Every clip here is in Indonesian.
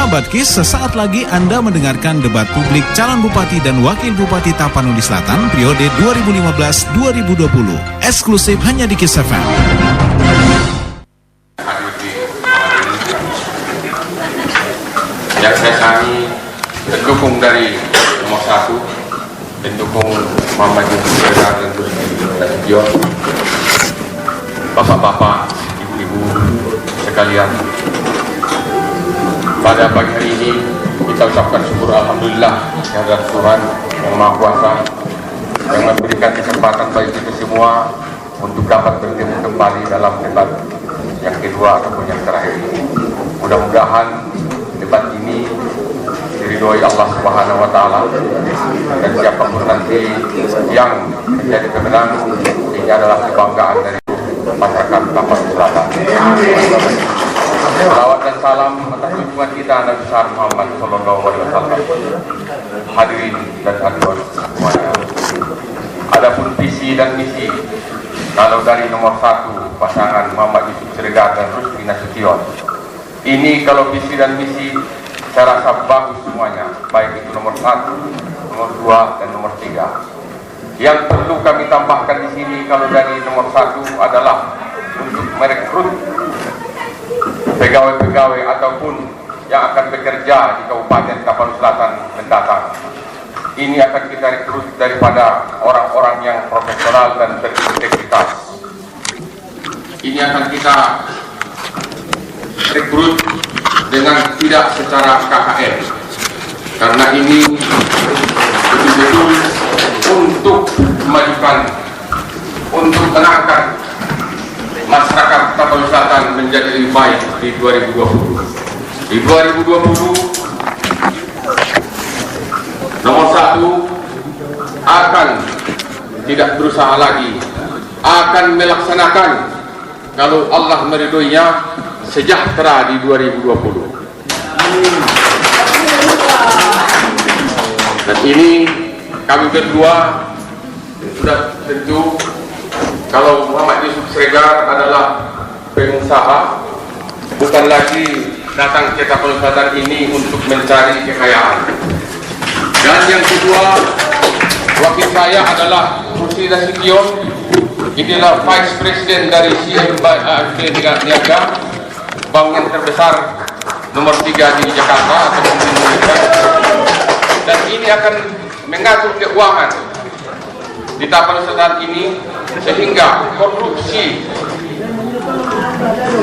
Sahabat KIS, sesaat lagi Anda mendengarkan debat publik calon bupati dan wakil bupati Tapanuli Selatan periode 2015-2020. Eksklusif hanya di KIS FM. Yang saya sangi pendukung dari nomor 1, pendukung Muhammad Yusuf Sregar dan Gus Nasution, bapak-bapak, ibu-ibu sekalian. Pada pagi hari ini kita ucapkan syukur alhamdulillah kehadirat Tuhan yang Maha Kuasa yang memberikan kesempatan bagi kita semua untuk dapat bertemu kembali dalam debat yang kedua ataupun yang terakhir ini. Mudah-mudahan debat ini diridhoi Allah Subhanahu wa taala, dan siapapun nanti yang menjadi pemenang ini adalah kebanggaan dari masyarakat Tapanuli Selatan. Salawat dan salam atas junjungan kita Nabi besar Muhammad sallallahu alaihi wasallam. Hadirin dan hadirat semuanya. Adapun visi dan misi, kalau dari nomor 1 pasangan Muhammad Yusuf Sregar dan Gus Nasution, ini kalau visi dan misi saya rasa bagus semuanya, baik itu nomor 1, nomor 2, dan nomor 3. Yang perlu kami tambahkan di sini kalau dari nomor 1 adalah untuk merekrut pegawai-pegawai ataupun yang akan bekerja di Kabupaten Tapanuli Selatan mendatang. Ini akan kita rekrut daripada orang-orang yang profesional dan berintegritas. Ini akan kita rekrut dengan tidak secara KKN, karena ini betul-betul untuk memajukan, untuk mengangkat masyarakat Tapanuli Selatan menjadi lebih baik di 2020. Di 2020 nomor 1 akan tidak berusaha lagi, akan melaksanakan kalau Allah meridhoinya sejahtera di 2020. Dan ini kami berdua sudah tentu, kalau Muhammad Yusuf Sregar adalah pengusaha, bukan lagi datang ke Tapanuli Selatan ini untuk mencari kekayaan. Dan yang kedua, wakil saya adalah Gus Nasution. Inilah Vice President dari CMB Niaga, bank yang terbesar nomor 3 di Jakarta atau di Indonesia. Dan ini akan mengatur keuangan di Tapanuli Selatan ini, sehingga korupsi,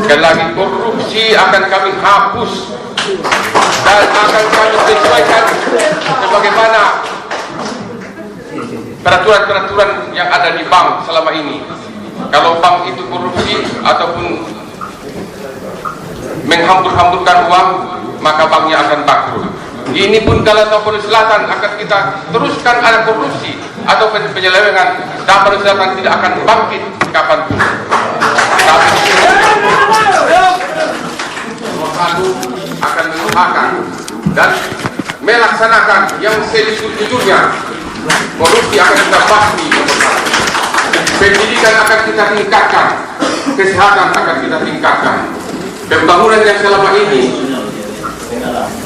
sekali lagi korupsi akan kami hapus dan akan kami sesuaikan sebagaimana peraturan-peraturan yang ada di bank selama ini. Kalau bank itu korupsi ataupun menghambur-hamburkan uang, maka banknya akan bangkrut. Ini pun kalau Tapanuli Selatan akan kita teruskan ada korupsi atau penyelewengan, Tapanuli Selatan tidak akan bangkit kapanpun. Tapi nomor 1 akan mengusahakan dan melaksanakan yang sejujurnya. Korupsi akan kita basmi, pendidikan akan kita tingkatkan, kesehatan akan kita tingkatkan. Pembangunan yang selama ini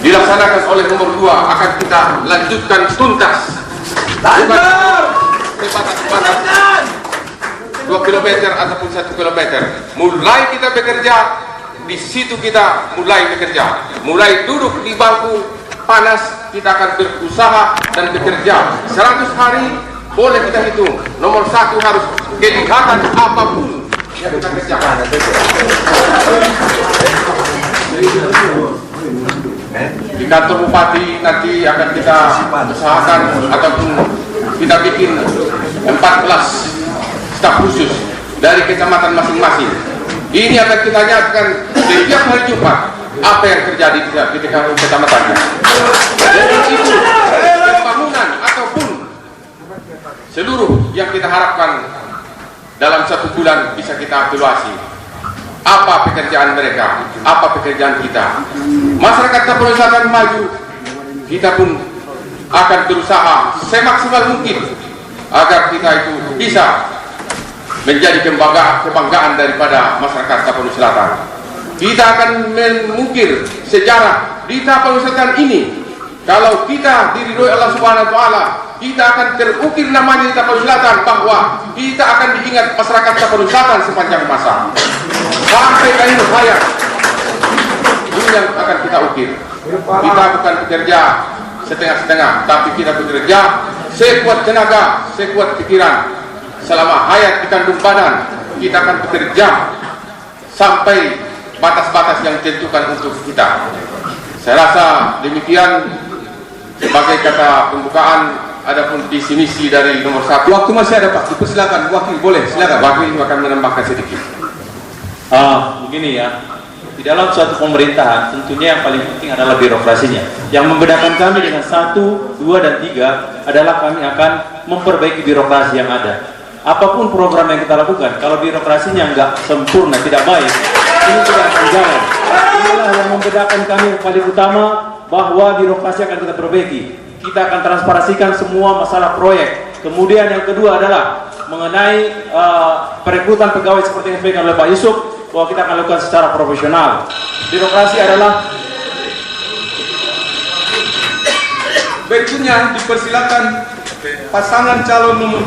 dilaksanakan oleh nomor 2 akan kita lanjutkan tuntas. Sebatas 2 km ataupun 1 km. Mulai kita bekerja, di situ kita mulai bekerja. Mulai duduk di bangku panas, kita akan berusaha dan bekerja. 100 hari boleh kita hitung. Nomor 1 harus kelihatan apapun yang kita kerjakan. Di kantor bupati nanti akan kita usahakan ataupun kita bikin 14 staf khusus dari kecamatan masing-masing. Ini akan kita nyatakan setiap hari Jumat apa yang terjadi di kecamatannya. Jadi itu pembangunan ataupun seluruh yang kita harapkan dalam 1 bulan bisa kita evaluasi. Apa pekerjaan mereka, apa pekerjaan kita. Masyarakat Tapanuli Selatan maju, kita pun akan berusaha semaksimal mungkin agar kita itu bisa menjadi kebanggaan daripada masyarakat Tapanuli Selatan. Kita akan mengukir sejarah di Tapanuli Selatan ini, kalau kita diridhoi Allah Subhanahu wa taala, kita akan terukir namanya di Tapanuli Selatan, bahwa kita akan diingat masyarakat Tapanuli Selatan sepanjang masa sampai akhir hayat. Ini yang akan kita ukir. Kita bukan bekerja setengah-setengah, tapi kita bekerja sekuat tenaga, sekuat pikiran. Selama hayat dikandung badan, kita akan bekerja sampai batas-batas yang ditentukan untuk kita. Saya rasa demikian sebagai kata pembukaan. Adapun visi misi dari nomor 1, waktu masih ada Pak, dipersilakan wakil, boleh silakan. Wakil akan menambahkan sedikit. Begini ya, di dalam suatu pemerintahan tentunya yang paling penting adalah birokrasinya. Yang membedakan kami dengan 1, 2, dan 3 adalah kami akan memperbaiki birokrasi yang ada. Apapun program yang kita lakukan, kalau birokrasinya nggak sempurna, tidak baik, ini tidak akan jalan. Inilah yang membedakan kami yang paling utama, bahwa birokrasi akan kita perbaiki. Kita akan transparansikan semua masalah proyek. Kemudian yang kedua adalah mengenai perekrutan pegawai seperti yang disampaikan oleh Pak Yusuf, bahwa kita akan lakukan secara profesional. Birokrasi adalah berikutnya. Dipersilakan pasangan calon nomor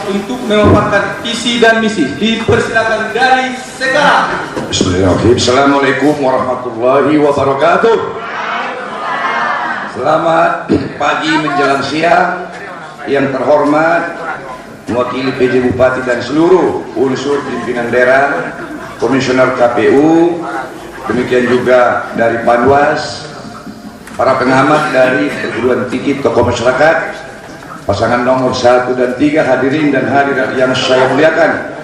2 untuk memaparkan visi dan misi. Dipersilakan dari sekarang. Bismillahirrahmanirrahim. Assalamualaikum warahmatullahi wabarakatuh. Selamat pagi menjelang siang. Yang terhormat mewakili PJ Bupati dan seluruh unsur pimpinan daerah, Komisioner KPU, demikian juga dari Panwas, para pengamat dari perguruan tinggi, tokoh masyarakat, pasangan nomor 1 dan 3, hadirin dan hadirat yang saya muliakan.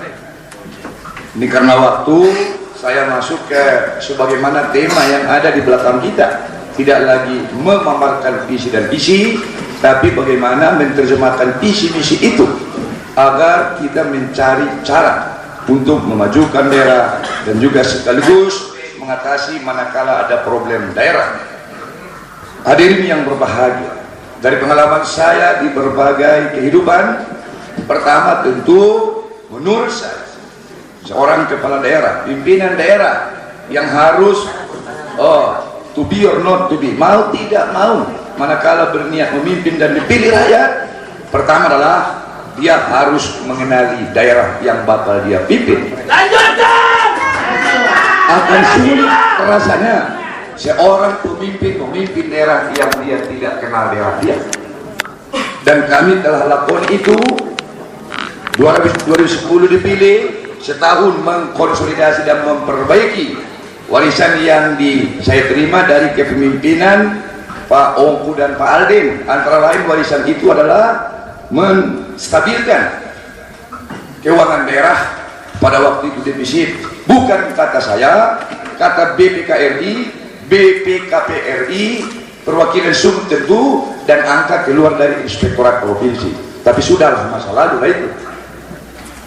Ini karena waktu, saya masuk ke sebagaimana tema yang ada di belakang kita. Tidak lagi memaparkan visi dan misi, tapi bagaimana menerjemahkan visi misi itu agar kita mencari cara untuk memajukan daerah dan juga sekaligus mengatasi manakala ada problem daerah. Hadirin yang berbahagia, dari pengalaman saya di berbagai kehidupan, pertama tentu menurut saya, seorang kepala daerah, pimpinan daerah yang harus to be or not to be, mau tidak mau, manakala berniat memimpin dan dipilih rakyat, pertama adalah dia harus mengenali daerah yang bakal dia pimpin. Akan sulit rasanya seorang pemimpin daerah yang dia tidak kenal daerah dia. Dan kami telah lakukan itu. 2010 dipilih, setahun mengkonsolidasi dan memperbaiki warisan yang saya terima dari kepemimpinan Pak Ongku dan Pak Aldin. Antara lain warisan itu adalah menstabilkan keuangan daerah pada waktu itu defisit. Bukan kata saya, kata BPKPRI, perwakilan sum tentu, dan angka keluar dari Inspektorat Provinsi. Tapi sudahlah, masa lalu lah itu.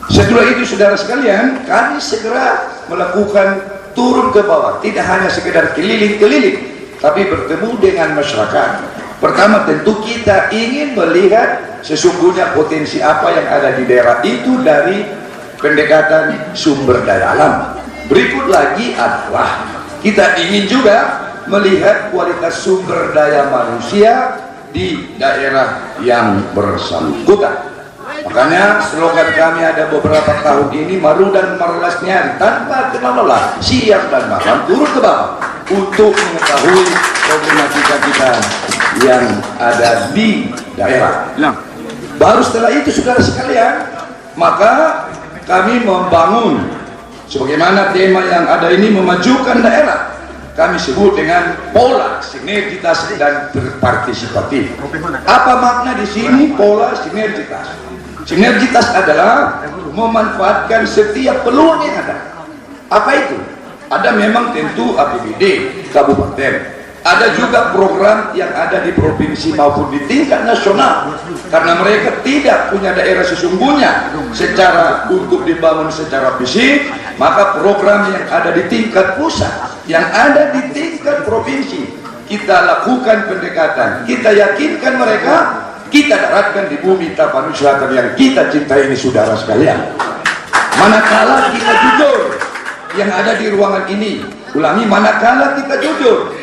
Setelah itu saudara sekalian, kami segera melakukan turun ke bawah, tidak hanya sekedar keliling-keliling, tapi bertemu dengan masyarakat. Pertama tentu kita ingin melihat sesungguhnya potensi apa yang ada di daerah itu dari pendekatan sumber daya alam. Berikut lagi adalah kita ingin juga melihat kualitas sumber daya manusia di daerah yang bersangkutan. Makanya slogan kami ada beberapa tahun ini, maru dan marlas nyari, tanpa kenal lelah, siang dan malam turun ke bawah untuk mengetahui problematika kita yang ada di daerah. Baru setelah itu saudara sekalian, maka kami membangun sebagaimana tema yang ada ini, memajukan daerah. Kami sebut dengan pola sinergitas dan berpartisipatif. Apa makna di sini pola sinergitas? Sinergitas adalah memanfaatkan setiap peluang yang ada. Apa itu? Ada memang tentu APBD kabupaten, ada juga program yang ada di provinsi maupun di tingkat nasional, karena mereka tidak punya daerah sesungguhnya secara untuk dibangun secara fisik, maka program yang ada di tingkat pusat, yang ada di tingkat provinsi, kita lakukan pendekatan, kita yakinkan mereka, kita daratkan di bumi Tapanuli Selatan yang kita cintai ini saudara sekalian. Manakala kita jujur yang ada di ruangan ini, ulangi, manakala kita jujur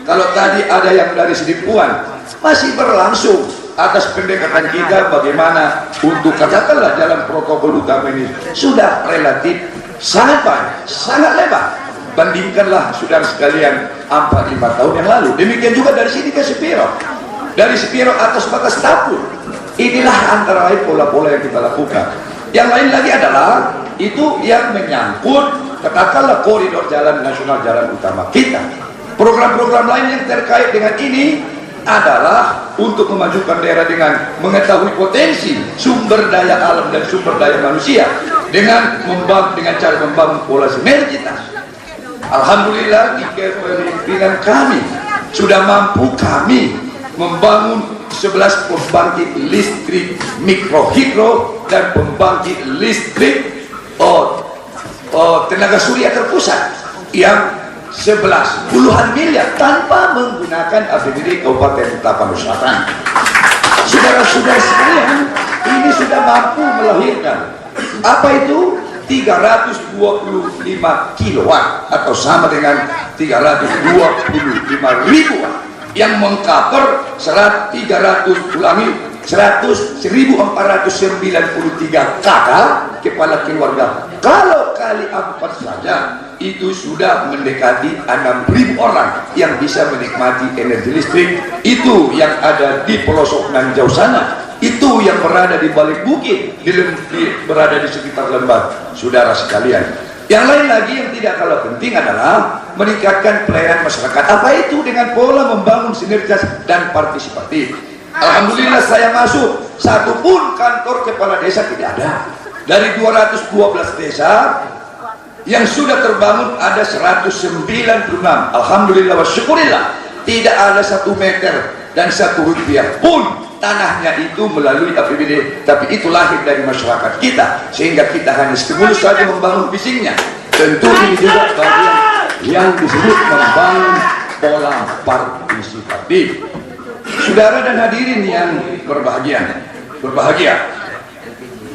Kalau tadi ada yang dari Sedipuan, masih berlangsung atas pendekatan kita bagaimana untuk katakanlah jalan protokol utama ini sudah relatif sangat baik, sangat lebar. Bandingkanlah saudara sekalian 4-5 tahun yang lalu. Demikian juga dari sini ke Sepiro, dari Sepiro atas batas Tapur. Inilah antara lain pola-pola yang kita lakukan. Yang lain lagi adalah itu yang menyangkut katakanlah koridor jalan nasional, jalan utama kita. Program-program lain yang terkait dengan ini adalah untuk memajukan daerah dengan mengetahui potensi sumber daya alam dan sumber daya manusia dengan cara membangun pola sinergitas. Alhamdulillah di kepemimpinan kami sudah mampu kami membangun 11 pembangkit listrik mikrohidro dan pembangkit listrik tenaga surya terpusat yang 11 puluhan miliar tanpa menggunakan APBD Kabupaten Tapanuli Selatan. Saudara-saudara sekalian, ini sudah mampu melahirkan apa itu 325 kilowatt atau sama dengan 325 ribu watt yang mengcover 1.493 kakak kepala keluarga. Kalau kali 4 saja itu sudah mendekati 6.000 orang yang bisa menikmati energi listrik. Itu yang ada di pelosok nan jauh sana, itu yang berada di balik bukit, berada di sekitar lembah. Saudara sekalian, yang lain lagi yang tidak kalah penting adalah meningkatkan pelayanan masyarakat. Apa itu? Dengan pola membangun sinergitas dan partisipatif. Alhamdulillah saya masuk, satu pun kantor kepala desa tidak ada. Dari 212 desa yang sudah terbangun ada 196. Alhamdulillah wa syukurillah, tidak ada 1 meter dan 1 rupiah pun tanahnya itu melalui APBD, tapi itu lahir dari masyarakat kita, sehingga kita hanya stimulus saja membangun fisiknya. Tentu ini juga bagian yang disebut membangun pola partisipatif. Saudara dan hadirin yang berbahagia,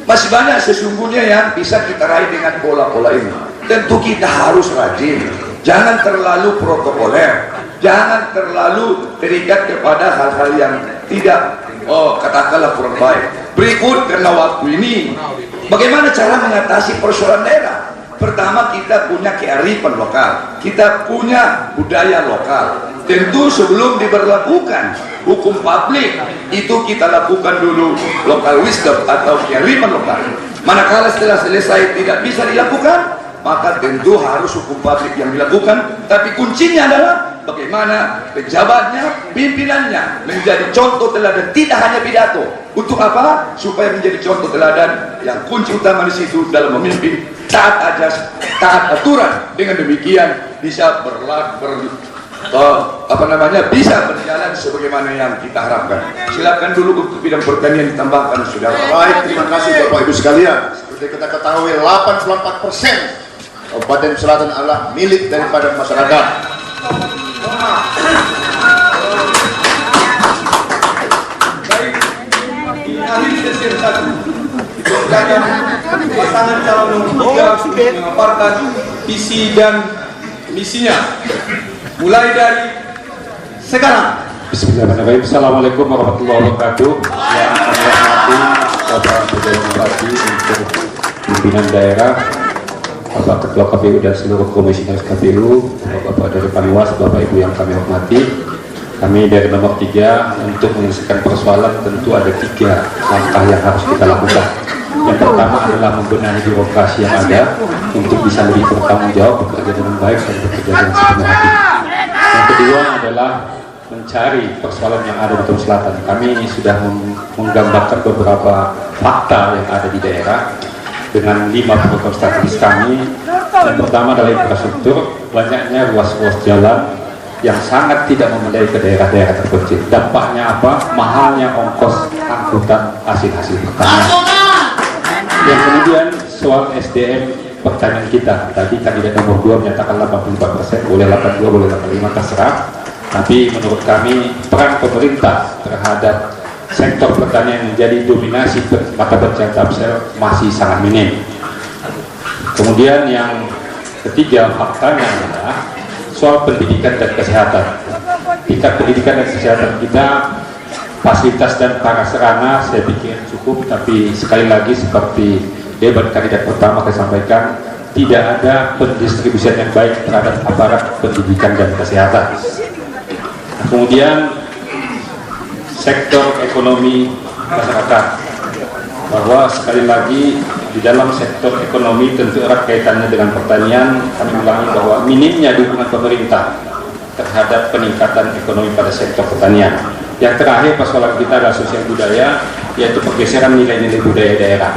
masih banyak sesungguhnya yang bisa kita raih dengan pola-pola ini. Tentu kita harus rajin, jangan terlalu protokoler, jangan terlalu terikat kepada hal-hal yang tidak katakanlah kurang baik. Berikut karena waktu ini, bagaimana cara mengatasi persoalan daerah? Pertama, kita punya kearifan lokal, kita punya budaya lokal. Tentu sebelum diberlakukan hukum publik itu kita lakukan dulu local wisdom atau kearifan lokal. Manakala setelah selesai tidak bisa dilakukan, maka tentu harus hukum publik yang dilakukan. Tapi kuncinya adalah bagaimana pejabatnya, pimpinannya menjadi contoh teladan, tidak hanya pidato. Untuk apa? Supaya menjadi contoh teladan. Yang kunci utama di situ dalam memimpin, taat ajas, taat aturan. Dengan demikian bisa bisa berjalan sebagaimana yang kita harapkan. Silakan dulu untuk bidang pertanian ditambahkan, saudara. Baik, terima kasih Bapak Ibu sekalian. Seperti kita ketahui 84% Kabupaten Selatan adalah milik daripada masyarakat. Baik, di akhir sesi 1 silakan pasangan calon nomor 3 memaparkan visi dan misinya. Mulai dari sekarang. Bismillahirrahmanirrahim. Assalamualaikum warahmatullahi wabarakatuh. Yang kami hormati Bapak Pejabat Bupati untuk pimpinan daerah, Bapak Ketua KPU dan seluruh komisioner KPU, Bapak dari Panwas, Bapak Ibu yang kami hormati. Kami dari nomor 3 untuk menyelesaikan persoalan tentu ada 3 langkah yang harus kita lakukan. Yang pertama adalah membenahi birokrasi yang ada untuk bisa lebih bertanggung jawab, bekerja dengan baik dan bekerja dengan sepenuh hati. Yang kedua adalah mencari persoalan yang ada di Tapanuli Selatan. Kami sudah menggambarkan beberapa fakta yang ada di daerah dengan 5 program strategis kami. Yang pertama adalah infrastruktur, banyaknya ruas-ruas jalan yang sangat tidak memadai ke daerah-daerah terpencil. Dampaknya apa? Mahalnya ongkos angkutan hasil-hasil pertanian. Yang kemudian soal SDM pertanian kita, tadi kandidat nomor 2 menyatakan 84%, boleh 82, boleh 85, terserah. Tapi menurut kami peran pemerintah terhadap sektor pertanian yang menjadi dominasi mata pencarian Telkomsel masih sangat minim. Kemudian yang ketiga faktanya adalah soal pendidikan dan kesehatan. tingkat pendidikan dan kesehatan kita, fasilitas dan prasarana saya pikir cukup, tapi sekali lagi seperti debat kandidat pertama saya sampaikan, tidak ada pendistribusian yang baik terhadap aparat pendidikan dan kesehatan. Nah, kemudian sektor ekonomi masyarakat, bahwa sekali lagi di dalam sektor ekonomi tentu erat kaitannya dengan pertanian. Kami ulangi bahwa minimnya dukungan pemerintah terhadap peningkatan ekonomi pada sektor pertanian. Yang terakhir persoalan kita adalah sosial budaya, yaitu pergeseran nilai-nilai budaya daerah.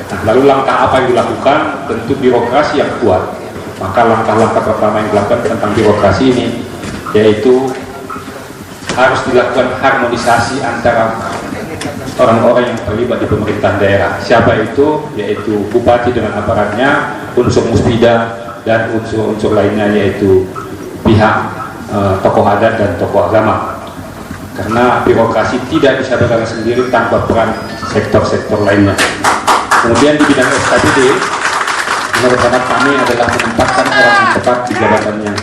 Nah, lalu langkah apa yang dilakukan? Tentu birokrasi yang kuat. Maka langkah-langkah pertama yang dilakukan tentang birokrasi ini, yaitu harus dilakukan harmonisasi antara orang-orang yang terlibat di pemerintahan daerah. Siapa itu? Yaitu bupati dengan aparatnya, unsur muspida, dan unsur-unsur lainnya yaitu pihak tokoh adat dan tokoh agama. Karena birokrasi tidak bisa berjalan sendiri tanpa peran sektor-sektor lainnya. Kemudian di bidang SKPD, menurut hemat kami adalah menempatkan orang yang tepat di jabatan yang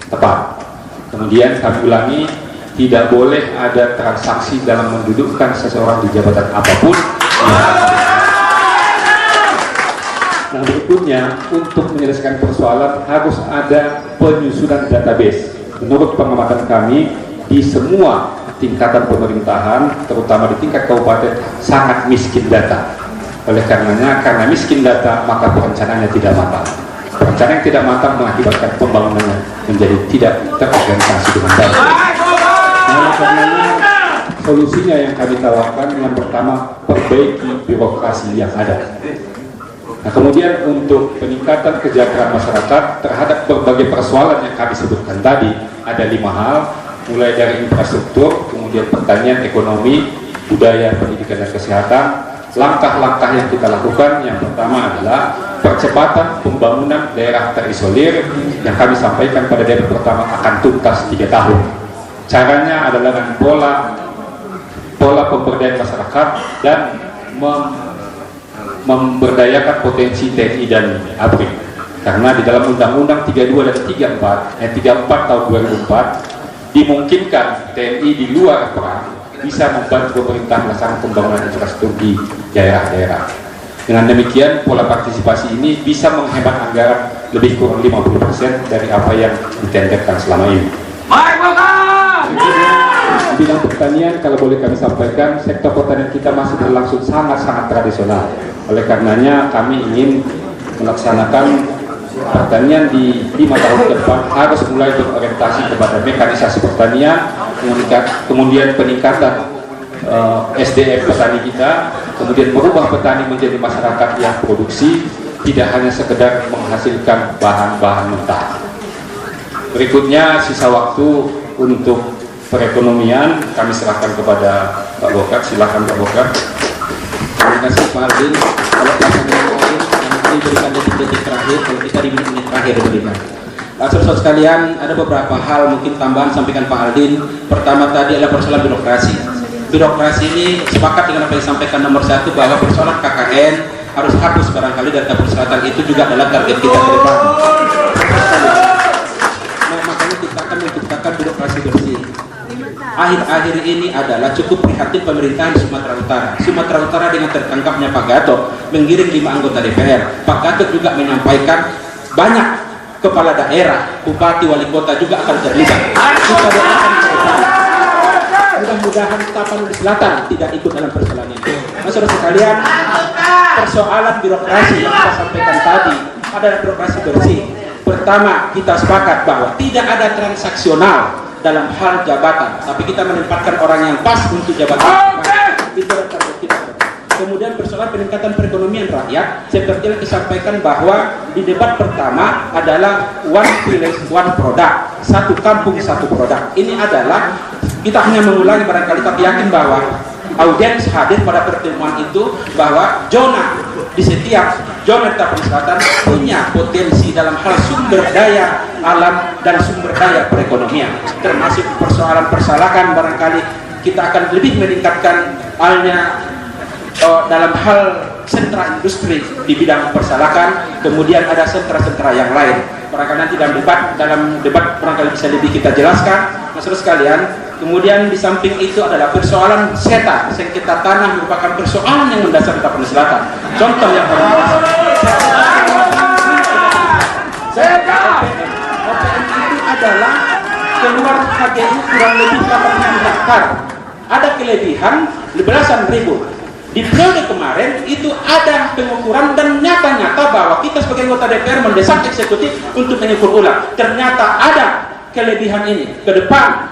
tepat. Kemudian kami ulangi, tidak boleh ada transaksi dalam mendudukkan seseorang di jabatan apapun. Nah, berikutnya, untuk menyelesaikan persoalan harus ada penyusunan database. Menurut pengamatan kami, di semua tingkatan pemerintahan, terutama di tingkat kabupaten, sangat miskin data. Oleh karenanya, karena miskin data, maka perencanaannya tidak matang. Perencanaan yang tidak matang mengakibatkan pembangunannya menjadi tidak terorganisasi dengan baik. Nah, karenanya solusinya yang kami tawarkan, yang pertama, perbaiki birokrasi yang ada. Nah, kemudian untuk peningkatan kesejahteraan masyarakat terhadap berbagai persoalan yang kami sebutkan tadi, ada 5 hal, mulai dari infrastruktur, kemudian pertanian, ekonomi, budaya, pendidikan dan kesehatan. Langkah-langkah yang kita lakukan, yang pertama adalah percepatan pembangunan daerah terisolir yang kami sampaikan pada debat pertama akan tuntas 3 tahun. Caranya adalah dengan pola pemberdayaan masyarakat dan memberdayakan potensi TNI dan ABRI. Karena di dalam Undang-Undang 32 dan 34 tahun 2004 dimungkinkan TNI di luar perang bisa membantu pemerintah melaksanakan pembangunan infrastruktur di daerah-daerah. Dengan demikian, pola partisipasi ini bisa menghemat anggaran lebih kurang 50% dari apa yang ditenderkan selama ini. Di bidang pertanian, kalau boleh kami sampaikan, sektor pertanian kita masih berlangsung sangat-sangat tradisional. Oleh karenanya, kami ingin melaksanakan pertanian di 5 tahun ke depan harus mulai berorientasi kepada mekanisasi pertanian, kemudian peningkatan SDM petani kita, kemudian merubah petani menjadi masyarakat yang produksi, tidak hanya sekedar menghasilkan bahan-bahan mentah. Berikutnya, sisa waktu untuk perekonomian kami serahkan kepada Pak Bokar. Silakan Pak Bokar. Terima kasih Pak Aldin. Kalau pasangan lain kami berikan detik-detik terakhir, kalau kita di menit terakhir berikan. Saudara-saudara sekalian, ada beberapa hal mungkin tambahan sampaikan Pak Aldin. Pertama tadi adalah persoalan birokrasi. Birokrasi ini sepakat dengan apa yang disampaikan nomor 1 bahwa persoalan KKN harus hapus barangkali, dan persyaratan itu juga adalah target kita ke depan. Nah, makanya kita akan menciptakan birokrasi bersih. Akhir-akhir ini adalah cukup prihatin pemerintahan Sumatera Utara. Sumatera Utara dengan tertangkapnya Pak Gatot menggiring 5 anggota DPR. Pak Gatot juga menyampaikan banyak kepala daerah, bupati, wali kota juga akan terlibat. Kita doakan ke depan. Mudah-mudahan Tapanuli Selatan tidak ikut dalam persoalan ini. Nah, saudara sekalian, persoalan birokrasi yang kita sampaikan tadi adalah birokrasi bersih. Pertama, kita sepakat bahwa tidak ada transaksional dalam hal jabatan, tapi kita menempatkan orang yang pas untuk jabatan. Itu target kita. Kemudian persoalan peningkatan perekonomian rakyat, seperti yang disampaikan bahwa di debat pertama adalah one village one product, satu kampung satu produk. Ini adalah kita hanya mengulangi barangkali, tapi yakin bahwa audiens hadir pada pertemuan itu bahwa zona di setiap zona Tapanuli Selatan punya potensi dalam hal sumber daya alam dan sumber daya perekonomian, termasuk persoalan barangkali kita akan lebih meningkatkan halnya dalam hal sentra industri di bidang persalakan, kemudian ada sentra-sentra yang lain. Barangkali nanti dalam debat barangkali bisa lebih kita jelaskan. saudara sekalian, kemudian di samping itu adalah persoalan sengketa tanah merupakan persoalan yang mendasar di Tapanuli Selatan. Contoh yang paling OPM itu adalah keluar HGU kurang lebih 80 hektar. Ada kelebihan belasan ribu. Di periode kemarin itu ada pengukuran dan nyata-nyata bahwa kita sebagai anggota DPR mendesak eksekutif untuk mengukur ulang. Ternyata ada kelebihan ini. Ke depan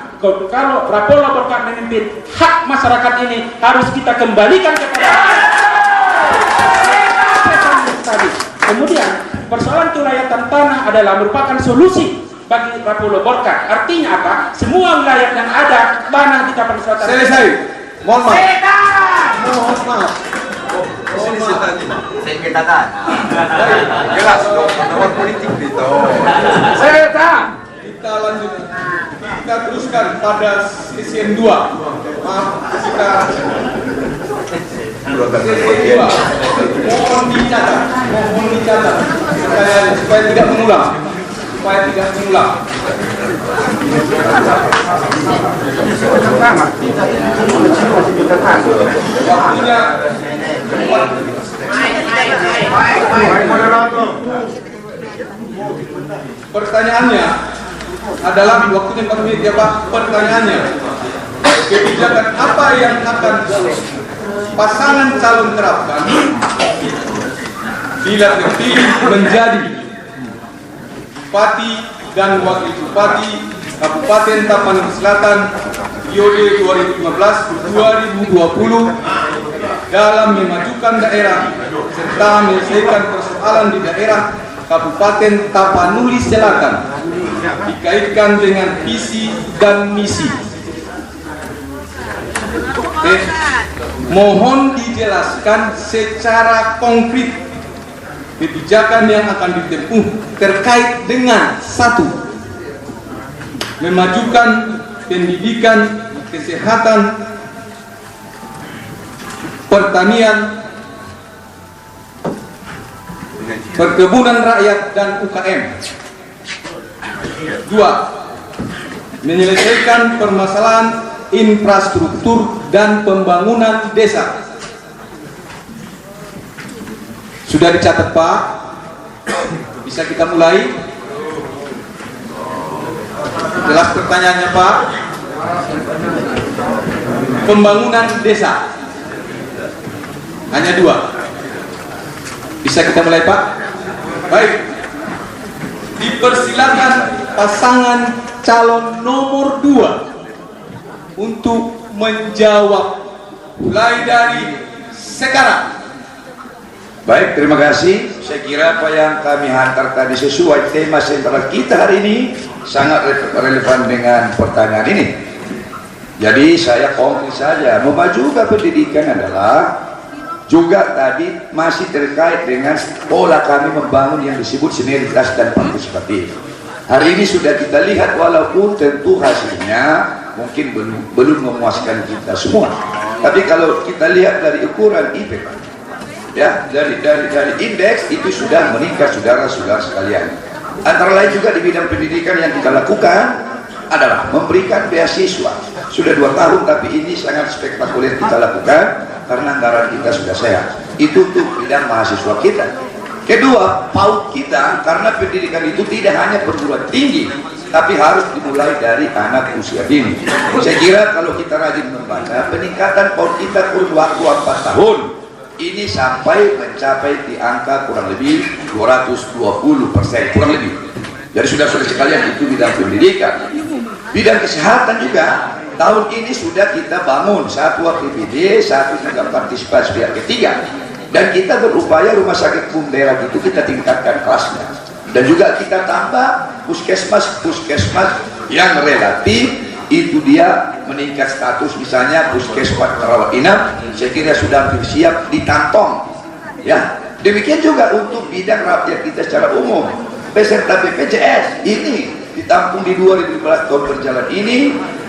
kalau Rapol Laborkan memimpin, hak masyarakat ini harus kita kembalikan kepada tadi. Kemudian persoalan kelayatan tanah adalah merupakan solusi bagi Rapol Laborkan. Artinya apa? Semua wilayah yang ada tanah di Tapanuli Selatan. Selesai. Mohon maaf. Sengketa jelas dong, nomor politik itu. Kita lanjutkan. Kita teruskan pada sesi 2. Maaf, kita sesi 2. Mohon dicatat supaya tidak mengulang. Waktunya pertanyaannya adalah waktunya 4 menit ya Pak. Pertanyaannya, kebijakan apa yang akan pasangan calon terapkan bila terpilih menjadi Bupati dan Wakil Bupati Kabupaten Tapanuli Selatan periode 2015-2020 dalam memajukan daerah serta menyelesaikan persoalan di daerah Kabupaten Tapanuli Selatan dikaitkan dengan visi dan misi. Mohon dijelaskan secara konkret kebijakan yang akan ditempuh terkait dengan 1. Memajukan pendidikan, kesehatan, pertanian, perkebunan rakyat dan UKM. 2. Menyelesaikan permasalahan infrastruktur dan pembangunan desa. Sudah dicatat Pak? Bisa kita mulai? Jelas pertanyaannya Pak? Pembangunan desa. Hanya 2. Bisa kita mulai Pak? Baik. Dipersilakan pasangan calon nomor 2 untuk menjawab mulai dari sekarang. Baik, terima kasih. Saya kira apa yang kami hantar tadi sesuai tema sentral kita hari ini, sangat relevan dengan pertanyaan ini. Jadi saya konkret saja, memajukan pendidikan adalah juga tadi masih terkait dengan pola kami membangun yang disebut sinergitas dan partisipatif. Hari ini sudah kita lihat walaupun tentu hasilnya mungkin belum memuaskan kita semua. Tapi kalau kita lihat dari ukuran IPK, ya dari indeks itu sudah meningkat saudara-saudara sekalian. Antara lain juga di bidang pendidikan yang kita lakukan adalah memberikan beasiswa. Sudah 2 tahun tapi ini sangat spektakuler kita lakukan karena anggaran kita sudah sehat. Itu untuk bidang mahasiswa kita. Kedua, PAUD kita karena pendidikan itu tidak hanya perguruan tinggi tapi harus dimulai dari anak usia dini. Saya kira kalau kita rajin membaca, peningkatan PAUD kita kurun waktu 4 tahun ini sampai mencapai di angka kurang lebih 220% kurang lebih. Jadi sudah sekalian itu bidang pendidikan. Bidang kesehatan juga tahun ini sudah kita bangun 1 APBD, 1 juga partisipasi pihak ketiga, dan kita berupaya rumah sakit umum daerah itu kita tingkatkan kelasnya, dan juga kita tambah puskesmas yang relatif itu dia meningkat status, misalnya puskesmas rawat inap saya kira sudah hampir siap ditantong ya. Demikian juga untuk bidang rakyat kita secara umum beserta BPJS ini ditampung di 2015 tahun berjalan ini.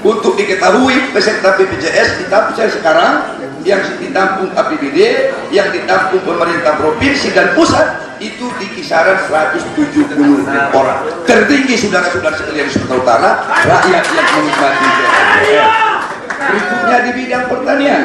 Untuk diketahui peserta BPJS ditampung sekarang yang ditampung APBD, yang ditampung pemerintah provinsi dan pusat itu di kisaran 170 orang. Tertinggi saudara-saudara sekalian di Sumatera Utara, rakyat yang menikmati BLPR. Berikutnya di bidang pertanian.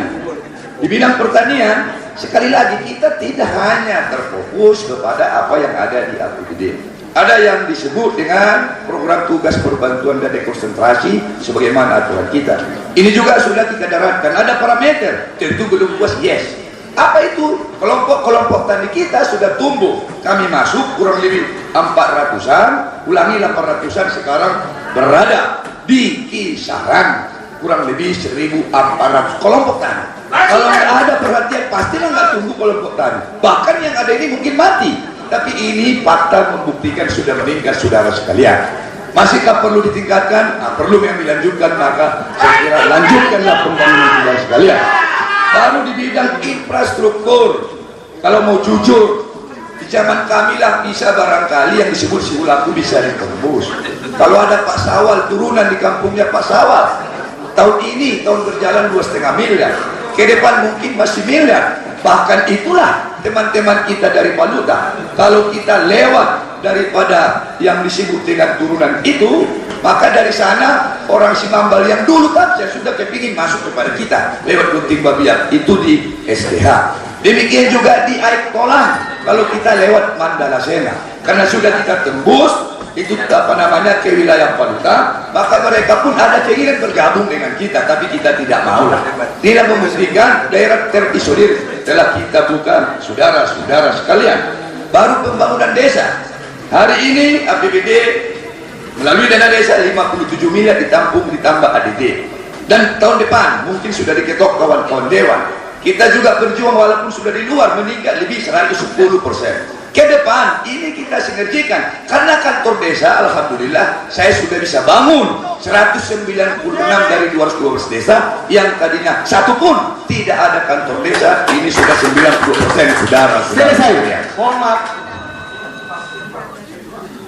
Di bidang pertanian, sekali lagi kita tidak hanya terfokus kepada apa yang ada di APBD. Ada yang disebut dengan program tugas perbantuan dan dekonsentrasi sebagaimana aturan kita. Ini juga sudah kita daratkan. Ada parameter, tentu belum puas, yes. Apa itu? Kelompok-kelompok tani kita sudah tumbuh. Kami masuk kurang lebih 400-an, ulangi 800-an sekarang berada di kisaran kurang lebih 1.400 kelompok tani. Kalau nggak ada perhatian, pastilah nggak tumbuh kelompok tani. Bahkan yang ada ini mungkin mati. Tapi ini fakta membuktikan sudah meningkat saudara sekalian. Masihkah perlu ditingkatkan? Nah, perlu yang dilanjutkan, maka saya kira lanjutkanlah pembangunan saudara sekalian. Baru di bidang infrastruktur, kalau mau jujur, di zaman kami lah bisa barangkali yang disebut Sihulaku bisa ditembus. Kalau ada Pak Sawal, turunan di kampungnya Pak Sawal, tahun ini, tahun berjalan 2,5 miliar, ke depan mungkin masih miliar. Bahkan itulah teman-teman kita dari Paluta, kalau kita lewat daripada yang disebut dengan turunan itu, maka dari sana orang Simambal yang dulu saja sudah kepingin masuk kepada kita lewat Gunting Babiak, itu di SDH. Demikian juga di Aik Tolang, kalau kita lewat Mandala Sena, karena sudah kita tembus itu apa namanya ke wilayah Paluta, maka mereka pun ada keinginan bergabung dengan kita, tapi kita tidak mau lah. Tidak memungkinkan, daerah terisolir telah kita buka saudara-saudara sekalian. Baru pembangunan desa. Hari ini APBD melalui dana desa 57 miliar ditampung ditambah ADD. Dan tahun depan mungkin sudah diketok kawan-kawan dewan. Kita juga berjuang walaupun sudah di luar meningkat lebih 110%. Ke depan ini kita sinergikan, karena kantor desa alhamdulillah saya sudah bisa bangun 196 dari 212 desa yang tadinya satu pun tidak ada kantor desa, ini sudah 90% saudara. Selesai. Mohon maaf.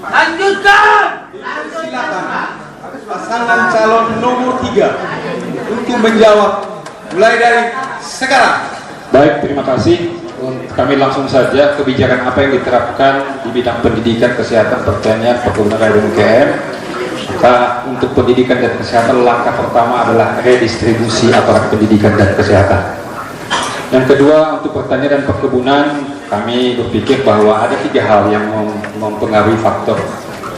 Lanjutkan. Silakan pasangan calon nomor 3 untuk menjawab mulai dari sekarang. Baik, terima kasih. Kami langsung saja, kebijakan apa yang diterapkan di bidang pendidikan, kesehatan, pertanian, perkebunan dan UKM. Maka untuk pendidikan dan kesehatan, langkah pertama adalah redistribusi aparat pendidikan dan kesehatan. Yang kedua, untuk pertanian dan perkebunan, kami berpikir bahwa ada 3 hal yang mempengaruhi faktor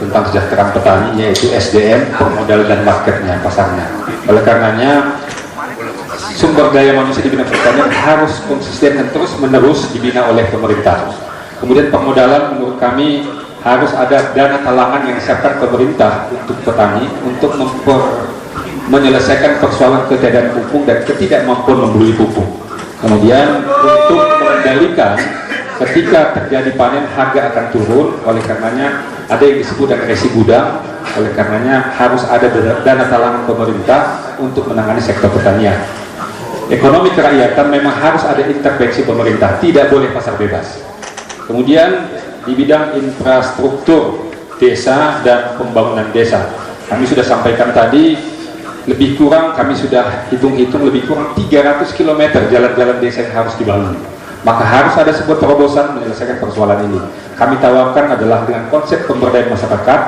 tentang kesejahteraan petani, yaitu SDM, pemodal dan marketnya, pasarnya. Oleh karenanya, sumber daya manusia di bidang pertanian harus konsisten dan terus menerus dibina oleh pemerintah. Kemudian permodalan menurut kami harus ada dana talangan yang disiapkan pemerintah untuk petani untuk menyelesaikan persoalan ketiadaan pupuk dan ketidakmampuan membeli pupuk. Kemudian untuk mengendalikan ketika terjadi panen harga akan turun, oleh karenanya ada yang disebut dengan resi gudang. Oleh karenanya harus ada dana talangan pemerintah untuk menangani sektor pertanian. Ekonomi kerakyatan memang harus ada intervensi pemerintah, tidak boleh pasar bebas. Kemudian di bidang infrastruktur desa dan pembangunan desa, kami sudah sampaikan tadi, lebih kurang kami sudah hitung-hitung lebih kurang 300 km jalan-jalan desa yang harus dibangun. Maka harus ada sebuah terobosan menyelesaikan persoalan ini. Kami tawarkan adalah dengan konsep pemberdayaan masyarakat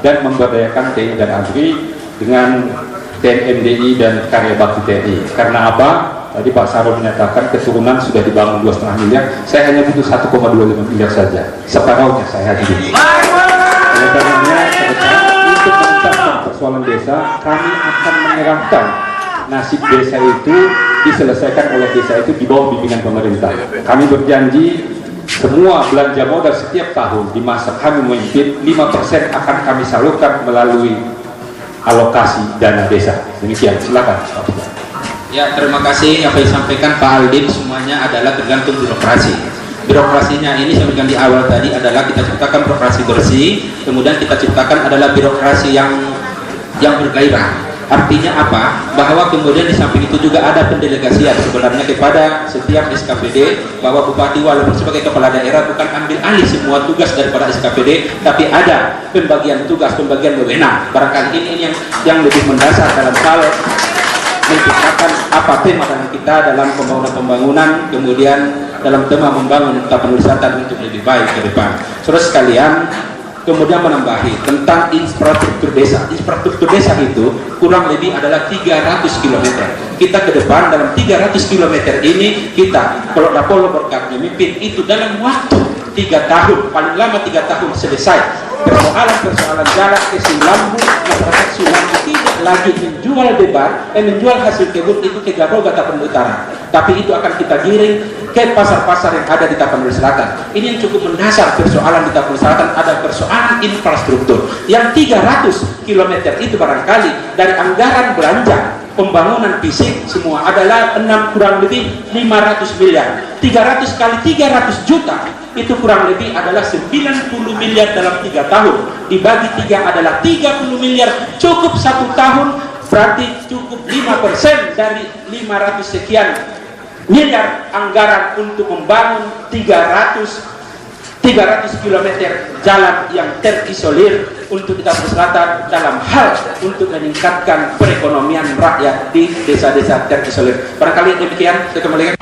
dan memberdayakan TNI dan ABRI dengan TNMDI dan karya bakti TNI. Karena apa? Tadi Pak Sarul menyatakan keturunan sudah dibangun 2,5 miliar. Saya hanya butuh 1,25 miliar saja. Separuhnya saya hadir. Oleh karenanya, untuk menuntaskan persoalan desa, kami akan menyerahkan nasib desa itu diselesaikan oleh desa itu di bawah bimbingan pemerintah. Kami berjanji semua belanja modal setiap tahun di masa kami memimpin 5% akan kami salurkan melalui alokasi dana desa. Demikian, silakan. Ya, terima kasih. Apa yang disampaikan Pak Aldin semuanya adalah tergantung birokrasi. Birokrasinya ini saya bilang di awal tadi adalah kita ciptakan birokrasi bersih, kemudian kita ciptakan adalah birokrasi yang bergairah. Artinya apa? Bahwa kemudian di samping itu juga ada pendelegasian sebenarnya kepada setiap SKPD, bahwa bupati walaupun sebagai kepala daerah bukan ambil alih semua tugas daripada SKPD, tapi ada pembagian tugas, pembagian wewenang. Barangkali ini yang lebih mendasar dalam hal menciptakan apa tema kita dalam pembangunan, kemudian dalam tema membangun Tapanuli Selatan untuk lebih baik ke depan. Saudara sekalian, kemudian menambahi tentang infrastruktur desa. Infrastruktur desa itu kurang lebih adalah 300 km. Kita ke depan dalam 300 km ini kita, kalau Rapolo berkat memimpin itu dalam waktu 3 tahun, paling lama 3 tahun selesai. Persoalan jalan ke Sulambu, masyarakat Sulambu tidak lagi menjual hasil kebun itu ke Garoga Tapanuli Utara, tapi itu akan kita giring ke pasar-pasar yang ada di Tapanuli Selatan. Ini yang cukup mendasar persoalan di Tapanuli Selatan, ada persoalan infrastruktur. Yang 300 km itu barangkali dari anggaran belanja pembangunan fisik semua adalah kurang lebih 500 miliar. 300 kali 300 juta itu kurang lebih adalah 90 miliar dalam 3 tahun. Dibagi 3 adalah 30 miliar. Cukup 1 tahun, berarti cukup 5% dari 500 sekian miliar anggaran untuk membangun 300 km jalan yang terisolir untuk kita Selatan dalam hal untuk meningkatkan perekonomian rakyat di desa-desa terisolir. Barangkali demikian, saya kembalikan.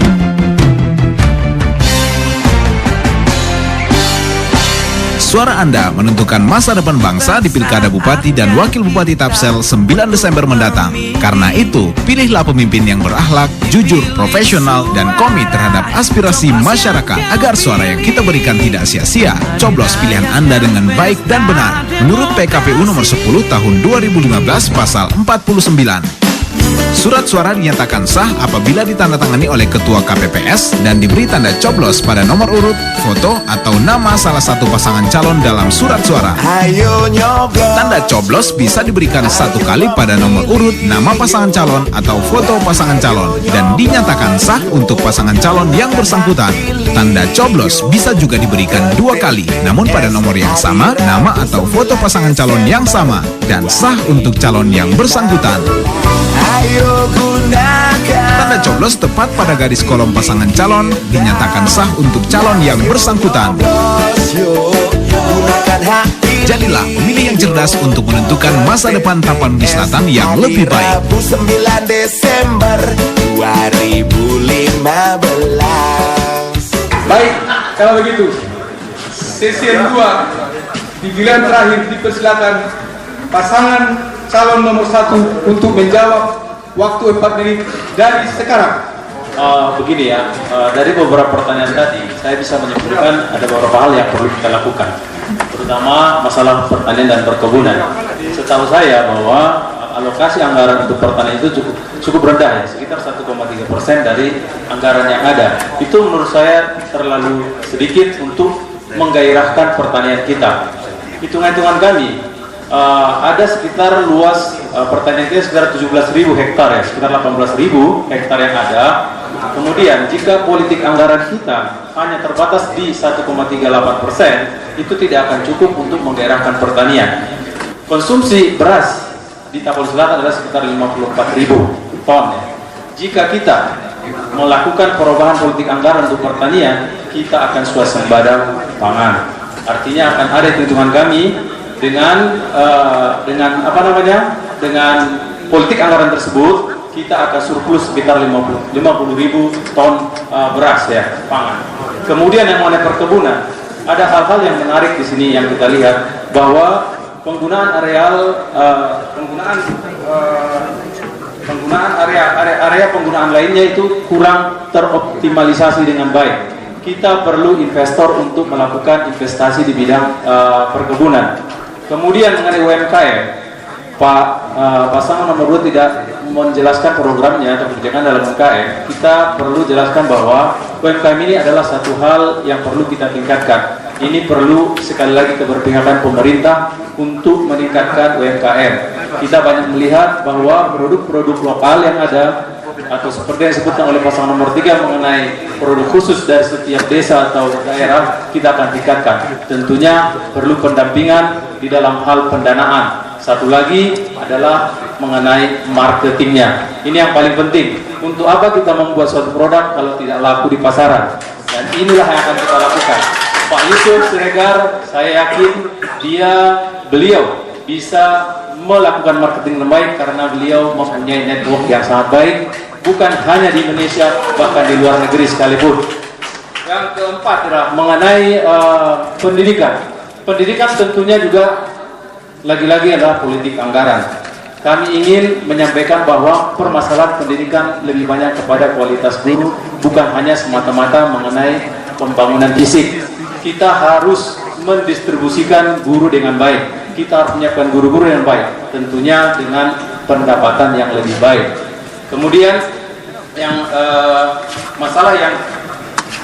Suara Anda menentukan masa depan bangsa di Pilkada Bupati dan Wakil Bupati Tapsel 9 Desember mendatang. Karena itu, pilihlah pemimpin yang berakhlak, jujur, profesional, dan komit terhadap aspirasi masyarakat agar suara yang kita berikan tidak sia-sia. Coblos pilihan Anda dengan baik dan benar. Menurut PKPU nomor 10 tahun 2015 pasal 49. Surat suara dinyatakan sah apabila ditandatangani oleh Ketua KPPS dan diberi tanda coblos pada nomor urut, foto, atau nama salah satu pasangan calon dalam surat suara. Tanda coblos bisa diberikan 1 kali pada nomor urut, nama pasangan calon, atau foto pasangan calon dan dinyatakan sah untuk pasangan calon yang bersangkutan. Tanda coblos bisa juga diberikan 2 kali, namun pada nomor yang sama, nama atau foto pasangan calon yang sama, dan sah untuk calon yang bersangkutan. Tanda coblos tepat pada garis kolom pasangan calon dinyatakan sah untuk calon yang bersangkutan. Jadilah pemilih yang cerdas untuk menentukan masa depan Tapanuli Selatan yang lebih baik. 9 Desember 2015. Baik, kalau begitu sesi yang 2 di giliran terakhir dipersilakan pasangan calon nomor 1 untuk menjawab waktu 4 menit dari sekarang. Begini ya, dari beberapa pertanyaan tadi saya bisa menyimpulkan ada beberapa hal yang perlu kita lakukan, terutama masalah pertanian dan perkebunan. Setahu saya bahwa alokasi anggaran untuk pertanian itu cukup rendah ya, sekitar 1,3% dari anggaran yang ada. Itu menurut saya terlalu sedikit untuk menggairahkan pertanian kita. Hitungan-hitungan kami, ada sekitar luas pertanian kita sekitar 17.000 hektar ya, sekitar 18.000 hektar yang ada. Kemudian jika politik anggaran kita hanya terbatas di 1,38%, itu tidak akan cukup untuk menggairahkan pertanian. Konsumsi beras di Tapanuli Selatan adalah sekitar 54.000 ton ya. Jika kita melakukan perubahan politik anggaran untuk pertanian, kita akan swasembada pangan. Artinya akan ada hitungan kami dengan politik anggaran tersebut kita akan surplus sekitar 50.000 ton beras ya, pangan. Kemudian yang mengenai perkebunan, ada hal-hal yang menarik di sini yang kita lihat bahwa penggunaan area penggunaan lainnya itu kurang teroptimalisasi dengan baik. Kita perlu investor untuk melakukan investasi di bidang perkebunan. Kemudian mengenai UMKM, pasangan nomor 2 tidak menjelaskan programnya atau kebijakan dalam UMKM. Kita perlu jelaskan bahwa UMKM ini adalah satu hal yang perlu kita tingkatkan. Ini perlu sekali lagi keberpihakan pemerintah untuk meningkatkan UMKM. Kita banyak melihat bahwa produk-produk lokal yang ada, atau seperti yang disebutkan oleh pasangan nomor 3 mengenai produk khusus dari setiap desa atau daerah, kita akan tingkatkan. Tentunya perlu pendampingan di dalam hal pendanaan. Satu lagi adalah mengenai marketingnya. Ini yang paling penting. Untuk apa kita membuat suatu produk kalau tidak laku di pasaran? Dan inilah yang akan kita lakukan. Pak Yusuf Siregar, saya yakin beliau bisa melakukan marketing yang baik karena beliau mempunyai network yang sangat baik, bukan hanya di Indonesia, bahkan di luar negeri sekalipun. Yang keempat adalah mengenai pendidikan. Pendidikan tentunya juga lagi-lagi adalah politik anggaran. Kami ingin menyampaikan bahwa permasalahan pendidikan lebih banyak kepada kualitas guru, bukan hanya semata-mata mengenai pembangunan fisik. Kita harus mendistribusikan guru dengan baik. Kita harus menyiapkan guru-guru yang baik, tentunya dengan pendapatan yang lebih baik. Kemudian yang masalah yang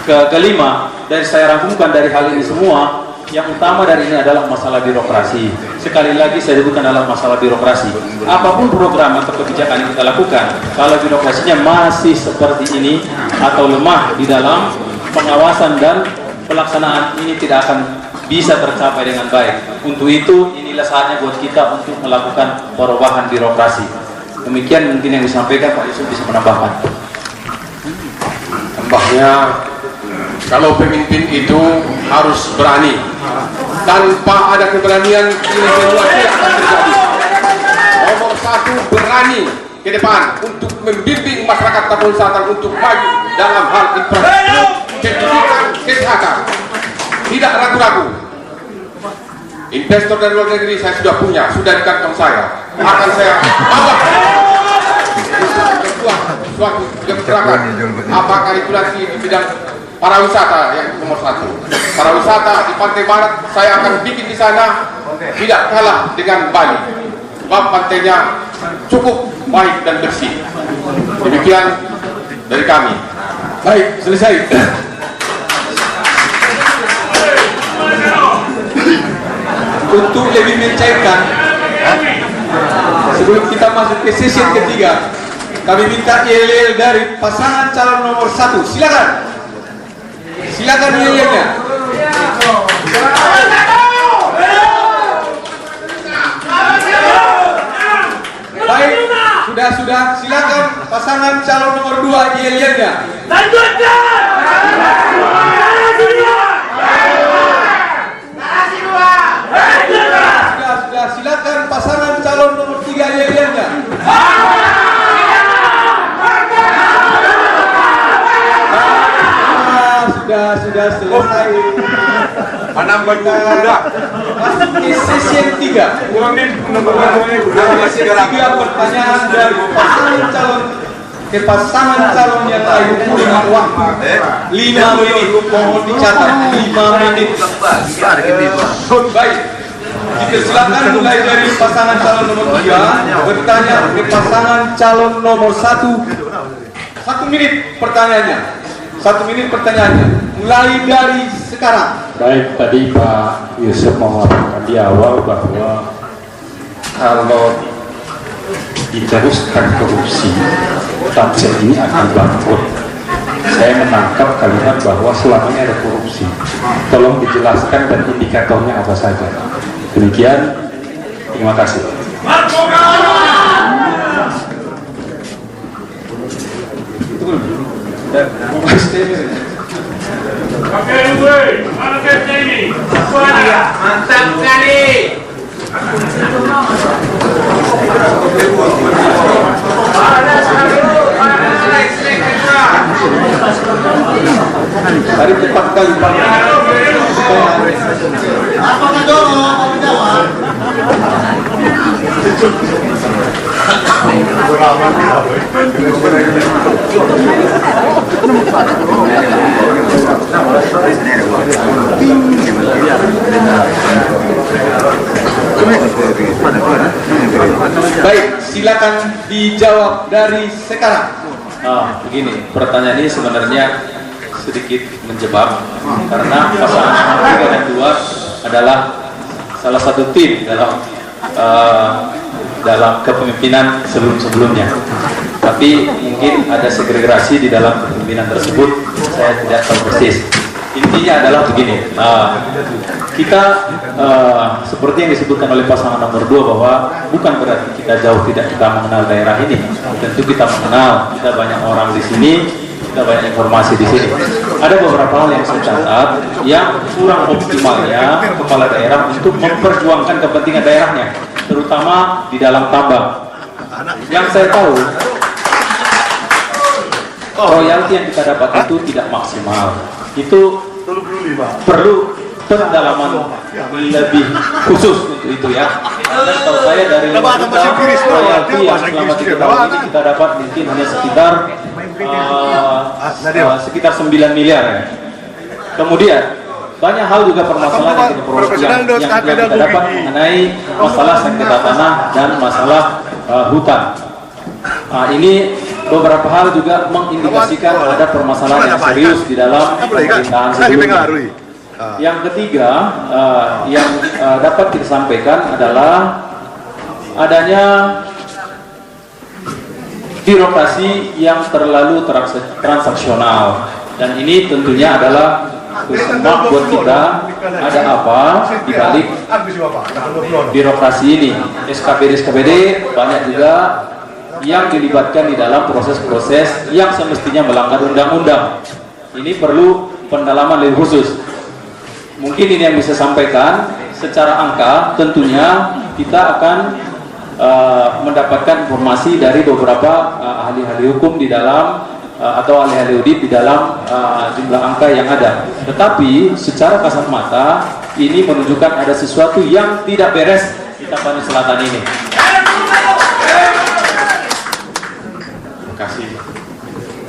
kelima dari saya rangkumkan dari hal ini semua, yang utama dari ini adalah masalah birokrasi. Sekali lagi saya sebutkan adalah masalah birokrasi. Apapun program atau kebijakan yang kita lakukan, kalau birokrasinya masih seperti ini atau lemah di dalam pengawasan dan pelaksanaan, ini tidak akan bisa tercapai dengan baik. Untuk itu inilah saatnya buat kita untuk melakukan perubahan birokrasi. Demikian mungkin yang disampaikan, Pak Yusuf bisa menambahkan. Tambahnya, kalau pemimpin itu harus berani. Tanpa ada keberanian, ini semua tidak akan terjadi. Nomor satu, berani ke depan untuk membimbing masyarakat Kabupaten Selatan untuk maju dalam hal infrastruktur, pendidikan, kesehatan. Tidak ragu-ragu. Investor dari luar negeri saya sudah punya, sudah di kantong saya. Akan saya bawa suatu gebrakan. Apakah regulasi di bidang pariwisata yang nomor satu. Pariwisata di Pantai Barat saya akan bikin di sana tidak kalah dengan Bali. Sebab pantainya cukup baik dan bersih. Demikian dari kami. Baik, selesai. Untuk lebih mencairkan, sebelum kita masuk ke sesi yang ketiga, kami minta yel-yel dari pasangan calon nomor 1. Silakan. Silakan yel-yelnya. Baik, sudah. Silakan pasangan calon nomor 2 yel-yelnya. Lanjutkan. Sudah. Silakan pasangan calon nomor 3 yel-yelnya. Sudah selesai. Menambah sudah. Masuk ke sesi yang 3. Sesi yang 3 pertanyaan dari pasangan calon yang lain dengan waktu 5 menit. Mohon dicatat 5 menit. Baik. Kita silakan mulai dari pasangan calon nomor 3 bertanya ke pasangan calon nomor 1. 1 menit pertanyaannya. 1 menit pertanyaannya. Mulai dari sekarang. Baik, tadi Pak Yusuf mengatakan di awal bahwa kalau diteruskan korupsi, Tamsil ini akan bangkrut. Saya menangkap kalimat bahwa selamanya ada korupsi. Tolong dijelaskan dan indikatornya apa saja. Demikian, terima kasih. Mantap sekali. Hari cepat kali Pak. Baik, silakan dijawab dari sekarang. Begini, pertanyaan ini sebenarnya sedikit menjebak karena pasangan nomor 3 dan 2 adalah salah satu tim dalam kepemimpinan sebelum-sebelumnya. Tapi mungkin ada segregasi di dalam kepemimpinan tersebut, saya tidak tahu persis. Intinya adalah begini, kita seperti yang disebutkan oleh pasangan nomor 2 bahwa bukan berarti kita jauh tidak kita mengenal daerah ini. Tentu kita mengenal, kita banyak orang di sini, kita banyak informasi di sini. Ada beberapa hal yang saya catat yang kurang optimalnya kepala daerah untuk memperjuangkan kepentingan daerahnya. terutama di dalam tambang. Yang saya tahu, royalti yang kita dapat itu tidak maksimal. Itu perlu pendalaman lebih khusus untuk itu ya. Dan kalau saya dari royalti yang selama 3 tahun ini kita dapat mungkin hanya sekitar 9 miliar ya. Kemudian banyak hal juga permasalahan yang kita dapat mengenai masalah sengketa tanah dan masalah hutan. Ini beberapa hal juga mengindikasikan ada permasalahan yang serius di dalam pemerintahan sebelumnya. Yang ketiga yang dapat kita sampaikan adalah adanya birokrasi yang terlalu transaksional, dan ini tentunya adalah kesemak buat kita. Ada apa di balik birokrasi ini? SKPD banyak juga yang dilibatkan di dalam proses-proses yang semestinya melanggar undang-undang. Ini perlu pendalaman lebih khusus. Mungkin ini yang bisa sampaikan secara angka. Tentunya kita akan mendapatkan informasi dari beberapa ahli-ahli hukum di dalam atau ahli-ahli audit di dalam jumlah angka yang ada. Tetapi secara kasat mata ini menunjukkan ada sesuatu yang tidak beres di Tapanuli Selatan ini. Terima kasih.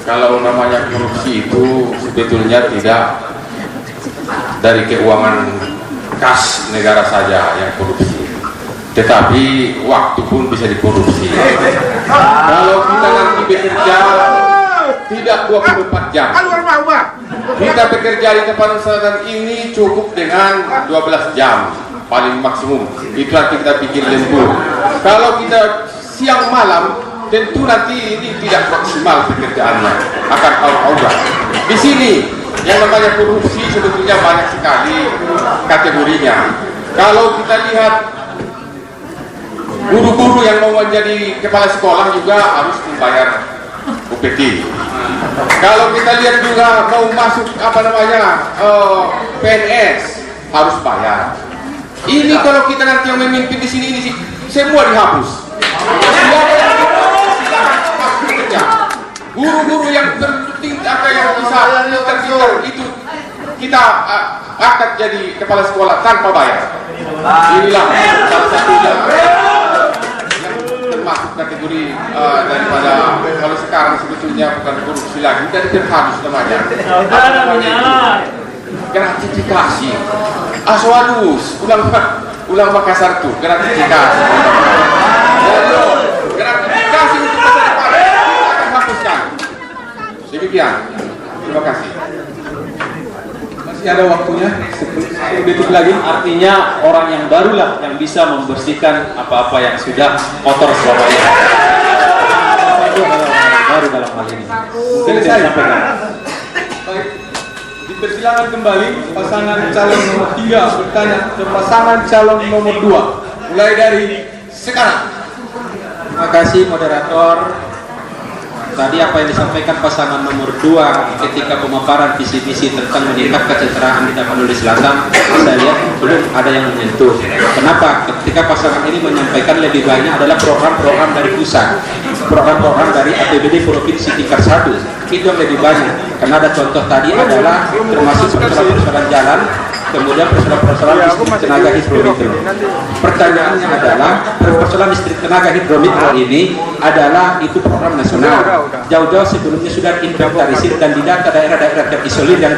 Kalau namanya korupsi itu sebetulnya tidak dari keuangan kas negara saja yang korupsi, tetapi waktu pun bisa dikorupsi. Kalau kita nanti bekerja tidak 24 jam, kita bekerja di Tapanuli Selatan ini cukup dengan 12 jam paling maksimum. Itu nanti kita bikin lembur. Kalau kita siang malam, tentu nanti ini tidak maksimal pekerjaannya, akan out-out. Di sini yang namanya korupsi sebetulnya banyak sekali kategorinya. Kalau kita lihat guru-guru yang mau menjadi kepala sekolah juga harus membayar UPT. Kalau kita lihat juga mau masuk PNS harus bayar. Ini kalau kita nanti yang memimpin di sini ini semua dihapus. Guru-guru yang tertingkat yang bisa pintar itu kita akan jadi kepala sekolah tanpa bayar. Inilah salah satunya yang termasuk kategori daripada kalau sekarang sebetulnya bukan korupsi lagi, dari terhadus namanya. Gratifikasi. Aswadus, ulang Makassar tuh gratifikasi. Gratifikasi untuk masa depan kita akan hapuskan. Demikian. Terima kasih. Masih ada waktunya 10 detik lagi. Artinya orang yang barulah yang bisa membersihkan apa-apa yang sudah kotor selama ini. Itu adalah orang yang baru dalam hal ini. Mungkin saya sampaikan. Baik. Dipersilakan kembali pasangan calon nomor 3 bertanya ke pasangan calon nomor 2. Mulai dari sekarang. Terima kasih moderator. Tadi apa yang disampaikan pasangan nomor 2 ketika pemaparan visi-misi tentang meningkat kesejahteraan di Tapanuli Selatan, saya lihat belum ada yang menyentuh. Kenapa? Ketika pasangan ini menyampaikan lebih banyak adalah program-program dari pusat, program-program dari APBD Provinsi tingkat 1, itu yang lebih banyak. Karena ada contoh tadi adalah termasuk persoalan jalan, kemudian persoalan listrik tenaga hidromikro. Pertanyaannya adalah persoalan listrik tenaga hidromikro ini adalah itu program nasional. Jauh-jauh sebelumnya sudah inventarisir dan didata daerah-daerah terisolir yang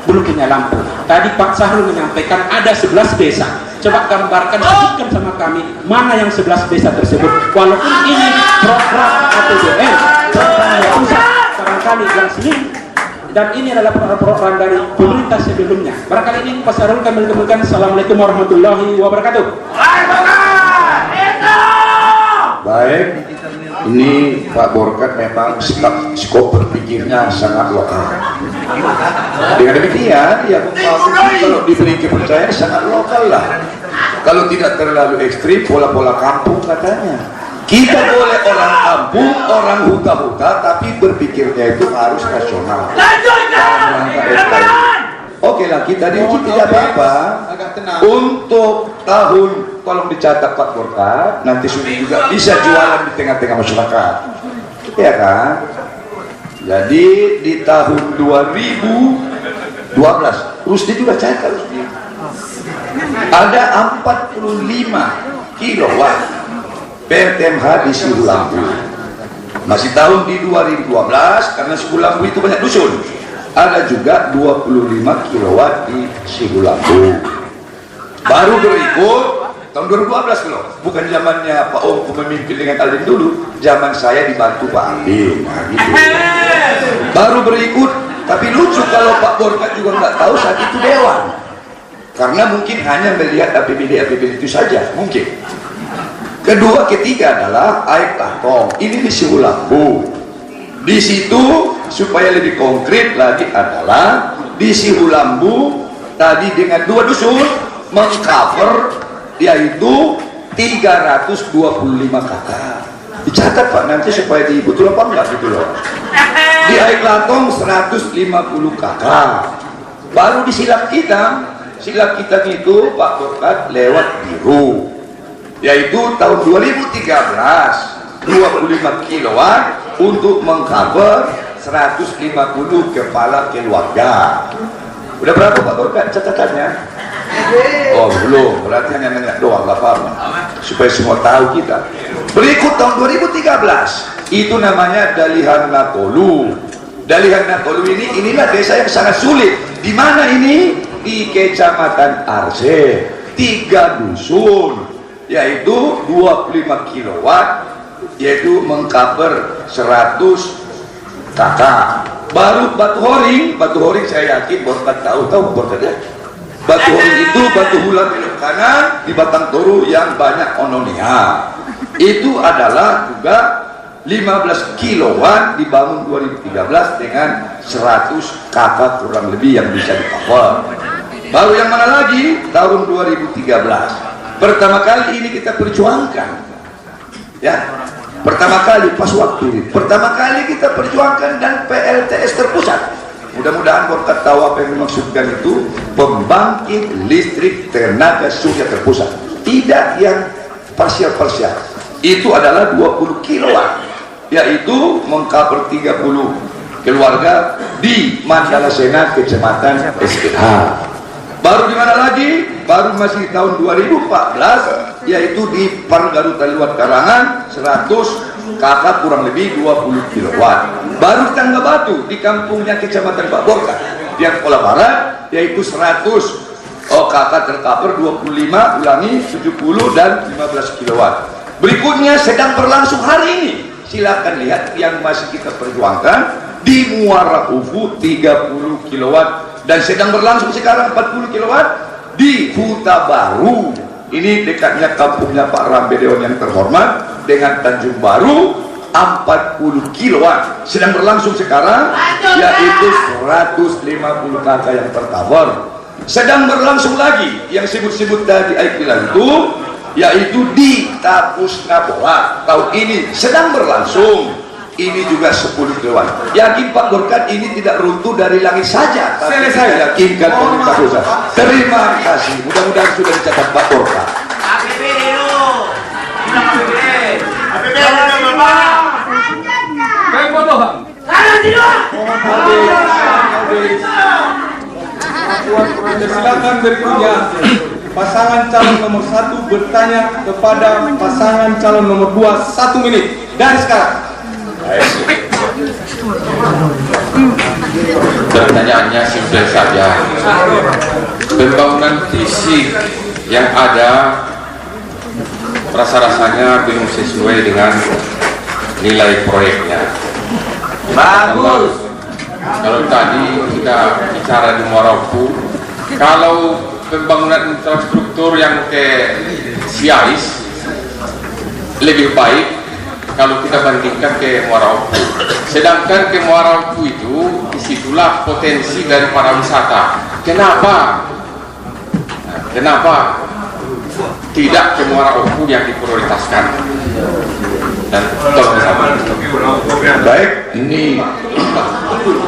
belum punya lampu. Tadi Pak Sahrul menyampaikan ada 11 desa. Coba gambarkan, sebutkan sama kami mana yang 11 desa tersebut. Walaupun ini program APBN, program pusat, barangkali yang sering, dan ini adalah program dari pemerintah sebelumnya. Barangkali ini Pak Sahrul kami kemudian. Assalamualaikum warahmatullahi wabarakatuh. Baik, ini Pak Borkat memang skop berpikirnya sangat lokal. Dengan demikian, ya kalau diberi kepercayaan sangat lokal lah. Kalau tidak terlalu ekstrim, pola-pola kampung katanya. Kita boleh orang kampung, orang huta-huta, tapi berpikirnya itu harus rasional. Oke. oke lah, kita diuji tidak apa-apa. Agak tenang. Untuk tahun, tolong dicatat Pak Borka, nanti sudah juga bisa jualan di tengah-tengah masyarakat, ya kan? Jadi di tahun 2012, Rusdi juga catat, Rusdi, ada 45 kilowatt PTMH di Sihulambu. Masih tahun di 2012, karena Sihulambu itu banyak dusun, ada juga 25 kilowatt di Sihulambu. Baru berikut tahun 2012 loh, bukan zamannya Pak Om memimpin dengan Aldin dulu, zaman saya dibantu Pak Aldin. Nah, gitu. Baru berikut, tapi lucu kalau Pak Borkat juga nggak tahu saat itu Dewan, karena mungkin hanya melihat APBD itu saja mungkin. Kedua, ketiga adalah air Latong, ini di Sihulambu. Di situ supaya lebih konkret lagi adalah di Sihulambu tadi dengan 2 dusun mengcover yaitu 325 kakak. Dicatat Pak nanti supaya betul apa enggak gitu loh. Di air Latong 150 kakak. Baru di Silap Kitang itu Pak Borkat lewat biru, yaitu tahun 2013 25 kilowatt untuk mengcover 150 kepala keluarga. Udah berapa Pak Borkat catatannya? Oh belum, berarti hanya nanya doang, gak apa-apa, supaya semua tahu kita. Berikut tahun 2013 itu namanya Dalihan Natolu. Dalihan Natolu inilah desa yang sangat sulit. Di mana ini? Di Kecamatan Arse, 3 dusun, yaitu 25 kilowatt, yaitu mengcover 100 kakak. Baru Batu Horing saya yakin Borkat tahu Borkat ya. Batu Horing itu batu hula belok kanan di Batang Toru yang banyak ononia. Itu adalah juga 15 kilowatt dibangun 2013 dengan 100 kakak kurang lebih yang bisa di-cover. Baru yang mana lagi? Tahun 2013. Pertama kali ini kita perjuangkan. Ya. Pertama kali pas waktu ini. Pertama kali kita perjuangkan dan PLTS terpusat. Mudah-mudahan Borkat tahu apa yang dimaksudkan itu, pembangkit listrik tenaga surya terpusat, tidak yang parsial-parsial. Itu adalah 20 kilowatt, yaitu mengcover 30 keluarga di Mandala Sena, Kecamatan SPH. Baru di mana lagi? Baru masih tahun 2014, yaitu di Pargaruta Luar Karangan 100 kakak kurang lebih 20 kilowatt. Baru Tangga Batu di kampungnya Kecamatan Pak Borkat yang Pola Barat, yaitu 100 kakak tercover 25, ulangi 70 dan 15 kilowatt. Berikutnya sedang berlangsung hari ini, silakan lihat yang masih kita perjuangkan di Muara Ufu 30 kilowatt, dan sedang berlangsung sekarang 40 kilowatt di Huta Baru. Ini dekatnya kampungnya Pak Rambedeon yang terhormat dengan Tanjung Baru, 40 kilowatt sedang berlangsung sekarang, yaitu 150 kakak yang tercover. Sedang berlangsung lagi yang sebut-sebut tadi Aikila itu, yaitu di Tapus Naboa tahun ini sedang berlangsung. Ini juga 10 kilowatt. Yakin Pak Borkat ini tidak runtuh dari langit saja, tapi saya yakinkan pemerintah pusat. Terima kasih. Mudah-mudahan sudah dicatat Pak Borkat. Silakan berikutnya pasangan calon nomor 1 bertanya kepada pasangan calon nomor 2 1 menit dari sekarang. Pertanyaannya simpel saja. Pembangunan fisik yang ada rasa-rasanya belum sesuai dengan nilai proyeknya. Bagus. Kalau tadi kita bicara di Muarapu, kalau pembangunan infrastruktur yang ke Siais lebih baik kalau kita bandingkan ke Muarapu. Sedangkan ke Muarapu itu disitulah potensi dari para wisata. Kenapa? Kenapa tidak ke Muarapu yang diprioritaskan? dan tolong bersama. Baik, ini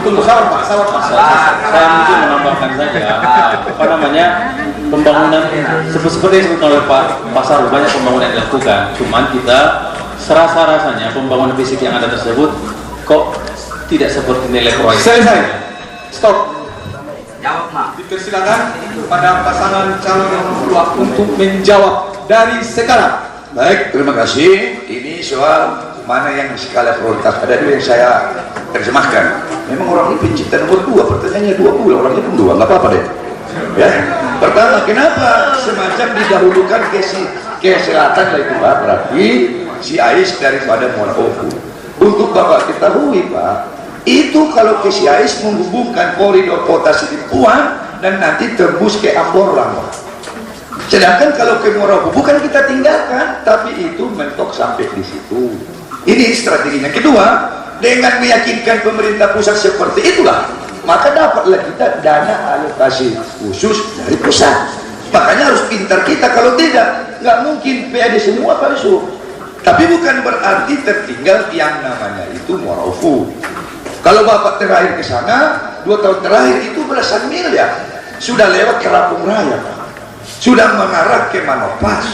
Tunggu, sabar Pak. Saya mungkin menambahkan saja pembangunan seperti yang disebutkan oleh Pak Pasar, banyak pembangunan yang dilakukan, cuman kita serasa-rasanya pembangunan fisik yang ada tersebut kok tidak seperti nilai proyek. Selesai. Stop. Dipersilakan pada pasangan calon nomor 2 untuk menjawab dari sekarang. baik, terima kasih. Ini soal mana yang skala prioritas. Ada dulu yang saya terjemahkan. Memang orang ini pencipta nomor 2, pertanyaannya 2 pula, orangnya pun 2, nggak apa-apa deh. Ya, pertama, kenapa semacam didahulukan ke selatan lah itu Pak? Berarti si Ais daripada Muara Oku. Untuk Bapak ketahui Pak, itu kalau ke si Ais menghubungkan koridor kota Sitipuan dan nanti tembus ke Amborlang Pak. Sedangkan kalau ke Muara Oku bukan kita tinggalkan, tapi itu mentok sampai di situ. Ini strateginya. Kedua, dengan meyakinkan pemerintah pusat seperti itulah, maka dapatlah kita dana alokasi khusus dari pusat. Makanya harus pintar kita, kalau tidak nggak mungkin PAD semua palsu. Tapi bukan berarti tertinggal yang namanya itu Muara Oku. Kalau Bapak terakhir ke sana 2 tahun terakhir itu belasan miliar sudah lewat ke Lampung Raya Pak. Sudah mengarah ke Manopas.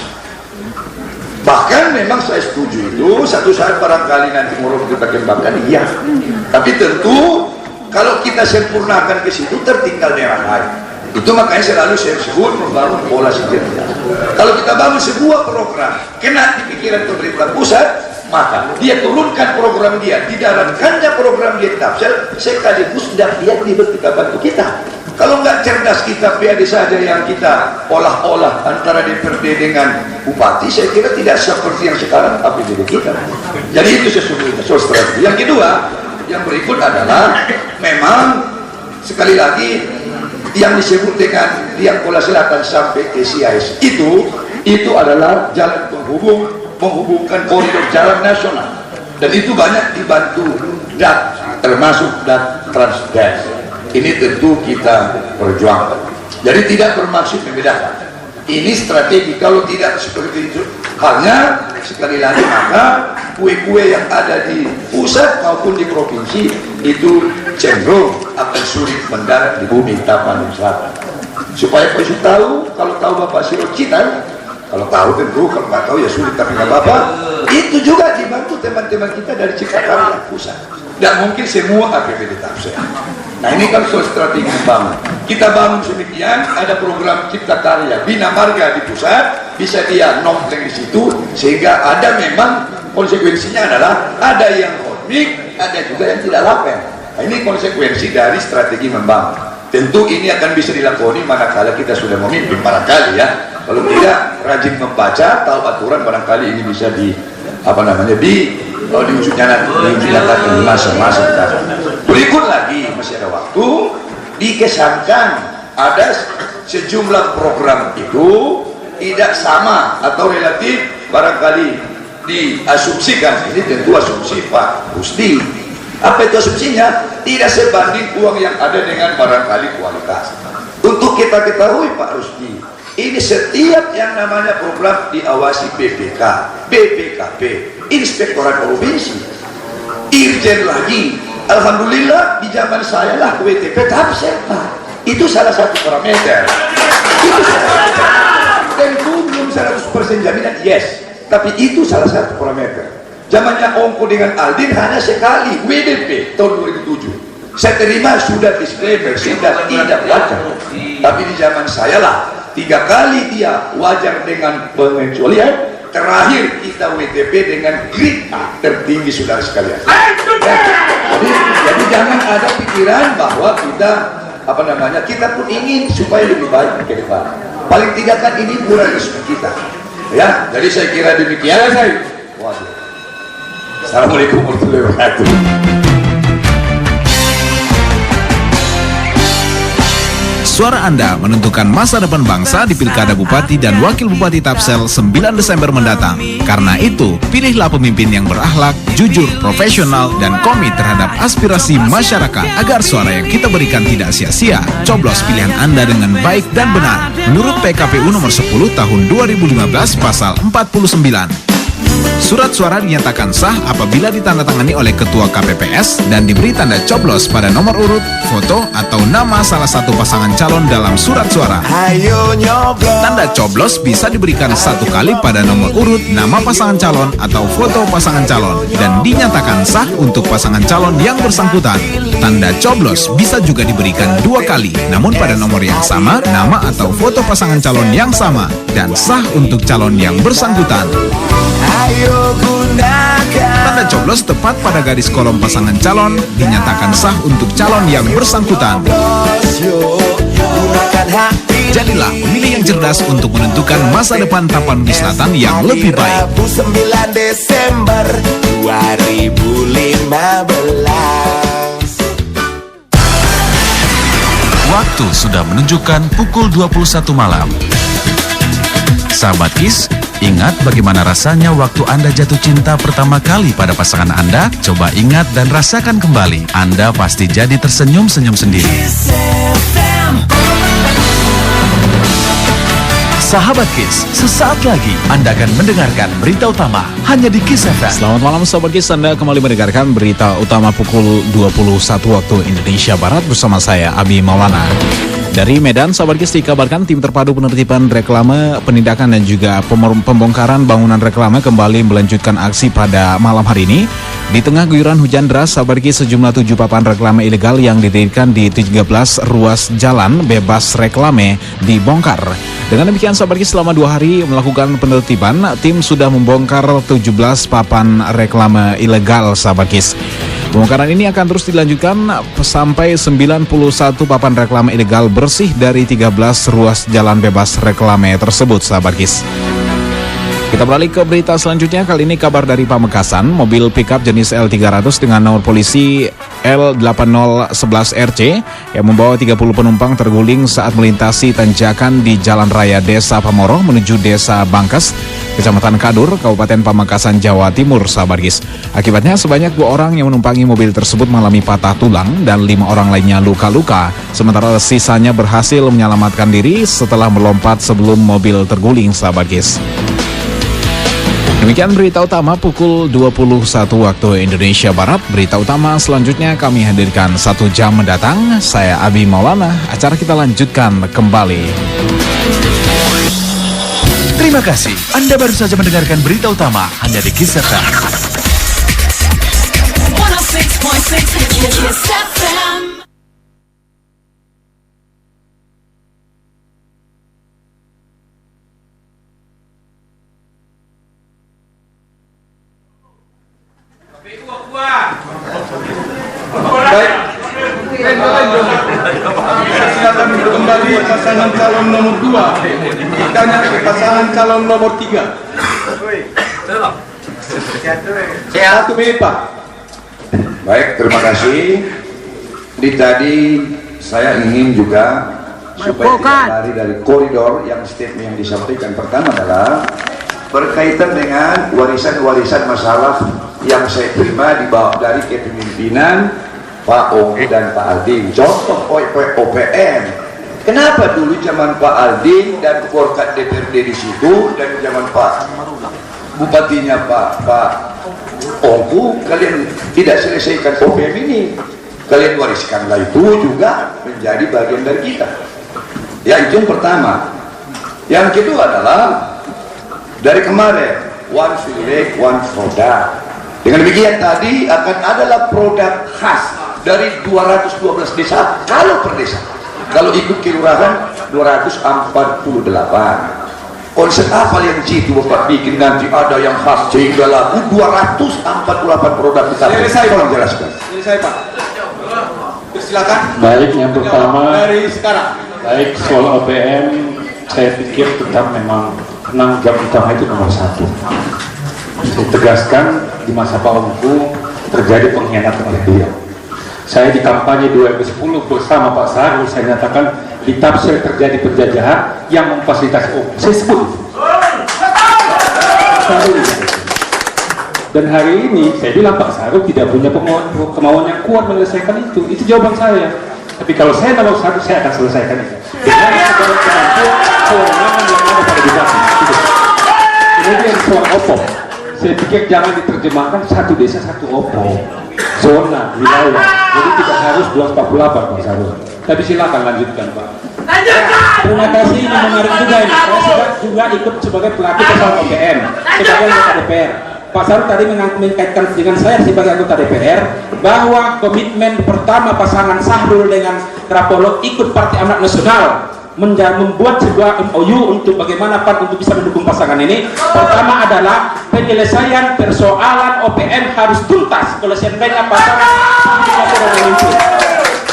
Bahkan memang saya setuju itu satu saat barangkali nanti Muara Oku kita kembangkan, iya. Tapi tentu kalau kita sempurnakan ke situ tertinggal daerah lain. Itu makanya selalu saya sebut membangun pola sinergi. Kalau kita bangun sebuah program kena di pikiran pemerintah pusat, maka dia turunkan program dia, dijalankannya program dia Tapsel sekaligus dan dia tiba-tiba bantu kita. Kalau nggak cerdas kita PAD saja yang kita olah-olah antara DPRD dengan bupati, saya kira tidak seperti yang sekarang APBD kita. Jadi itu sesungguhnya soal strategi. Yang kedua, yang berikut adalah memang sekali lagi yang disebut dengan Liang Pola Selatan sampai ke Siais itu adalah jalan menghubungkan koridor jalan nasional, dan itu banyak dibantu dan termasuk dan Transgas. Ini tentu kita perjuangkan. Jadi tidak bermaksud membedakan. Ini strategi. Kalau tidak seperti itu, hanya sekali lagi maka kue-kue yang ada di pusat maupun di provinsi itu cenderung akan sulit mendarat di bumi Tapanuli Selatan. Supaya Pak Yusuf tahu, kalau tahu Bapak Sirocitan, kalau tahu tentu, kalau nggak tahu ya sulit, tapi nggak apa-apa. Itu juga dibantu teman-teman kita dari Cikakarya pusat. Tidak mungkin semua APBD Tapsel. Nah ini kan soal strategi membangun. Kita bangun sedemikian, ada program Cipta Karya, Bina Marga di pusat, bisa dia nongkrong di situ, sehingga ada memang konsekuensinya adalah ada yang komik, ada juga yang tidak lapen. Nah, ini konsekuensi dari strategi membangun. Tentu ini akan bisa dilakoni manakala kita sudah memimpin, barangkali ya. Kalau tidak rajin membaca, tahu aturan, barangkali ini bisa diwujudkan di masa-masa. Berikut lagi masih ada waktu, dikesankan ada sejumlah program itu tidak sama atau relatif barangkali diasumsikan. Ini tentu asumsi Pak Rusdi. Apa itu asumsinya? Tidak sebanding uang yang ada dengan barangkali kualitas. Untuk kita ketahui Pak Rusdi, ini setiap yang namanya program diawasi BPK, BPKP, Inspektorat Provinsi, Irjen lagi. Alhamdulillah di zaman saya lah WTP Tapsel Pak. Itu salah satu parameter. Itu tentu belum 100% jaminan, yes. Tapi itu salah satu parameter. Zamannya Ongko dengan Aldin hanya sekali WDP tahun 2007. Saya terima sudah disclaimer, sudah tidak wajar. Tapi di zaman saya lah 3 kali dia wajar dengan pengecualian. Terakhir kita WTP dengan grid tertinggi saudara sekalian. Jadi jangan ada pikiran bahwa kita kita pun ingin supaya lebih baik ke depan. Paling tidak kan ini pluralisme kita. Ya, jadi saya kira demikian. Waduh. Assalamualaikum warahmatullahi wabarakatuh. Suara Anda menentukan masa depan bangsa di Pilkada Bupati dan Wakil Bupati Tapsel 9 Desember mendatang. Karena itu, pilihlah pemimpin yang berakhlak, jujur, profesional, dan komit terhadap aspirasi masyarakat agar suara yang kita berikan tidak sia-sia. Coblos pilihan Anda dengan baik dan benar. Menurut PKPU nomor 10 tahun 2015 pasal 49. Surat suara dinyatakan sah apabila ditandatangani oleh Ketua KPPS dan diberi tanda coblos pada nomor urut, foto, atau nama salah satu pasangan calon dalam surat suara. Ayo nyoblos. Tanda coblos bisa diberikan satu kali pada nomor urut, nama pasangan calon, atau foto pasangan calon, dan dinyatakan sah untuk pasangan calon yang bersangkutan. Tanda coblos bisa juga diberikan 2 kali, namun pada nomor yang sama, nama atau foto pasangan calon yang sama, dan sah untuk calon yang bersangkutan. Ayo gunakan. Tanda coblos tepat pada garis kolom pasangan calon dinyatakan sah untuk calon yang bersangkutan. Jadilah pemilih yang cerdas untuk menentukan masa depan Tapanuli Selatan yang lebih baik. 9 Desember 2015. Waktu sudah menunjukkan pukul 21 malam. Sahabat KIS, ingat bagaimana rasanya waktu Anda jatuh cinta pertama kali pada pasangan Anda? Coba ingat dan rasakan kembali. Anda pasti jadi tersenyum-senyum sendiri. Sahabat KIS, sesaat lagi Anda akan mendengarkan berita utama hanya di KIS FM. Selamat malam Sahabat KIS, Anda kembali mendengarkan berita utama pukul 21 waktu Indonesia Barat bersama saya, Abi Maulana. Dari Medan, Sahabat KIS, dikabarkan tim terpadu penertiban reklame, penindakan dan juga pembongkaran bangunan reklame kembali melanjutkan aksi pada malam hari ini. Di tengah guyuran hujan deras, Sahabat KIS, sejumlah 7 papan reklame ilegal yang didirikan di 13 ruas jalan bebas reklame dibongkar. Dengan demikian, Sahabat KIS, selama 2 hari melakukan penertiban, tim sudah membongkar 17 papan reklame ilegal, Sahabat KIS. Pembongkaran ini akan terus dilanjutkan sampai 91 papan reklame ilegal bersih dari 13 ruas jalan bebas reklame tersebut, Sahabat KIS. Kita beralih ke berita selanjutnya. Kali ini kabar dari Pamekasan. Mobil pickup jenis L300 dengan nomor polisi L8011RC yang membawa 30 penumpang terguling saat melintasi tanjakan di Jalan Raya Desa Pamoroh menuju Desa Bangkes, Kecamatan Kadur, Kabupaten Pamekasan, Jawa Timur, Sahabat KIS. Akibatnya sebanyak 2 orang yang menumpangi mobil tersebut mengalami patah tulang dan 5 orang lainnya luka-luka. Sementara sisanya berhasil menyelamatkan diri setelah melompat sebelum mobil terguling, Sahabat KIS. Demikian berita utama pukul 21 waktu Indonesia Barat. Berita utama selanjutnya kami hadirkan 1 jam mendatang. Saya Abi Maulana. Acara kita lanjutkan kembali. Terima kasih. Anda baru saja mendengarkan berita utama hanya di KIS FM. 106.6 KIS FM. Silakan kembali pasangan calon nomor 2. Ditanya ke pasangan calon nomor 3. Satu menit, Pak. Baik, terima kasih. Di tadi saya ingin juga supaya tidak lari dari koridor yang statement yang disampaikan. Pertama adalah berkaitan dengan warisan-warisan masalah yang saya terima dibawa dari kepemimpinan Pak Ongki dan Pak Aldin. Contoh OPM. Kenapa dulu zaman Pak Aldin dan keluarga DPRD di situ dan zaman Pak Bupatinya Pak Ongku kalian tidak selesaikan OPM ini? Kalian wariskanlah itu juga menjadi bagian dari kita. Ya, itu yang pertama. Yang kedua adalah dari kemarin one village one product. Dengan demikian tadi akan adalah produk khas dari 212 desa kalau per desa. Kalau ikut kelurahan 248. Konsep apa yang jitu Bapak bikin nanti ada yang khas sehingga lagu 248 produk kita. Tolong jelaskan. Selesai, Pak. Silakan. Baik, yang pertama dari sekarang. baik soal OPM, saya pikir tetap memang penanggung jawab utama itu nomor 1. Saya tegaskan di masa Pak Ongku terjadi pengkhianatan oleh beliau. Saya di kampanye 2010 bersama Pak Saru, saya nyatakan di Tapsel terjadi penjajahan yang memfasilitasi Ongku. Saya sebut itu. Dan hari ini saya bilang Pak Saru tidak punya kemauan yang kuat menyelesaikan itu. Itu jawaban saya. Tapi kalau saya nomor 1, saya akan selesaikan itu. Dengan segala kemampuan kewenangan yang ada pada bupati. Kemudian soal OPOP. saya pikir jangan diterjemahkan satu desa satu opo, zona wilayah. Jadi tidak harus 248 Pak Sarul. Tapi silakan lanjutkan Pak. Terima kasih, ini menarik juga ini. Saya juga ikut sebagai pelaku persoalan OPM sebagai anggota DPR. Pak Sarul tadi mengkaitkan dengan saya sebagai anggota DPR bahwa komitmen pertama pasangan Sahrul dengan Rapolog ikut Partai Amanat Nasional membuat sebuah MOU untuk bagaimana PAN untuk bisa mendukung pasangan ini. Pertama adalah penyelesaian persoalan OPM harus tuntas kalau seandainya pasangan memimpin.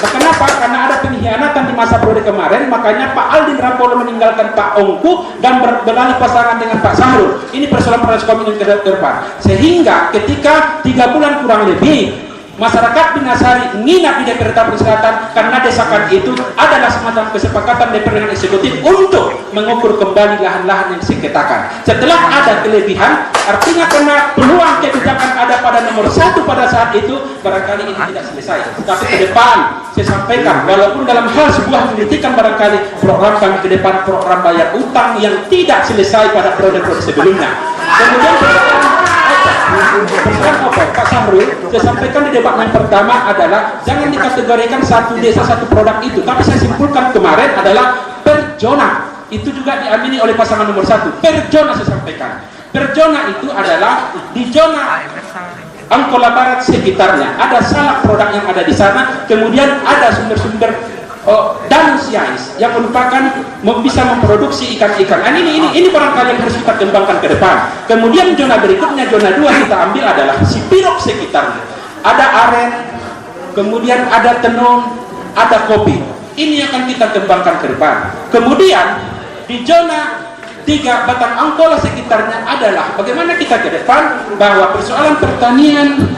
Kenapa? Karena ada pengkhianatan di masa periode kemarin, makanya Pak Aldin Rapolo meninggalkan Pak Ongku dan beralih pasangan dengan Pak Sahrul. Ini persoalan komitmen ke depan. Sehingga ketika 3 bulan kurang lebih masyarakat Binasari nginap di DPR Tapanuli Selatan karena desakan itu adalah semacam kesepakatan DPR dengan eksekutif untuk mengukur kembali lahan-lahan yang disengketakan. Setelah ada kelebihan, artinya karena peluang kebijakan ada pada nomor 1 pada saat itu, barangkali ini tidak selesai. Tapi ke depan saya sampaikan, walaupun dalam hal sebuah pendidikan barangkali program kami ke depan program bayar utang yang tidak selesai pada periode sebelumnya. Kemudian Pak Sahrul, saya sampaikan di debat yang pertama adalah jangan dikategorikan satu desa satu produk itu, tapi saya simpulkan kemarin adalah per zona. Itu juga diamini oleh pasangan nomor 1. Per zona saya sampaikan. Per zona itu adalah di zona Angkola Barat sekitarnya ada salak produk yang ada di sana, kemudian ada sumber-sumber danus yais yang merupakan bisa memproduksi ikan-ikan. Ini barangkali yang harus kita kembangkan ke depan. Kemudian zona berikutnya, zona 2 kita ambil adalah Sipirok sekitarnya. Ada aren, kemudian ada tenun, ada kopi. Ini yang akan kita kembangkan ke depan. Kemudian di zona 3 Batang Angkola sekitarnya adalah bagaimana kita ke depan bahwa persoalan pertanian,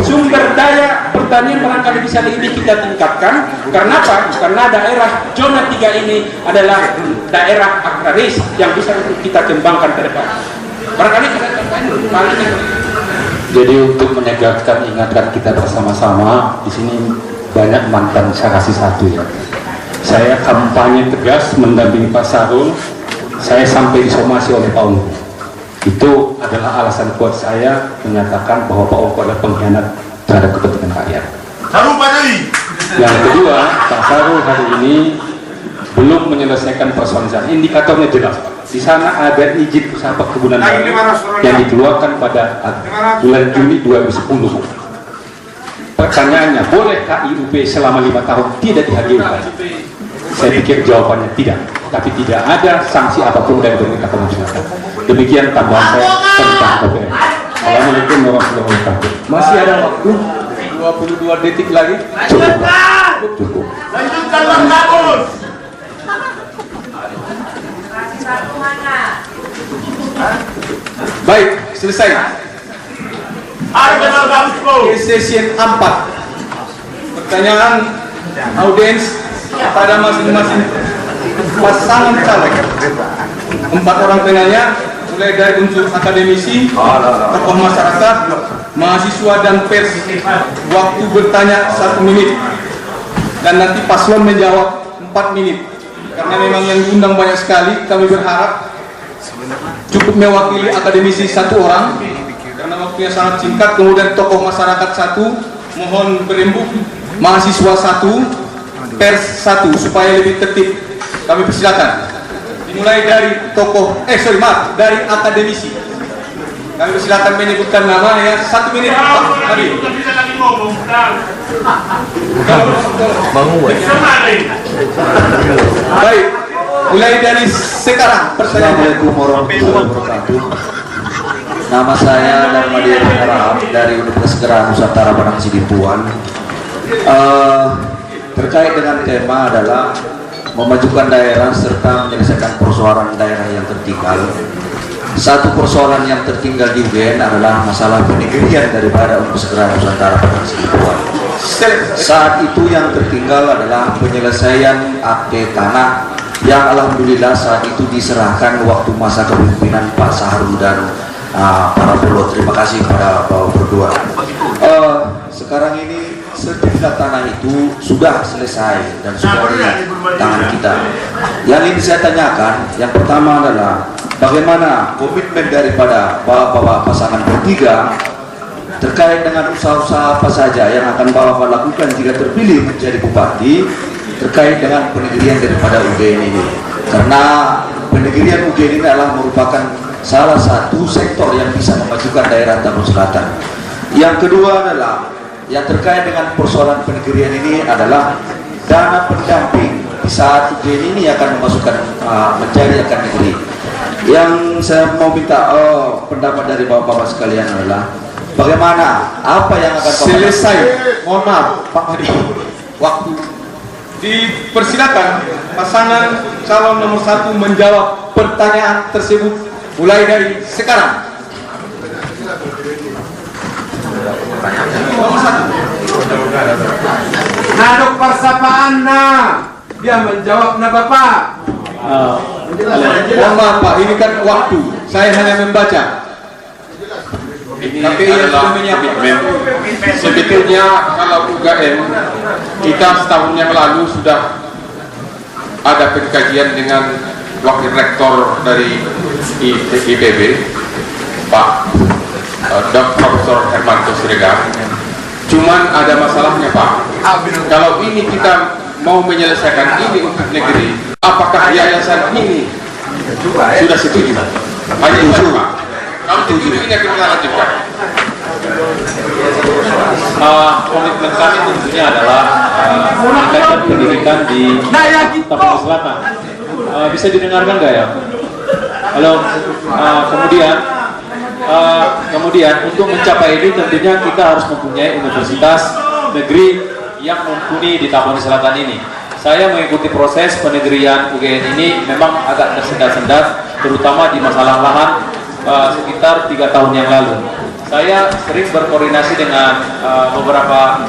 sumber daya pertanian barangkali bisa lebih kita tingkatkan. Karena apa? Karena daerah zona 3 ini adalah daerah agraris yang bisa kita kembangkan ke depan. Barangkali kita jadi untuk menyegarkan ingatan kita bersama-sama, di sini banyak mantan saya kasih satu ya. Saya kampanye tegas mendampingi Pak Sarul. Saya sampai disomasi oleh Pak Ongku. Itu adalah alasan kuat saya menyatakan bahwa Pak Ongku adalah pengkhianat terhadap kepentingan rakyat. Yang kedua, Pak Sarul hari ini belum menyelesaikan persoalan sana. Indikatornya jelas, Pak. Di sana ada izin usaha perkebunan yang dikeluarkan pada bulan Juni 2010. Pertanyaannya, bolehkah IUP selama 5 tahun tidak dihadirkan? Saya pikir jawabannya tidak. Tapi tidak ada sanksi apapun dari pemerintah Kabupaten. Demikian tambahan saya tentang OPM. Assalamualaikum warahmatullahi wabarakatuh. Masih ada waktu 22 detik lagi. Cukup. Lanjutkan Bang Bagus. Baik, selesai. Sesi 4. Pertanyaan audiens pada masing-masing pasangan calon. 4 orang penanya, mulai dari unsur akademisi, tokoh masyarakat, mahasiswa dan pers. Waktu bertanya 1 menit dan nanti paslon menjawab 4 menit. Karena memang yang diundang banyak sekali, kami berharap cukup mewakili akademisi 1 orang karena waktunya sangat singkat. Kemudian tokoh masyarakat 1, mohon berembuk, mahasiswa 1, pers 1 supaya lebih tertib. Kami persilakan. Dimulai dari tokoh, dari akademisi. Kami persilakan menyebutkan nama ya. 1 menit. Mari. Baik. Mulai dari sekarang. Assalamualaikum warahmatullahi wabarakatuh. Nama saya Darmadi Harahap dari Universitas Geraha Nusantara Padang Sidimpuan. Terkait dengan tema adalah memajukan daerah serta menyelesaikan persoalan daerah yang tertinggal. Satu persoalan yang tertinggal di UGN adalah masalah penegrian daripada Universitas Geraha Nusantara Padang Sidimpuan. Saat itu yang tertinggal adalah penyelesaian akte tanah yang alhamdulillah saat itu diserahkan waktu masa kepemimpinan Pak Sahrul dan para pelot. Terima kasih kepada Bapak berdua. Sekarang ini sertifikat tanah itu sudah selesai dan sudah di tangan kita. Yang ingin saya tanyakan, yang pertama adalah bagaimana komitmen daripada bapak-bapak pasangan bertiga terkait dengan usaha-usaha apa saja yang akan bapak lakukan jika terpilih menjadi bupati terkait dengan penegrian daripada UGN ini, karena penegrian UGN ini adalah merupakan salah satu sektor yang bisa memajukan daerah Tambun Selatan. Yang kedua adalah yang terkait dengan persoalan penegrian ini adalah dana pendamping di saat UGN ini akan memasukkan menjadi akan negeri. Yang saya mau minta pendapat dari bapak-bapak sekalian adalah bagaimana, apa yang akan selesai. Mohon maaf Pak Madi, waktu. Dipersilakan pasangan calon nomor 1 menjawab pertanyaan tersebut mulai dari sekarang. Nomor 1. Nadok persapaan dia menjawab Bapak. Mohon maaf Pak, ini kan waktu. Saya hanya membaca. Ini adalah komitmen. Sebetulnya kalau UGM kita setahun yang lalu sudah ada pengkajian dengan wakil rektor dari IPB Pak Dr. Profesor Hermanto Siregar. Cuman ada masalahnya Pak, kalau ini kita mau menyelesaikan ini untuk negeri, apakah yayasan ini sudah setuju? Hanya itu Pak. Kalau setuju ini akan kita lanjutkan. Komitmen kami tentunya adalah meningkatkan pendidikan di Tambun Selatan. Bisa didengarkan nggak ya? Halo. Kemudian untuk mencapai ini tentunya kita harus mempunyai universitas negeri yang mumpuni di Tambun Selatan ini. Saya mengikuti proses penegrian UGN ini memang agak tersendat-sendat, terutama di masalah lahan sekitar 3 tahun yang lalu. Saya sering berkoordinasi dengan beberapa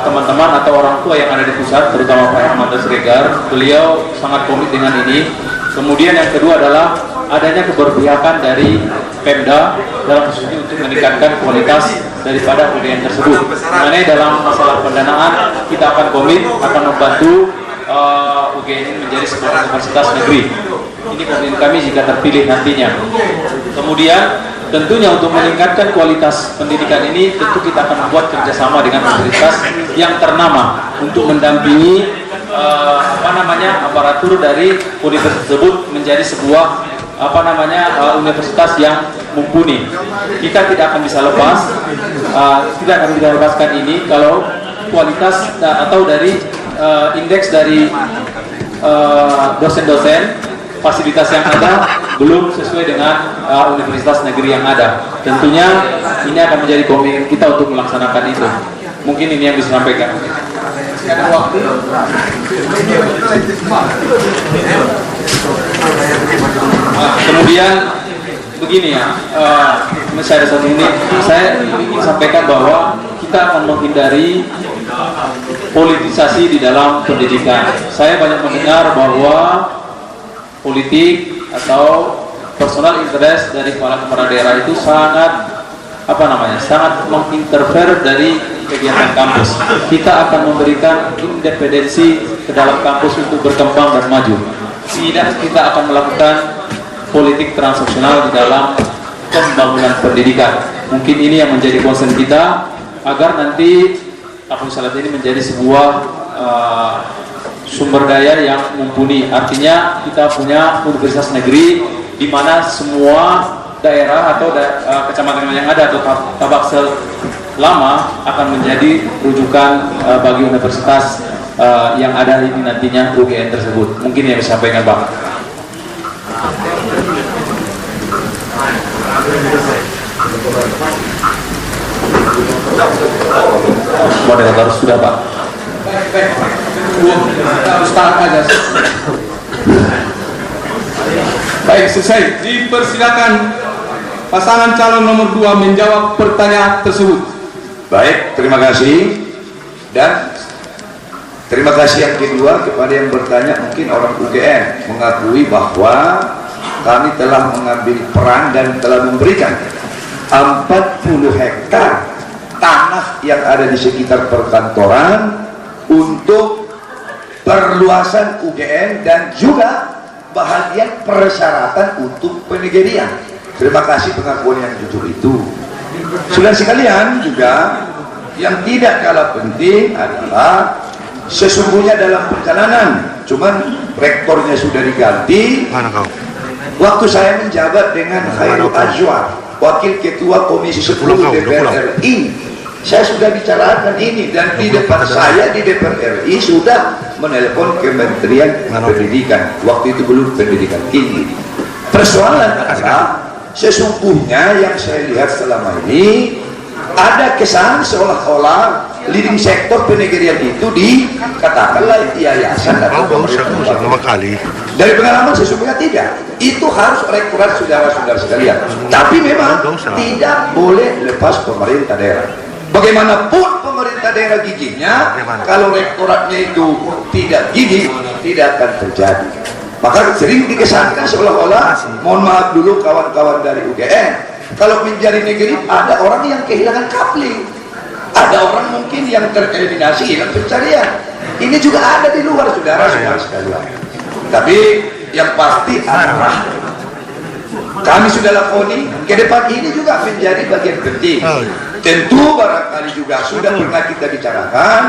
teman-teman atau orang tua yang ada di pusat, terutama Pak Hermanto Siregar. Beliau sangat komit dengan ini. Kemudian yang kedua adalah adanya keberpihakan dari Pemda dalam khususnya untuk meningkatkan kualitas daripada UGN tersebut. Mengenai dalam masalah pendanaan, kita akan komit, akan membantu UGN ini menjadi sebuah universitas negeri. Ini komitmen kami jika terpilih nantinya. Kemudian tentunya untuk meningkatkan kualitas pendidikan ini, tentu kita akan membuat kerjasama dengan universitas yang ternama untuk mendampingi aparatur dari universitas tersebut menjadi sebuah universitas yang mumpuni. Kita tidak akan bisa lepaskan ini kalau kualitas atau dari indeks dari dosen-dosen, fasilitas yang ada belum sesuai dengan universitas negeri yang ada. Tentunya ini akan menjadi komitmen kita untuk melaksanakan itu. Mungkin ini yang bisa disampaikan. Kemudian begini ya, saya ada satu ini, saya ingin sampaikan bahwa kita akan menghindari politisasi di dalam pendidikan. Saya banyak mendengar bahwa politik atau personal interest dari kepala daerah itu sangat sangat menginterfere dari kegiatan kampus. Kita akan memberikan independensi ke dalam kampus untuk berkembang dan maju. Tidak, kita akan melakukan politik transaksional di dalam pembangunan pendidikan. Mungkin ini yang menjadi concern kita agar nanti Tambun Selatan ini menjadi sebuah sumber daya yang mumpuni. Artinya kita punya universitas negeri di mana semua daerah atau kecamatan yang ada atau Tabaksel lama akan menjadi rujukan bagi universitas yang ada ini nantinya UGN tersebut. Mungkin yang disampaikan Pak. Moderator sudah Pak. Baik, selesai. Dipersilakan pasangan calon nomor 2 menjawab pertanyaan tersebut. Baik, terima kasih. Dan terima kasih yang kedua kepada yang bertanya, mungkin orang UGN mengakui bahwa kami telah mengambil peran dan telah memberikan 40 hektar tanah yang ada di sekitar perkantoran untuk perluasan UGN dan juga bahagian persyaratan untuk penegerian. Terima kasih pengakuan yang jujur itu. Saudara sekalian, juga yang tidak kalah penting adalah sesungguhnya dalam perjalanan, cuman rektornya sudah diganti. Waktu saya menjabat dengan Khairul Azwar, Wakil Ketua Komisi 10 DPR RI, saya sudah bicarakan ini, dan di depan saya di DPR RI sudah menelpon Kementerian Pendidikan. Waktu itu belum pendidikan tinggi. Persoalan adalah sesungguhnya yang saya lihat selama ini ada kesan seolah-olah leading sektor penegerian itu dikatakanlah yayasan atau pemerintah. Dari pengalaman sesungguhnya tidak. Itu harus rektorat saudara-saudara sekalian. Tapi memang tidak boleh lepas pemerintah daerah. Bagaimanapun pemerintah daerah gigihnya, kalau rektoratnya itu tidak gigih, tidak akan terjadi. Maka sering dikesankan seolah-olah, mohon maaf dulu kawan-kawan dari UGM, kalau menjadi negeri ada orang yang kehilangan kapling, ada orang mungkin yang tereliminasi, hilang pencarian. Ini juga ada di luar saudara-saudara sekalian. Tapi yang pasti adalah kami sudah lakoni ke depan ini juga menjadi bagian penting. Tentu barangkali juga sudah pernah kita bicarakan,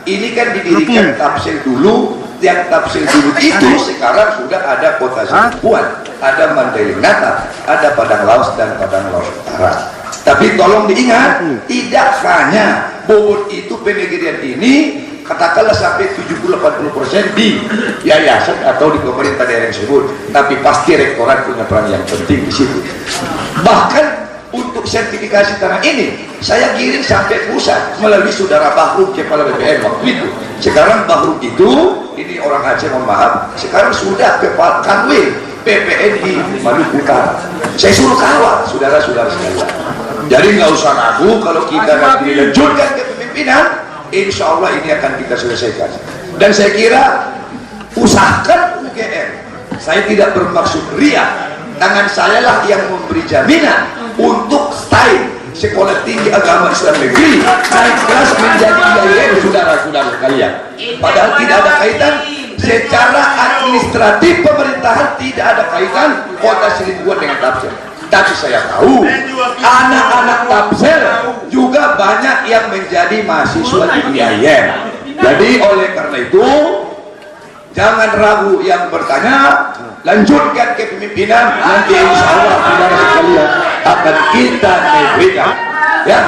ini kan didirikan Tapsel dulu. Yang Tapsel dulu itu sekarang sudah ada Kota Sibuan, ada Mandailing Natal, ada Padang Laos dan Padang Laos Utara. Tapi tolong diingat, tidak hanya bobot itu penegerian ini katakanlah sampai 70-80% di yayasan atau di pemerintah daerah tersebut, tapi pasti rektorat punya peran yang penting di situ. Bahkan untuk sertifikasi tanah ini saya giring sampai pusat melalui saudara Bahru, kepala BPN waktu itu. Sekarang Bahru itu, ini orang Aceh mohon maaf, sekarang sudah kepala Kanwil BPN di Maluku Utara. Saya suruh kawal saudara-saudara sekalian. Jadi nggak usah ragu kalau kita nanti dilanjutkan ke pemimpinan, insya Allah ini akan kita selesaikan. Dan saya kira usahakan UGM, saya tidak bermaksud ria, tangan saya lah yang memberi jaminan untuk stay sekolah tinggi agama Islam negeri naik kelas menjadi IAIN saudara-saudara sekalian. Padahal tidak ada kaitan secara administratif pemerintahan, tidak ada kaitan Kota Sibuan dengan Tapsel. Tapi saya tahu anak-anak Tapsel juga banyak yang menjadi mahasiswa di IAIN. Jadi oleh karena itu jangan ragu yang bertanya, lanjutkan kepemimpinan, nanti insya Allah saudara sekalian akan kita negerikan. Ya,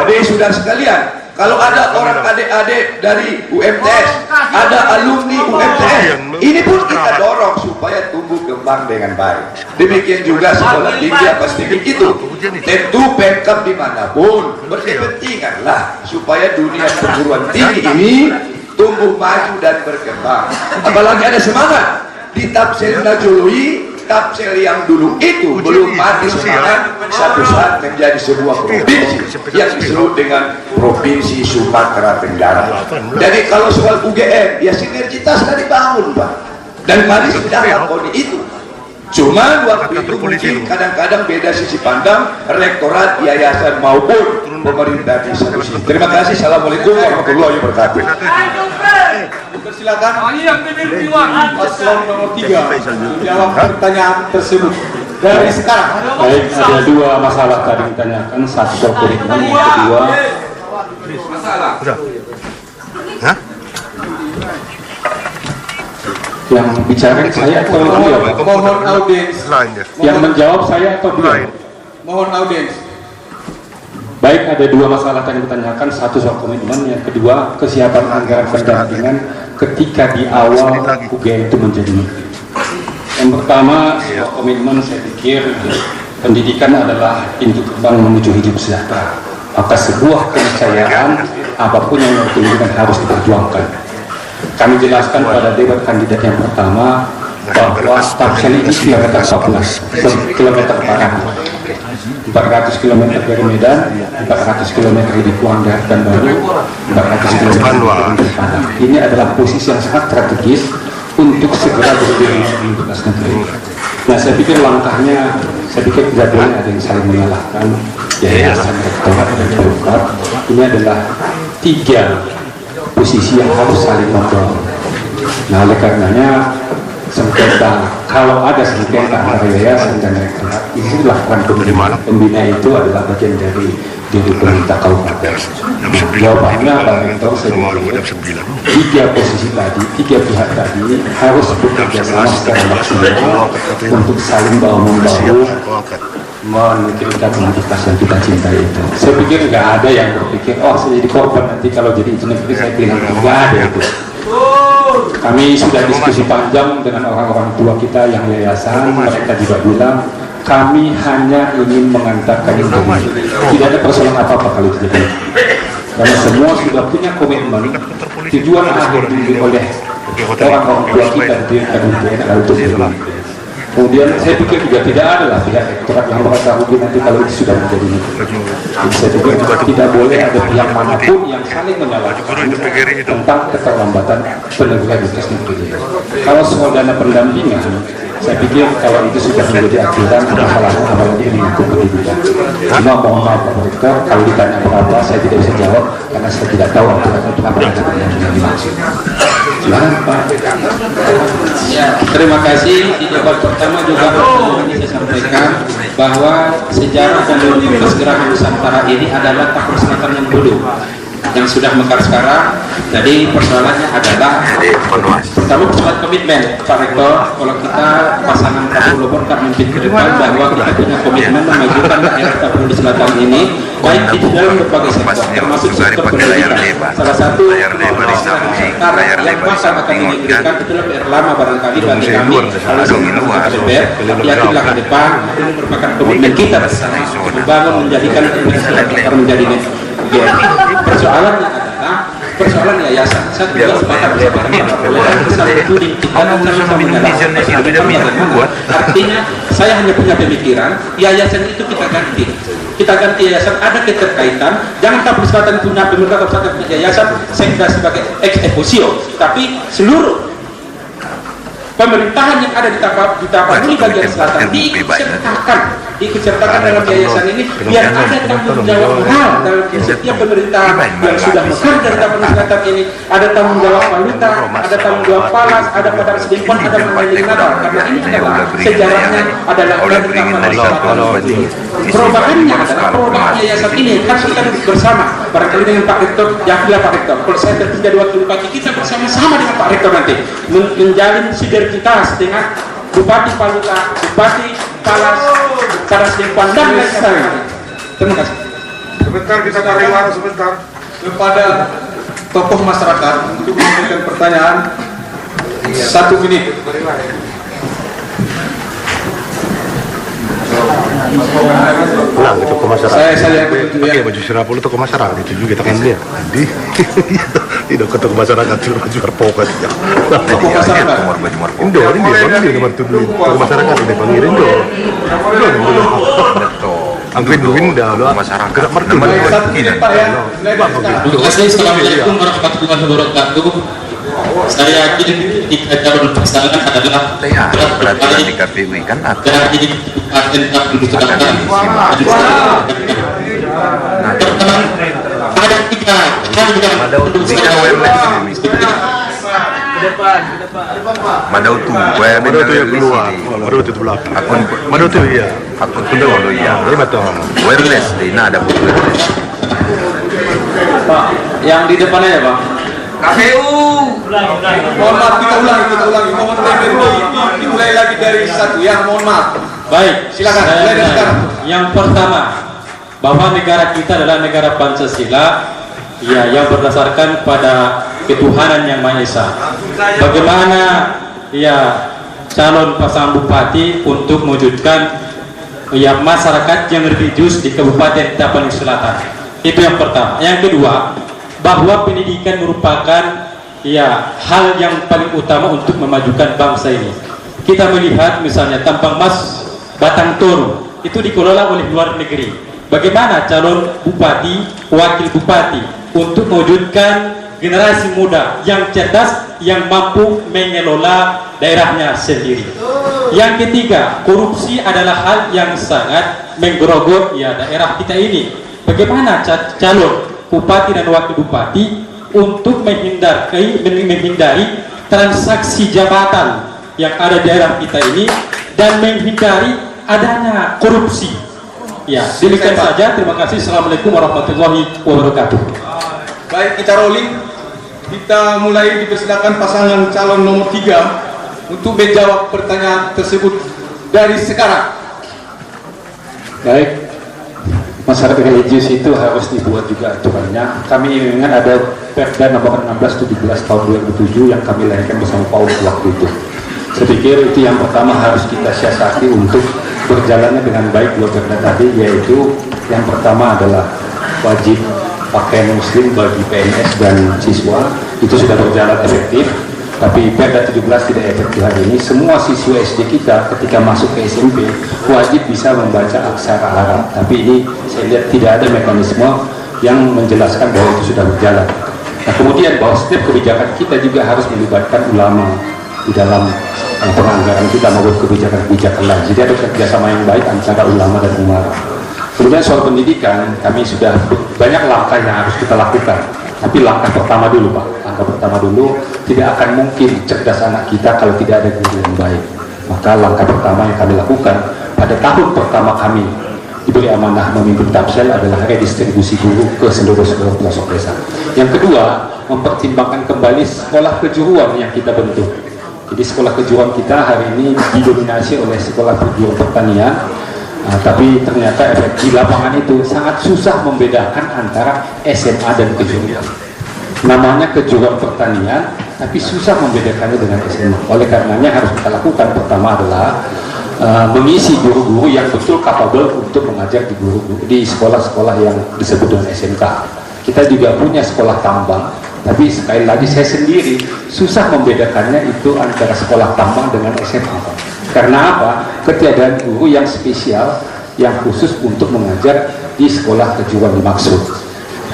jadi saudara sekalian, kalau ada orang adik-adik dari UMTS, ada alumni UMTS, ini pun kita dorong supaya tumbuh kembang dengan baik. Demikian juga sekolah tinggi apa sedikit itu, tentu Pemkab dimanapun berkepentinganlah supaya dunia perguruan tinggi ini tumbuh maju dan berkembang. Apalagi ada semangat di Tapsel Najului, Tapsel yang dulu itu belum mati semangat, satu saat menjadi sebuah provinsi yang disebut dengan Provinsi Sumatera Tenggara. Jadi kalau soal UGM, ya sinergitas sudah dibangun Pak, dan mari sudah lakoni itu. Cuma waktu itu mungkin kadang-kadang beda sisi pandang rektorat, yayasan maupun pemerintah di satu sisi. Terima kasih. Assalamualaikum warahmatullahi wabarakatuh. Silakan paslon nomor 3 menjawab pertanyaan tersebut dari sekarang. Baik, ada dua masalah tadi ditanyakan, satu soal komitmen, yang kedua yang bicara saya atau beliau? Mohon audiens. Yang menjawab saya atau beliau? Mohon audiens. Baik, ada dua masalah tadi ditanyakan, satu soal komitmen, yang kedua kesiapan anggaran pendampingan ketika di awal UGM itu menjadi negeri. Yang pertama, soal komitmen, saya pikir pendidikan adalah pintu gerbang menuju hidup sejahtera. Maka sebuah keniscayaan apapun yang pendidikan harus diperjuangkan. Kami jelaskan pada debat kandidat yang pertama bahwa Tapsel ini kilometer 14, kilometer barat, 400 km dari Medan, 400 km di Kuanggar dan Baru, 400 km dari Padang. Ini adalah posisi yang sangat strategis untuk segera berdiri di lintas negeri. Nah, saya pikir langkahnya, saya pikir tidak boleh ada yang saling menyalahkan yayasan, rektorat dan Pemkab. Ini adalah tiga posisi yang harus saling mendorong. Nah, oleh karenanya sengketa, kalau ada sengketa antara yayasan dan rektorat, ini dilakukan pembina. Pembina itu adalah bagian dari pemerintah kabupaten. Jawabannya Pak Rektor, saya pikir 3 posisi tadi, 3 pihak tadi harus bekerja sama secara maksimal untuk saling bahu-membahu memikirkan komunitas yang kita cintai itu. Saya pikir nggak ada yang berpikir, oh saya jadi korban nanti kalau jadi itu negeri saya bilang nggak ada itu. Kami sudah diskusi panjang dengan orang-orang tua kita yang yayasan, mereka juga bilang kami hanya ingin mengantarkan ini. Tidak ada persoalan apa-apa kalau itu jadi. Karena semua sudah punya komitmen, tujuan akhir oleh orang-orang tua kita di UGM adalah untuk berlaku. Kemudian saya pikir juga tidak ada lah pihak rektorat yang merasa rugi nanti kalau itu sudah menjadi negeri. Saya pikir tidak boleh ada pihak manapun yang saling menyalahkan tentang keterlambatan penegurian di negeri. Kalau soal dana pendampingan, saya pikir kalau itu sudah menjadi aturan, masalahnya apalagi ini lingkup pendidikan. Cuma mohon maaf Pak Rektor, kalau ditanya apa saya tidak bisa jawab karena saya tidak tahu aturan itu apa yang dimaksud. Silakan Pak. Ya, terima kasih. Di jawaban pertama juga ini saya sampaikan bahwa sejarah dan proses gerakan Nusantara ini adalah tak perselatan yang dulu yang sudah mekar sekarang. Jadi persoalannya adalah pertama persoalan komitmen Pak Rektor. Kalau kita pasangan Prabowo Lobor memimpin ke depan bahwa kita punya komitmen memajukan daerah Tapanuli Selatan ini baik di dalam berbagai sektor termasuk sektor pendidikan. Salah satu yang akan diberikan itulah PR lama barangkali bagi kami kalau sebagai DPR yakinlah ke depan ini merupakan komitmen kita membangun menjadikan Indonesia menjadi persoalannya adalah persoalan yayasan. Saya juga sepakat artinya saya hanya punya pemikiran yayasan itu kita ganti yayasan, ada keterkaitan. Jangan Tapanuli Selatan punya pemerintah kabupaten punya yayasan sekda sebagai ex officio, tapi seluruh pemerintahan yang ada di Tapanuli bagian selatan diikutsertakan dalam yayasan ini biar ada tanggung jawab moral dalam setiap pemerintahan yang sudah mekar dari Tapanuli Selatan ini. Ada tanggung jawab valuta, ada tanggung jawab Palas, ada Padang Sedempon, ada Mandailing Nadal. Karena ini adalah sejarahnya adalah dari Tapanuli Selatan. Perubahannya adalah perubahan yayasan ini harus kita duduk bersama. Barangkali dengan Pak Rektor, yakinlah Pak Rektor. Kalau saya terjadi waktu pagi kita bersama-sama dengan Pak Rektor nanti menjalin sinergitas dengan Bupati Paluka, Bupati Palas, Padang Sedempon dan lain-lain. Terima kasih. Sebentar kita tarik warna sebentar kepada tokoh masyarakat untuk memberikan pertanyaan 1 menit. Pulang itu ke masyarakat. Saya pakai baju serapul itu ke masyarakat itu juga kita kan lihat. Di tidak ketemu masyarakat jual pokok ya. Tokoh masyarakat. Indo ini nomor 7 ke masyarakat ini panggil Indo. Anggrek duin dah lo masyarakat. Gerak merdu. Pak ya. Terima kasih. Assalamualaikum warahmatullahi wabarakatuh. Saya yakin tiga calon pasangan adalah peraturan di KPU kan atau ada 3 hal yang perlu saya Madau tu, Madau tu yang keluar, Madau tu belakang. Madau tu ya, akun tu dulu ya. Ini betul. Wireless, ini ada wireless. Pak, yang di depannya ya Pak. KPU. Mohon maaf kita ulangi. Mohon dimulai lagi dari 1 ya. Mohon maaf. Baik, silakan. Mulai dari sekarang. Yang pertama, bahwa negara kita adalah negara Pancasila, ya, yang berdasarkan pada ketuhanan yang Maha Esa. Bagaimana ya calon pasangan bupati untuk mewujudkan ya masyarakat yang religius di Kabupaten Tapanuli Selatan. Itu yang pertama. Yang kedua, bahwa pendidikan merupakan ya hal yang paling utama untuk memajukan bangsa ini. Kita melihat misalnya Tambang Mas Batang Toru itu dikelola oleh luar negeri. Bagaimana calon bupati, wakil bupati untuk mewujudkan generasi muda yang cerdas, yang mampu mengelola daerahnya sendiri. Yang ketiga, korupsi adalah hal yang sangat menggerogot ya daerah kita ini. Bagaimana calon bupati dan wakil bupati untuk menghindari transaksi jabatan yang ada di daerah kita ini dan menghindari adanya korupsi. Ya, demikian saja. Terima kasih. Assalamualaikum warahmatullahi wabarakatuh. Baik, kita rolling. Kita mulai, dipersilakan pasangan calon nomor 3 untuk menjawab pertanyaan tersebut dari sekarang. Baik, masyarakat religius itu harus dibuat juga aturannya. Kami ingat ada Perda nomor 16/17 tahun 2007 yang kami lahirkan bersama PAUD waktu itu. Saya pikir itu yang pertama harus kita siasati untuk berjalannya dengan baik dua perda tadi, yaitu yang pertama adalah wajib pakaian muslim bagi PNS dan siswa, itu sudah berjalan efektif. Tapi Perda 17 tidak efektif hari ini. Semua siswa SD kita ketika masuk ke SMP wajib bisa membaca aksara Arab. Tapi ini saya lihat tidak ada mekanisme yang menjelaskan bahwa itu sudah berjalan. Nah, kemudian bahwa setiap kebijakan kita juga harus melibatkan ulama di dalam penganggaran kita maupun kebijakan-kebijakan lain. Jadi ada kerjasama yang baik antara ulama dan umara. Kemudian soal pendidikan, kami sudah banyak langkah yang harus kita lakukan. Tapi langkah pertama dulu Pak, langkah pertama dulu, tidak akan mungkin cerdas anak kita kalau tidak ada guru yang baik. Maka langkah pertama yang kami lakukan pada tahun pertama kami diberi amanah memimpin Tapsel adalah redistribusi guru ke seluruh sekolah pelosok desa. Yang kedua, mempertimbangkan kembali sekolah kejuruan yang kita bentuk. Jadi sekolah kejuruan kita hari ini didominasi oleh sekolah kejuruan pertanian. Tapi ternyata efek di lapangan itu sangat susah membedakan antara SMA dan kejuruan. Namanya kejuruan pertanian, tapi susah membedakannya dengan SMA. Oleh karenanya harus kita lakukan pertama adalah mengisi guru-guru yang betul capable untuk mengajar di sekolah-sekolah yang disebut dengan SMK. Kita juga punya sekolah tambang, tapi sekali lagi saya sendiri susah membedakannya itu antara sekolah tambang dengan SMA. Karena apa? Ketiadaan guru yang spesial, yang khusus untuk mengajar di sekolah kejuruan dimaksud.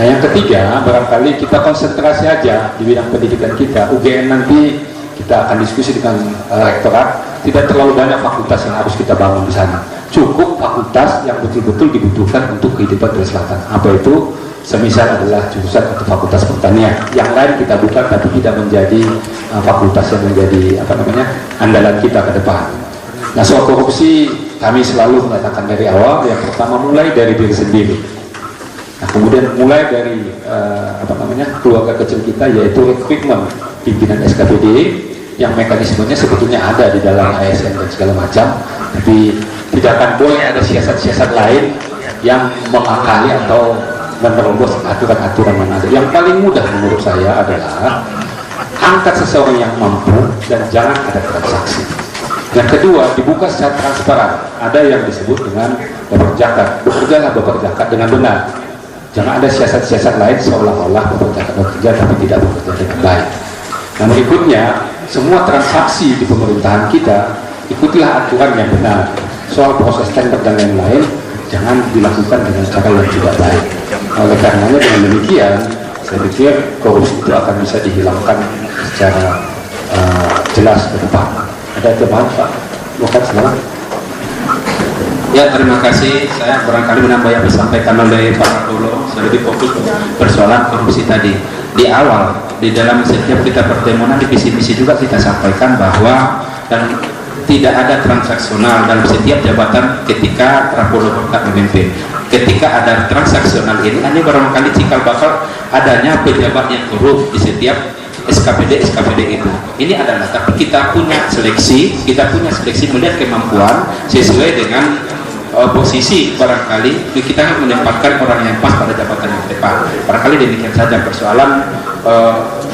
Nah, yang ketiga, barangkali kita konsentrasi aja di bidang pendidikan kita. UGM nanti kita akan diskusi dengan rektorat. Tidak terlalu banyak fakultas yang harus kita bangun di sana. Cukup fakultas yang betul-betul dibutuhkan untuk kehidupan di selatan. Apa itu? Semisal adalah jurusan atau fakultas pertanian. Yang lain kita buka, tapi tidak menjadi fakultas yang menjadi andalan kita ke depan. Nah, soal korupsi kami selalu mengatakan dari awal, yang pertama mulai dari diri sendiri. Nah, kemudian mulai dari keluarga kecil kita, yaitu rekrutmen pimpinan SKPD yang mekanismenya sebetulnya ada di dalam ASN dan segala macam, tapi tidak akan boleh ada siasat-siasat lain yang mengakali atau menerobos aturan-aturan yang ada. Yang paling mudah menurut saya adalah angkat seseorang yang mampu dan jangan ada transaksi. Yang kedua, dibuka secara transparan. Ada yang disebut dengan baper zakat. Bekerjalah baper zakat dengan benar. Jangan ada siasat-siasat lain seolah-olah baper zakat bekerja tapi tidak bekerja dengan baik. Nah, berikutnya, semua transaksi di pemerintahan kita ikutilah aturan yang benar. Soal proses tender dan lain-lain jangan dilakukan dengan cara yang tidak baik. Oleh karenanya dengan demikian, saya pikir korupsi itu akan bisa dihilangkan secara jelas ke depan. Ada teman Pak, bukan salah. Ya, terima kasih. Saya barangkali menambah yang disampaikan oleh Pak Radulo. Saya lebih fokus persoalan korupsi tadi. Di awal, di dalam setiap kita pertemuan di visi-misi juga kita sampaikan bahwa dan tidak ada transaksional dalam setiap jabatan ketika Prabowo memimpin. Ketika ada transaksional ini barangkali cikal bakal adanya pejabat yang korup di setiap SKPD itu. Ini adalah, tapi kita punya seleksi melihat kemampuan sesuai dengan posisi. Barangkali kita menempatkan orang yang pas pada jabatan yang tepat. Barangkali demikian saja persoalan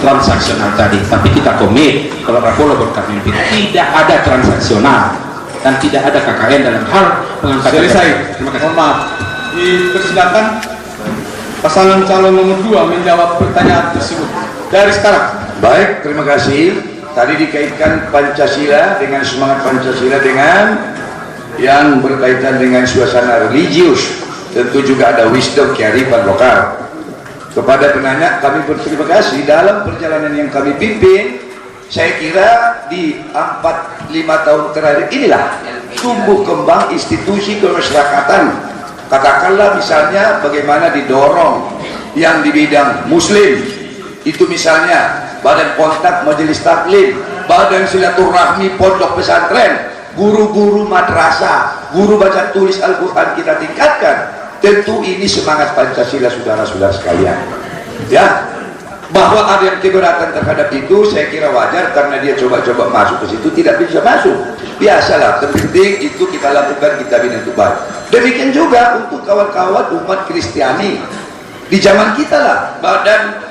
transaksional tadi. Tapi kita komit kalau Prabowo berkemimpin tidak ada transaksional dan tidak ada KKN dalam hal pengangkatan. Selesai. Terima kasih. Mohon maaf. Dipersilakan pasangan calon nomor 2 menjawab pertanyaan tersebut dari sekarang. Baik, terima kasih. Tadi dikaitkan Pancasila dengan semangat Pancasila dengan yang berkaitan dengan suasana religius. Tentu juga ada wisdom, kearifan lokal. Kepada penanya kami berterima kasih dalam perjalanan yang kami pimpin. Saya kira di 4-5 tahun terakhir inilah tumbuh kembang institusi kemasyarakatan. Katakanlah misalnya bagaimana didorong yang di bidang muslim, itu misalnya Badan Kontak Majelis Taklim, badan silaturahmi pondok pesantren, guru-guru madrasah, guru baca tulis Al-Quran kita tingkatkan. Tentu ini semangat Pancasila, saudara-saudara sekalian. Ya, bahwa ada yang keberatan terhadap itu, saya kira wajar karena dia coba-coba masuk ke situ, tidak bisa masuk. Biasalah, terpenting itu kita lakukan, kita bina untuk baik. Demikian juga untuk kawan-kawan umat Kristiani di zaman kita lah, badan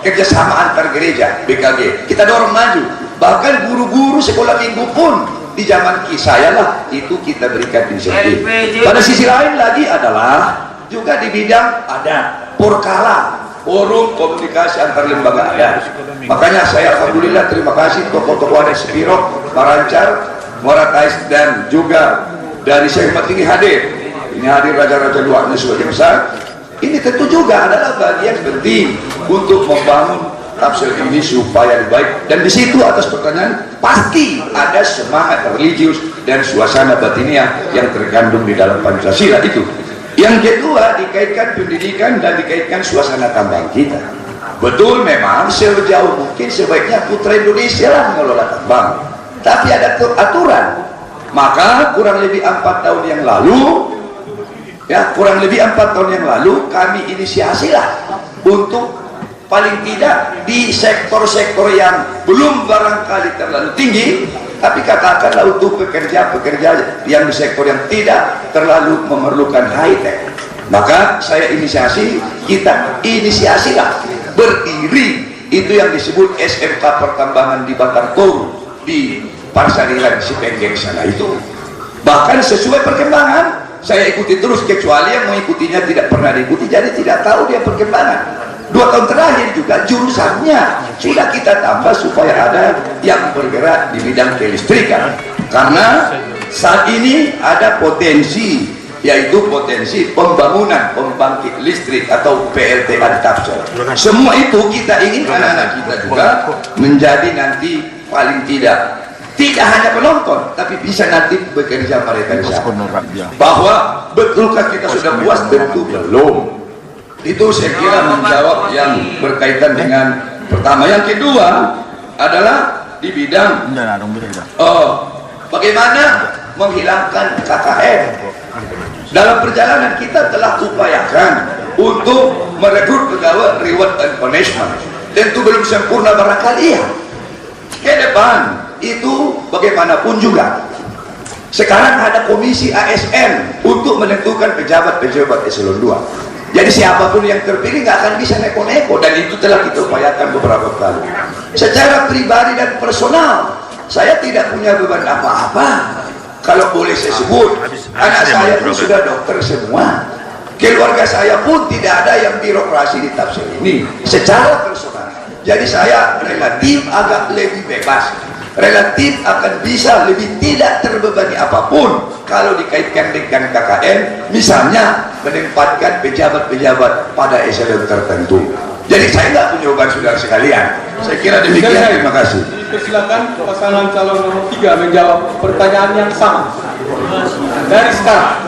kerjasama antar gereja BKG, kita dorong maju. Bahkan guru-guru sekolah minggu pun di zaman saya lah itu kita berikan insentif. Pada sisi lain lagi adalah juga di bidang ada Porkala, forum komunikasi antar lembaga adat. Makanya saya alhamdulillah terima kasih tokoh-tokoh adat Sepiro, Marancar, Moratais dan juga dari Syekh Matinggi hadir. Ini hadir raja-raja luarnya sebagai besar. Ini tentu juga adalah bagian penting untuk membangun tafsir ini supaya lebih baik. Dan di situ atas pertanyaan pasti ada semangat religius dan suasana batiniah yang terkandung di dalam Pancasila itu. Yang kedua dikaitkan pendidikan dan dikaitkan suasana tambang kita. Betul memang sejauh mungkin sebaiknya putra Indonesia lah mengelola tambang. Tapi ada aturan. Maka kurang lebih 4 tahun yang lalu, kami inisiasilah untuk paling tidak di sektor-sektor yang belum barangkali terlalu tinggi, tapi katakanlah untuk pekerja-pekerja yang di sektor yang tidak terlalu memerlukan high-tech, maka saya kita inisiasilah berdiri itu yang disebut SMK Pertambangan di Bakar Toru di Parsarilan Sipenggeng sana itu. Bahkan sesuai perkembangan saya ikuti terus, kecuali yang mengikutinya tidak pernah diikuti, jadi tidak tahu dia perkembangan. 2 tahun terakhir juga jurusannya sudah kita tambah supaya ada yang bergerak di bidang kelistrikan, karena saat ini ada potensi, yaitu potensi pembangunan pembangkit listrik atau PLTA Tapsel. Semua itu kita ingin anak-anak kita juga menjadi nanti paling tidak hanya penonton, tapi bisa nanti bekerja mereka di sana. Bahwa betulkah kita sudah puas? Tentu belum. Itu saya kira menjawab yang berkaitan dengan pertama. Yang kedua adalah di bidang bagaimana menghilangkan KKN. Dalam perjalanan kita telah upayakan untuk merekrut pegawai reward and punishment. Tentu belum sempurna barangkali ya. Ke depan itu bagaimanapun juga sekarang ada komisi ASN untuk menentukan pejabat-pejabat eselon 2. Jadi siapapun yang terpilih nggak akan bisa neko-neko, dan itu telah kita upayakan beberapa kali. Secara pribadi dan personal, saya tidak punya beban apa-apa. Kalau boleh saya sebut, anak saya pun sudah dokter semua. Keluarga saya pun tidak ada yang birokrasi di tafsir ini. Secara personal, jadi saya relatif agak lebih bebas, relatif akan bisa lebih tidak terbebani apapun kalau dikaitkan dengan KKN, misalnya menempatkan pejabat-pejabat pada eselon tertentu. Jadi saya nggak punya beban, saudara sekalian. Saya kira demikian. Terima kasih. Silakan pasangan calon nomor 3 menjawab pertanyaan yang sama. Dari sekarang,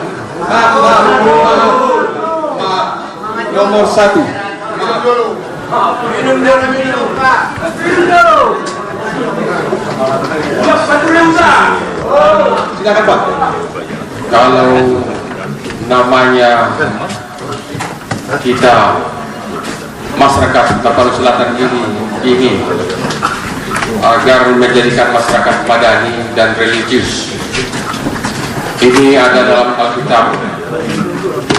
nomor 1. Minum Pak. Silakan Pak. Kalau namanya kita masyarakat Tapanuli Selatan ini agar menjadikan masyarakat madani dan religius, ini ada dalam Alkitab,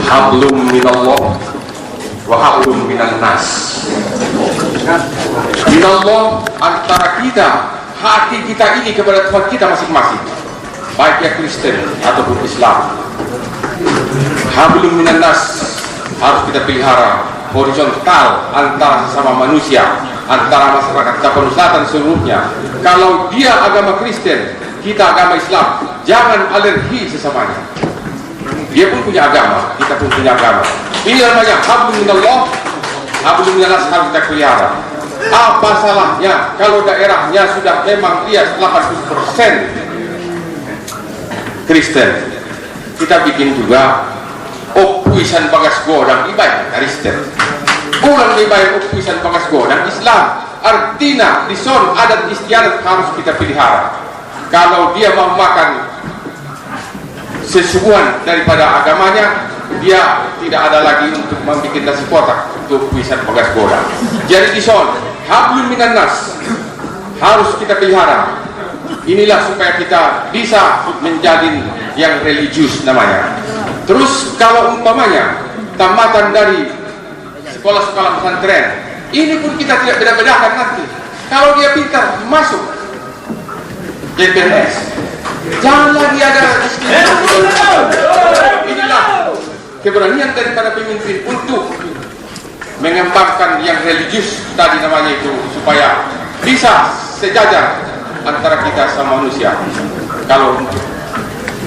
hablum minallah wa hablum minan nas. Minallah antara kita, hati kita ini kepada Tuhan kita masing-masing, baik yang Kristen ataupun Islam. Hablum minan nas harus kita pelihara, horizontal antara sesama manusia, antara masyarakat Tapanuli Selatan seluruhnya. Kalau dia agama Kristen, kita agama Islam, jangan alergi sesamanya. Dia pun punya agama, kita pun punya agama. Ini namanya hablum minallah, hablum minan nas harus kita pelihara. Apa salahnya kalau daerahnya sudah memang dia 80% Kristen, kita bikin juga opuisan bagas godang ibadah Kristen, bulan ibadah opuisan bagas godang Islam. artinya di son adat istiadat harus kita pelihara. Kalau dia mau makan sesuatu daripada agamanya, dia tidak ada lagi untuk membuat nasi kotak untuk bisa bagas bola. Jadi di son hablum minan nas harus kita pelihara. Inilah supaya kita bisa menjadi yang religius namanya. Terus kalau umpamanya tamatan dari sekolah-sekolah pesantren, ini pun kita tidak beda-bedakan nanti. Kalau dia pintar masuk JPNS, jangan lagi ada inilah keberanian daripada pemimpin untuk mengembangkan yang religius tadi namanya itu, supaya bisa sejajar antara kita sama manusia. Kalau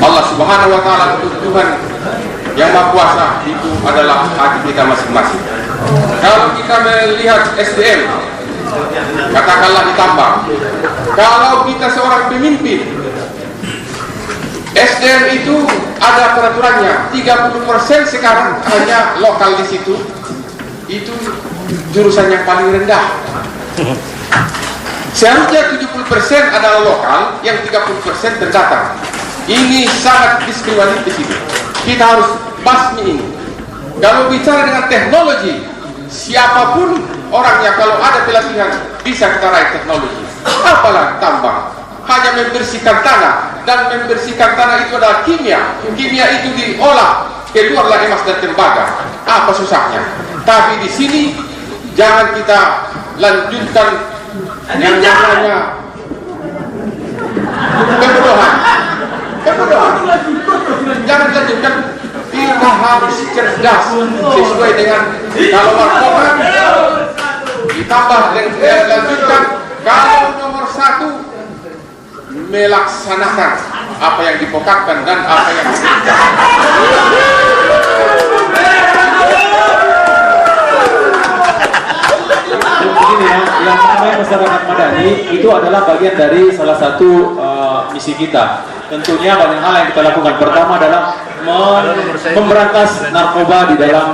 Allah Subhanahu wa taala untuk Tuhan yang Maha Kuasa itu adalah hati kita masing-masing. Kalau kita melihat SDM, katakanlah ditambah. Kalau kita seorang pemimpin, SDM itu ada peraturannya, 30% sekarang hanya lokal di situ. Itu jurusan yang paling rendah. Seharusnya 70% adalah lokal, yang 30% terdatang. Ini sangat diskriminatif di situ. Kita harus basmi ini. Kalau bicara dengan teknologi, siapapun orangnya kalau ada pelatihan bisa kita raih teknologi. Apalah tambang, hanya membersihkan tanah, dan membersihkan tanah itu adalah kimia. Kimia itu diolah, keluarlah emas dan tembaga. Apa susahnya? Tapi di sini jangan kita lanjutkan yang namanya kebodohan. Jangan lanjutkan. Kita harus cerdas sesuai dengan kalau markokan ditambah dan lanjutkan. Kalau nomor 1 melaksanakan apa yang dipokokkan dan apa yang diberikan. Begini ya, yang namanya masyarakat madani itu adalah bagian dari salah satu misi kita. Tentunya banyak hal yang kita lakukan. Pertama adalah memberantas narkoba di dalam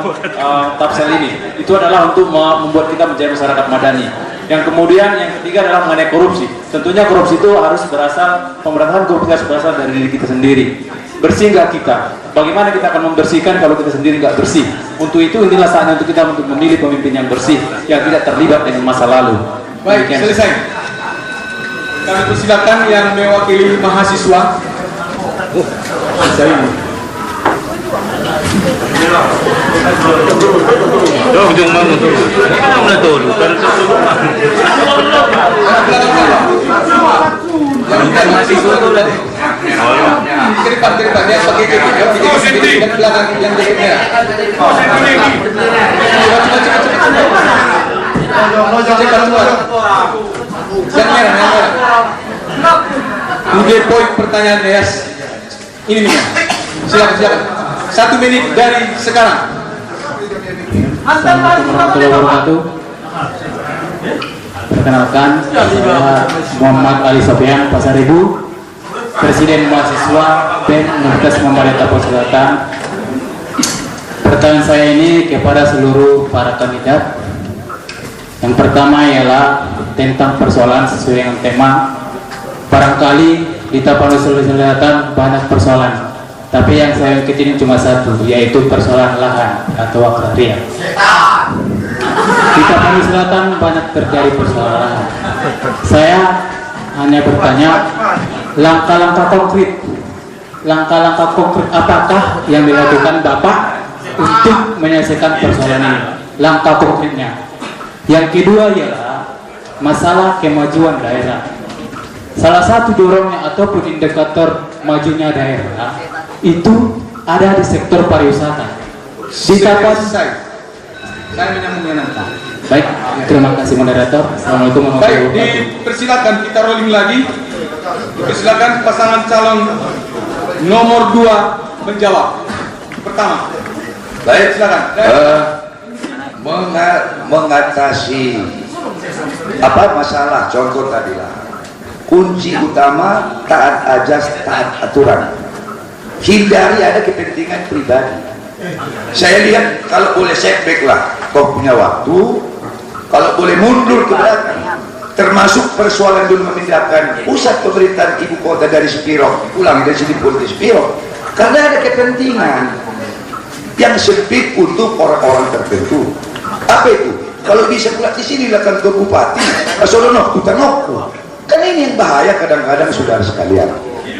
Tapsel ini. Itu adalah untuk membuat kita menjadi masyarakat madani. Yang kemudian yang ketiga adalah mengenai korupsi. Tentunya korupsi itu harus berasal, pemberantasan korupsi harus berasal dari diri kita sendiri. Bersih nggak kita? Bagaimana kita akan membersihkan kalau kita sendiri nggak bersih? Untuk itu inilah saatnya untuk kita untuk memilih pemimpin yang bersih, yang tidak terlibat dengan masa lalu. Baik, selesai. Kami persilakan yang mewakili mahasiswa. Saya ini. Ujung bangun tuh. Mana tuh? Kan Yang mahasiswa itu tadi. Keripan yang pakai jaket dan belakang yang jaketnya. Yang merah. Udah poin pertanyaan Yes. Ini nih. Silakan. 1 menit dari sekarang. Assalamualaikum warahmatullahi wabarakatuh. Perkenalkan, saya Muhammad Ali Sofian Pasaribu, Presiden Mahasiswa BEM Universitas Muhammadiyah Tapal Selatan. Pertanyaan saya ini kepada seluruh para kandidat. Yang pertama ialah tentang persoalan sesuai dengan tema. Barangkali di Tapal Selatan banyak persoalan, tapi yang saya angkat ini cuma satu, yaitu persoalan lahan atau agraria. Di Tapal Selatan banyak terjadi persoalan. Saya hanya bertanya, langkah-langkah konkret apakah yang dilakukan Bapak untuk menyelesaikan persoalan ini? Langkah konkretnya. Yang kedua ialah masalah kemajuan daerah. Salah satu dorongnya ataupun indikator majunya daerah itu ada di sektor pariwisata. Di Tapal Saya menyambungnya nanti. Baik, terima kasih moderator. Assalamualaikum warahmatullahi wabarakatuh. Baik, dipersilakan kita rolling lagi. Dipersilakan pasangan calon nomor 2 menjawab. Pertama. Baik, silakan. Mengatasi apa masalah contoh tadi lah. Kunci utama taat ajas, taat aturan. Hindari ada kepentingan pribadi. Saya lihat kalau boleh setback lah, kau punya waktu kalau boleh mundur ke belakang, termasuk persoalan dulu memindahkan pusat pemerintahan ibu kota dari Spiro pulang dari sini pun di Spiro, karena ada kepentingan yang sempit untuk orang-orang tertentu. Apa itu? Kalau bisa pula di sini lah kantor bupati, Solono, Kutanoko. Kan ini yang bahaya kadang-kadang saudara sekalian.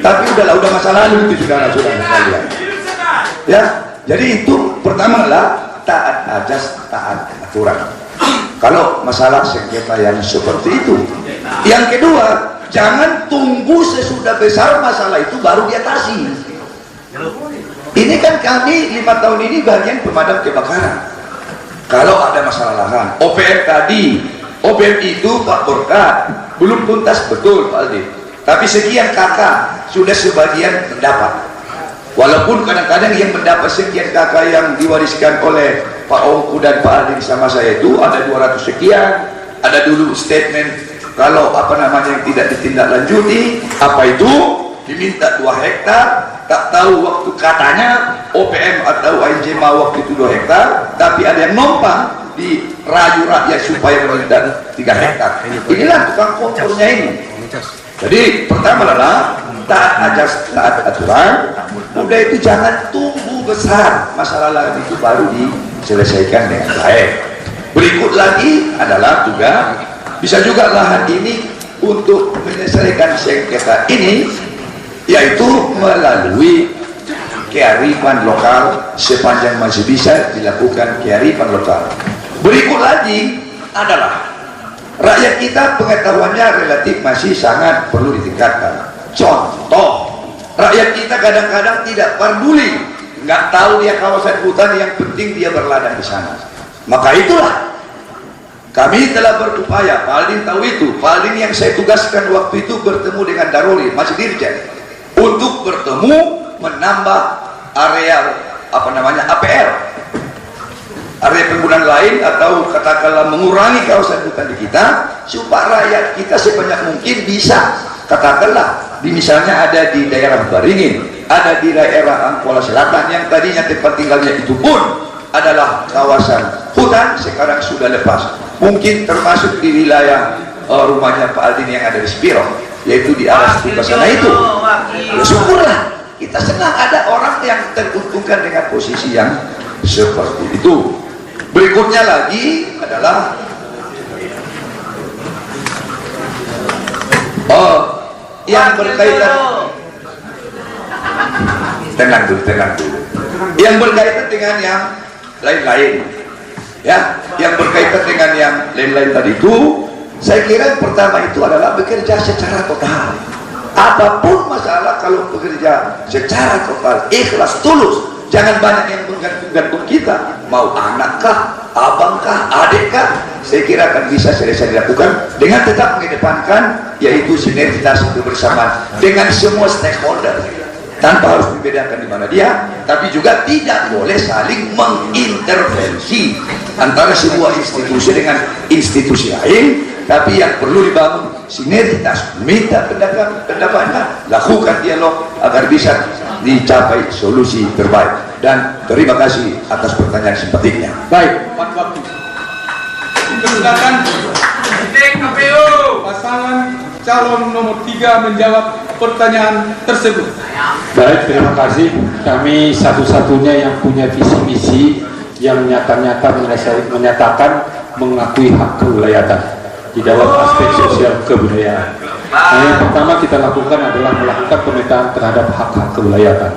Tapi udahlah, udah masa lalu itu saudara-saudara sekalian. Ya, jadi itu pertama adalah taat ajas, taat aturan. Kalau masalah sengketa yang seperti itu. Yang kedua, jangan tunggu sesudah besar masalah itu baru diatasi. Ini kan kami 5 tahun ini bagian pemadam kebakaran. Kalau ada masalah lahan, OPM tadi, OPM itu Pak Borkat belum tuntas betul Pak Aldi. Tapi sekian kakak sudah sebagian mendapat. Walaupun kadang-kadang yang mendapat sekian kakak yang diwariskan oleh Pak Ongku dan Pak Aldi sama saya itu ada 200 sekian. Ada dulu statement kalau apa namanya yang tidak ditindaklanjuti, apa itu diminta 2 hektar. Tak tahu waktu katanya OPM atau ANJ mau waktu itu 2 hektar, tapi ada yang numpang di rayu rakyat supaya meminta 3 hektar. Inilah tukang kompornya ini. Jadi pertama adalah taat ajas, taat aturan. Udah itu jangan tunggu besar masalah lahan itu baru diselesaikan dengan baik. Berikut lagi adalah juga bisa juga lahan ini untuk menyelesaikan sengketa ini, yaitu melalui kearifan lokal sepanjang masih bisa dilakukan kearifan lokal. Berikut lagi adalah rakyat kita pengetahuannya relatif masih sangat perlu ditingkatkan. Contoh, rakyat kita kadang-kadang tidak peduli, nggak tahu dia kawasan hutan, yang penting dia berladang di sana. Maka itulah kami telah berupaya, Pak Aldin tahu itu, Pak Aldin yang saya tugaskan waktu itu bertemu dengan Daroli, masih Dirjen, untuk bertemu menambah area apa namanya APL, area penggunaan lain, atau katakanlah mengurangi kawasan hutan di kita supaya rakyat kita sebanyak mungkin bisa, katakanlah di misalnya ada di daerah Baringin, ada di daerah Angkola Selatan yang tadinya tempat tinggalnya itu pun adalah kawasan hutan, sekarang sudah lepas, mungkin termasuk di wilayah rumahnya Pak Aldin yang ada di Spiro, yaitu di arah sebelah sana itu. Ya syukurlah, kita senang ada orang yang teruntungkan dengan posisi yang seperti itu. Berikutnya lagi adalah yang berkaitan, tenang dulu, yang berkaitan dengan yang lain-lain, ya, yang berkaitan dengan yang lain-lain tadi itu, saya kira yang pertama itu adalah bekerja secara total. Apapun masalah, kalau bekerja secara total, ikhlas, tulus, jangan banyak yang menggantung kita, mau anakkah, abangkah, adekkah, saya kira akan bisa selesai dilakukan dengan tetap mengedepankan yaitu sinergitas kebersamaan dengan semua stakeholder, tanpa harus membedakan di mana dia, tapi juga tidak boleh saling mengintervensi antara sebuah institusi dengan institusi lain. Tapi yang perlu dibangun sinergitas, minta pendapatnya, lakukan dialog agar bisa dicapai solusi terbaik. Dan terima kasih atas pertanyaan simpatiknya. Baik, waktu. Silakan KPU pasangan calon nomor 3 menjawab pertanyaan tersebut. Baik, terima kasih. Kami satu-satunya yang punya visi misi yang nyata-nyata menyatakan mengakui hak kewilayatan di dalam aspek sosial kebudayaan. Nah, yang pertama kita lakukan adalah melakukan pemetaan terhadap hak-hak kewilayatan.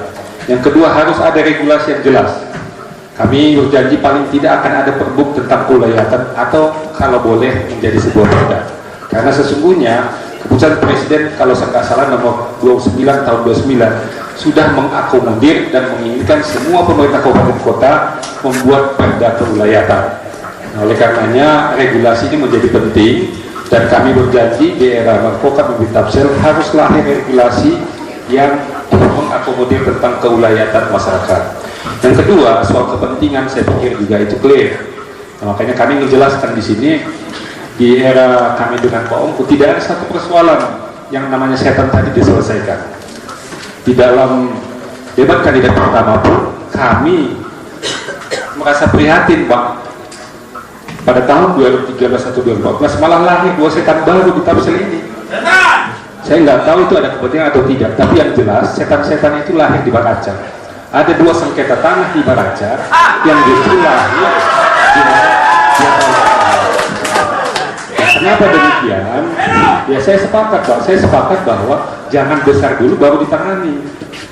Yang kedua, harus ada regulasi yang jelas. Kami berjanji paling tidak akan ada perbuk tentang kewilayatan, atau kalau boleh menjadi sebuah perda. Karena sesungguhnya keputusan Presiden, kalau saya nggak salah nomor 29 tahun 29, sudah mengakomodir dan menginginkan semua pemerintah kabupaten kota membuat perda kewilayatan. Nah, oleh karenanya regulasi ini menjadi penting, dan kami berjanji di era Menkoka Bibit Tapsel harus lahir regulasi yang mengakomodir tentang kewilayatan masyarakat. Yang kedua, soal kepentingan saya pikir juga itu clear. Nah, makanya kami menjelaskan di sini, di era kami dengan Pak Ongku tidak ada satu persoalan yang namanya setan tadi diselesaikan. Di dalam debat kandidat pertama pun kami merasa prihatin, Pak. pada tahun 2013 atau 2014 malah lahir 2 setan baru di Tapsel ini. Saya nggak tahu itu ada kepentingan atau tidak, tapi yang jelas setan-setan itu lahir di Baraca. Ada 2 sengketa tanah di Baraca yang justru lahir di Kenapa demikian? Ya saya sepakat bahwa jangan besar dulu baru ditangani.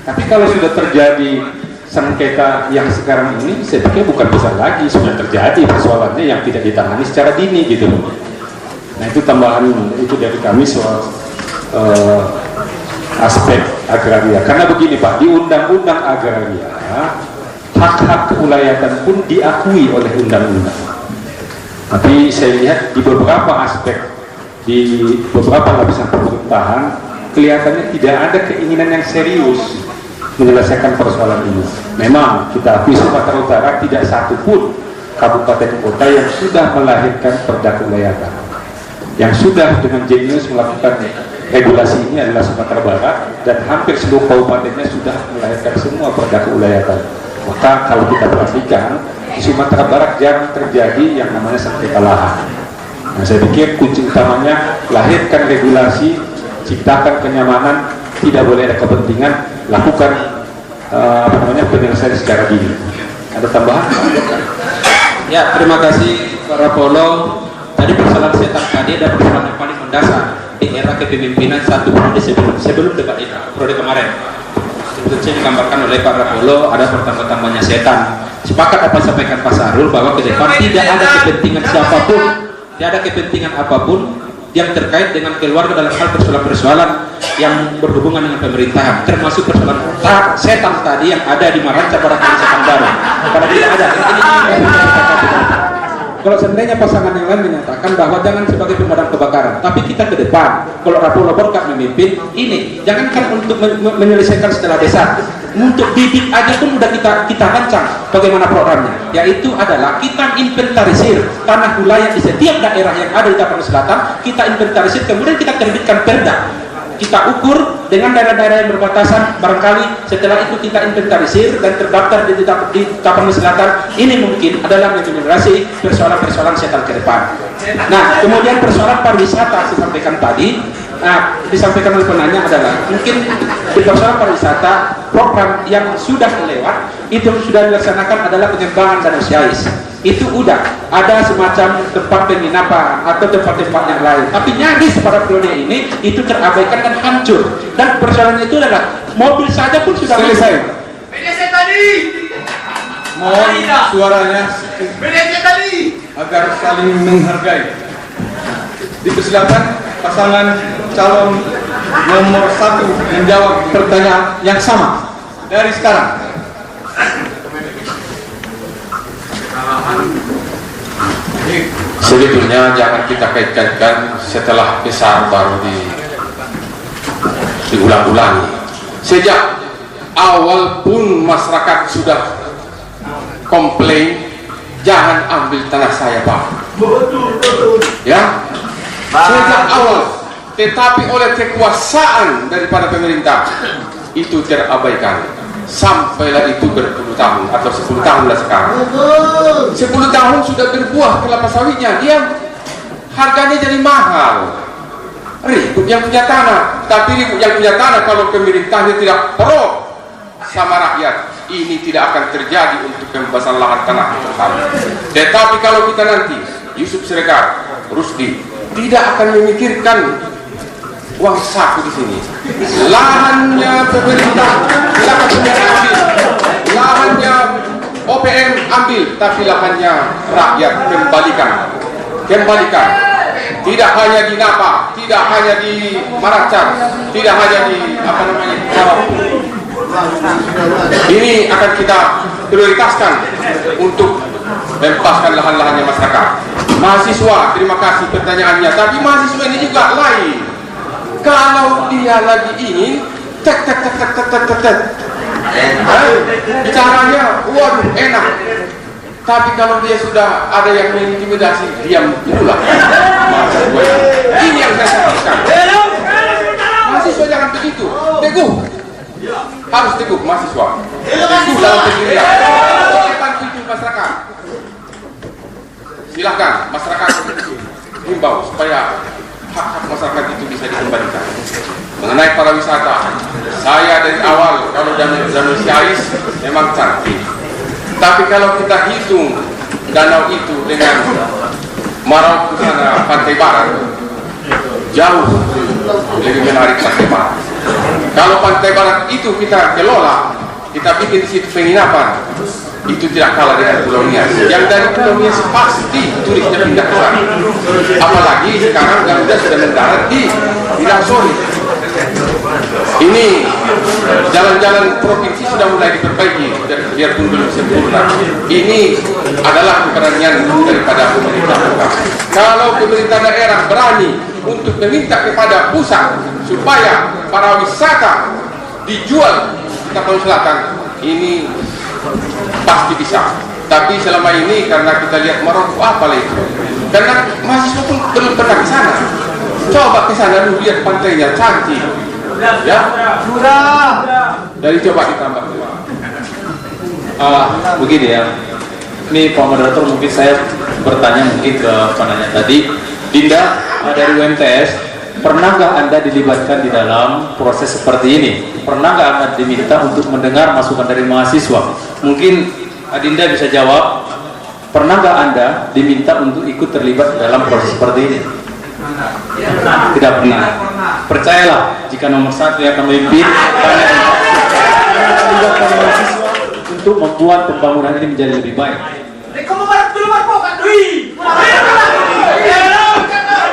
Tapi kalau sudah terjadi sengketa yang sekarang ini, saya pikir bukan besar lagi, sudah terjadi persoalannya yang tidak ditangani secara dini gitu. Nah itu tambahan itu dari kami soal aspek agraria. Karena begini Pak, di undang-undang agraria hak-hak kewilayatan pun diakui oleh undang-undang. Tapi saya lihat di beberapa aspek, di beberapa lapisan pemerintahan kelihatannya tidak ada keinginan yang serius menyelesaikan persoalan ini. Memang kita akui Sumatera Utara tidak satu pun kabupaten kota yang sudah melahirkan perda kewilayatan. Yang sudah dengan jenius melakukan regulasi ini adalah Sumatera Barat, dan hampir seluruh kabupatennya sudah melahirkan semua perda kewilayatan. Maka kalau kita perhatikan di Sumatera Barat jarang terjadi yang namanya sengketa lahan. Nah, saya pikir kunci utamanya lahirkan regulasi, ciptakan kenyamanan, tidak boleh ada kepentingan, lakukan penyelesaian secara dini. Ada tambahan? Ya, terima kasih Pak Rapolo. Tadi persoalan setan tadi ada persoalan yang paling mendasar di era kepemimpinan satu periode sebelum debat periode kemarin. Tentunya digambarkan oleh Pak Rapolo, ada pertambah-tambahnya setan. Sepakat apa sampaikan Pak Sarul bahwa ke depan tidak ada kepentingan siapapun, tidak ada kepentingan apapun yang terkait dengan keluarga dalam hal persoalan-persoalan yang berhubungan dengan pemerintahan, termasuk persoalan setan tadi yang ada di Maranca pada setan baru. Karena tidak ada. Kalau seandainya pasangan yang lain menyatakan bahwa jangan sebagai pemadam kebakaran, tapi kita ke depan, kalau Rapolo berkat memimpin ini, jangankan untuk menyelesaikan setelah besar, untuk bibit aja pun udah kita rancang bagaimana programnya, yaitu adalah kita inventarisir tanah wilayah di setiap daerah yang ada di Tapanuli Selatan, kita inventarisir, kemudian kita terbitkan perda, kita ukur dengan daerah-daerah yang berbatasan, barangkali setelah itu kita inventarisir dan terdaftar di Tapanuli Selatan. Ini mungkin adalah mengenerasi persoalan-persoalan setan ke depan. Nah, kemudian persoalan pariwisata saya sampaikan tadi, disampaikan oleh penanya adalah mungkin di persoalan pariwisata program yang sudah lewat itu sudah dilaksanakan adalah pengembangan Danau Siais. Itu udah ada semacam tempat penginapan atau tempat-tempat yang lain, tapi nyaris pada periode ini itu terabaikan dan hancur, dan persoalan itu adalah mobil saja pun sudah selesai. tadi. Mohon suaranya agar saling menghargai. Dipersilakan pasangan calon nomor 1 menjawab pertanyaan yang sama dari sekarang. Sebetulnya jangan kita kait-kaitkan setelah besar baru diulang-ulangi. Sejak awal pun masyarakat sudah komplain, jangan ambil tanah saya Pak. Ya, sejak awal. Tetapi oleh kekuasaan daripada pemerintah itu terabaikan. Sampailah itu berpuluh tahun atau 10 tahun lah sekarang. 10 tahun sudah berbuah kelapa sawitnya, dia harganya jadi mahal. Ribut yang punya tanah, tapi ribut yang punya tanah kalau pemerintahnya tidak pro sama rakyat, ini tidak akan terjadi untuk pembebasan lahan tanah bersama. Tetapi kalau kita nanti Yusuf Siregar, Rusdi tidak akan memikirkan uang saku di sini. Lahannya pemerintah silakan ambil, lahannya OPM ambil, tapi lahannya rakyat kembalikan. Tidak hanya di Napa, tidak hanya di Maracan, tidak hanya di ini akan kita prioritaskan untuk membebaskan lahan-lahannya masyarakat. Mahasiswa, terima kasih pertanyaannya, tapi mahasiswa ini juga lain. Kalau dia lagi ingin tek bicaranya waduh enak, tapi kalau dia sudah ada yang mengintimidasi, diam dululah. Ini yang saya sampaikan. Mahasiswa jangan begitu, teguh, harus teguh mahasiswa, teguh dalam pendirian, depan pintu masyarakat. Silakan masyarakat himbau supaya hak-hak masyarakat itu bisa dikembalikan. Mengenai pariwisata, saya dari awal kalau Danau Siais memang cantik, tapi kalau kita hitung danau itu dengan Marau ke sana pantai barat, jauh lebih menarik pantai barat. Kalau pantai barat itu kita kelola, kita bikin situ penginapan, itu tidak kalah dengan Pulau Nias. Yang dari Pulau Nias pasti turisnya pindah ke sana. Apalagi sekarang Garuda sudah mendarat di Langsori. Ini jalan-jalan provinsi sudah mulai diperbaiki, biarpun belum sempurna. Ini adalah keberanian daripada pemerintah pusat. Kalau pemerintah daerah berani untuk meminta kepada pusat supaya para wisata dijual di Tapanuli Selatan, ini pasti bisa. Tapi selama ini karena kita lihat Maroko apa itu, karena mahasiswa pun belum pernah ke sana. Coba ke sana dulu, lihat pantainya cantik, ya. Dari coba ditambah. Begini ya. Ini Pak Moderator, mungkin saya bertanya mungkin ke penanya tadi, Dinda dari UMTS, pernahkah Anda dilibatkan di dalam proses seperti ini? Pernahkah Anda diminta untuk mendengar masukan dari mahasiswa? Mungkin Dinda bisa jawab, pernahkah Anda diminta untuk ikut terlibat dalam proses seperti ini? Tidak pernah. Percayalah, jika nomor 1 yang akan memimpin, melibatkan mahasiswa untuk membuat pembangunan ini menjadi lebih baik.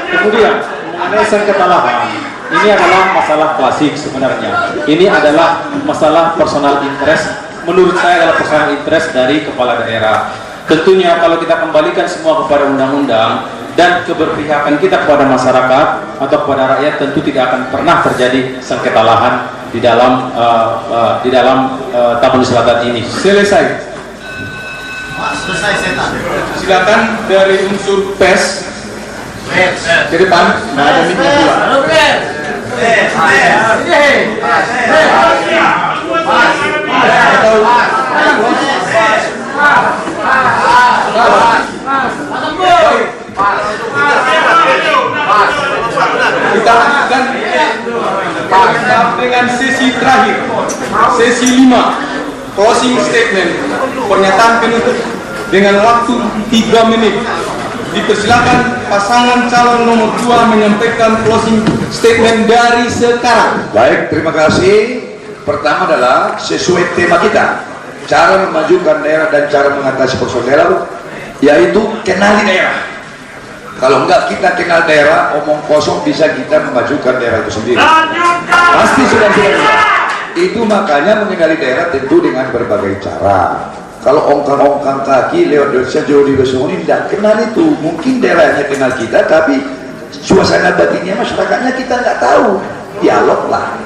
Kemudian mengenai sengketa lahan, ini adalah masalah klasik sebenarnya. Ini adalah masalah personal interest. Menurut saya adalah personal interest dari kepala daerah. Tentunya kalau kita kembalikan semua kepada undang-undang dan keberpihakan kita kepada masyarakat atau kepada rakyat, tentu tidak akan pernah terjadi sengketa lahan di dalam Tapanuli Selatan ini. Selesai. Silakan dari unsur PES ke depan. Nah, ada mic-nya dua. Kita lanjutkan dengan sesi terakhir, sesi 5, closing statement, pernyataan penutup dengan waktu 3 menit. Dipersilakan pasangan calon nomor 2 menyampaikan closing statement dari sekarang. Baik, terima kasih. Pertama adalah sesuai tema kita, cara memajukan daerah dan cara mengatasi persoalan daerah, yaitu kenali daerah. Kalau enggak kita kenal daerah, omong kosong bisa kita memajukan daerah itu sendiri. Pasti sudah. Itu makanya mengenali daerah tentu dengan berbagai cara. Kalau ongkang-ongkang kaki lewat Indonesia jauh di Besok ini tidak kenal itu. Mungkin daerahnya kenal kita, tapi suasana batinnya masyarakatnya kita nggak tahu. Dialog lah.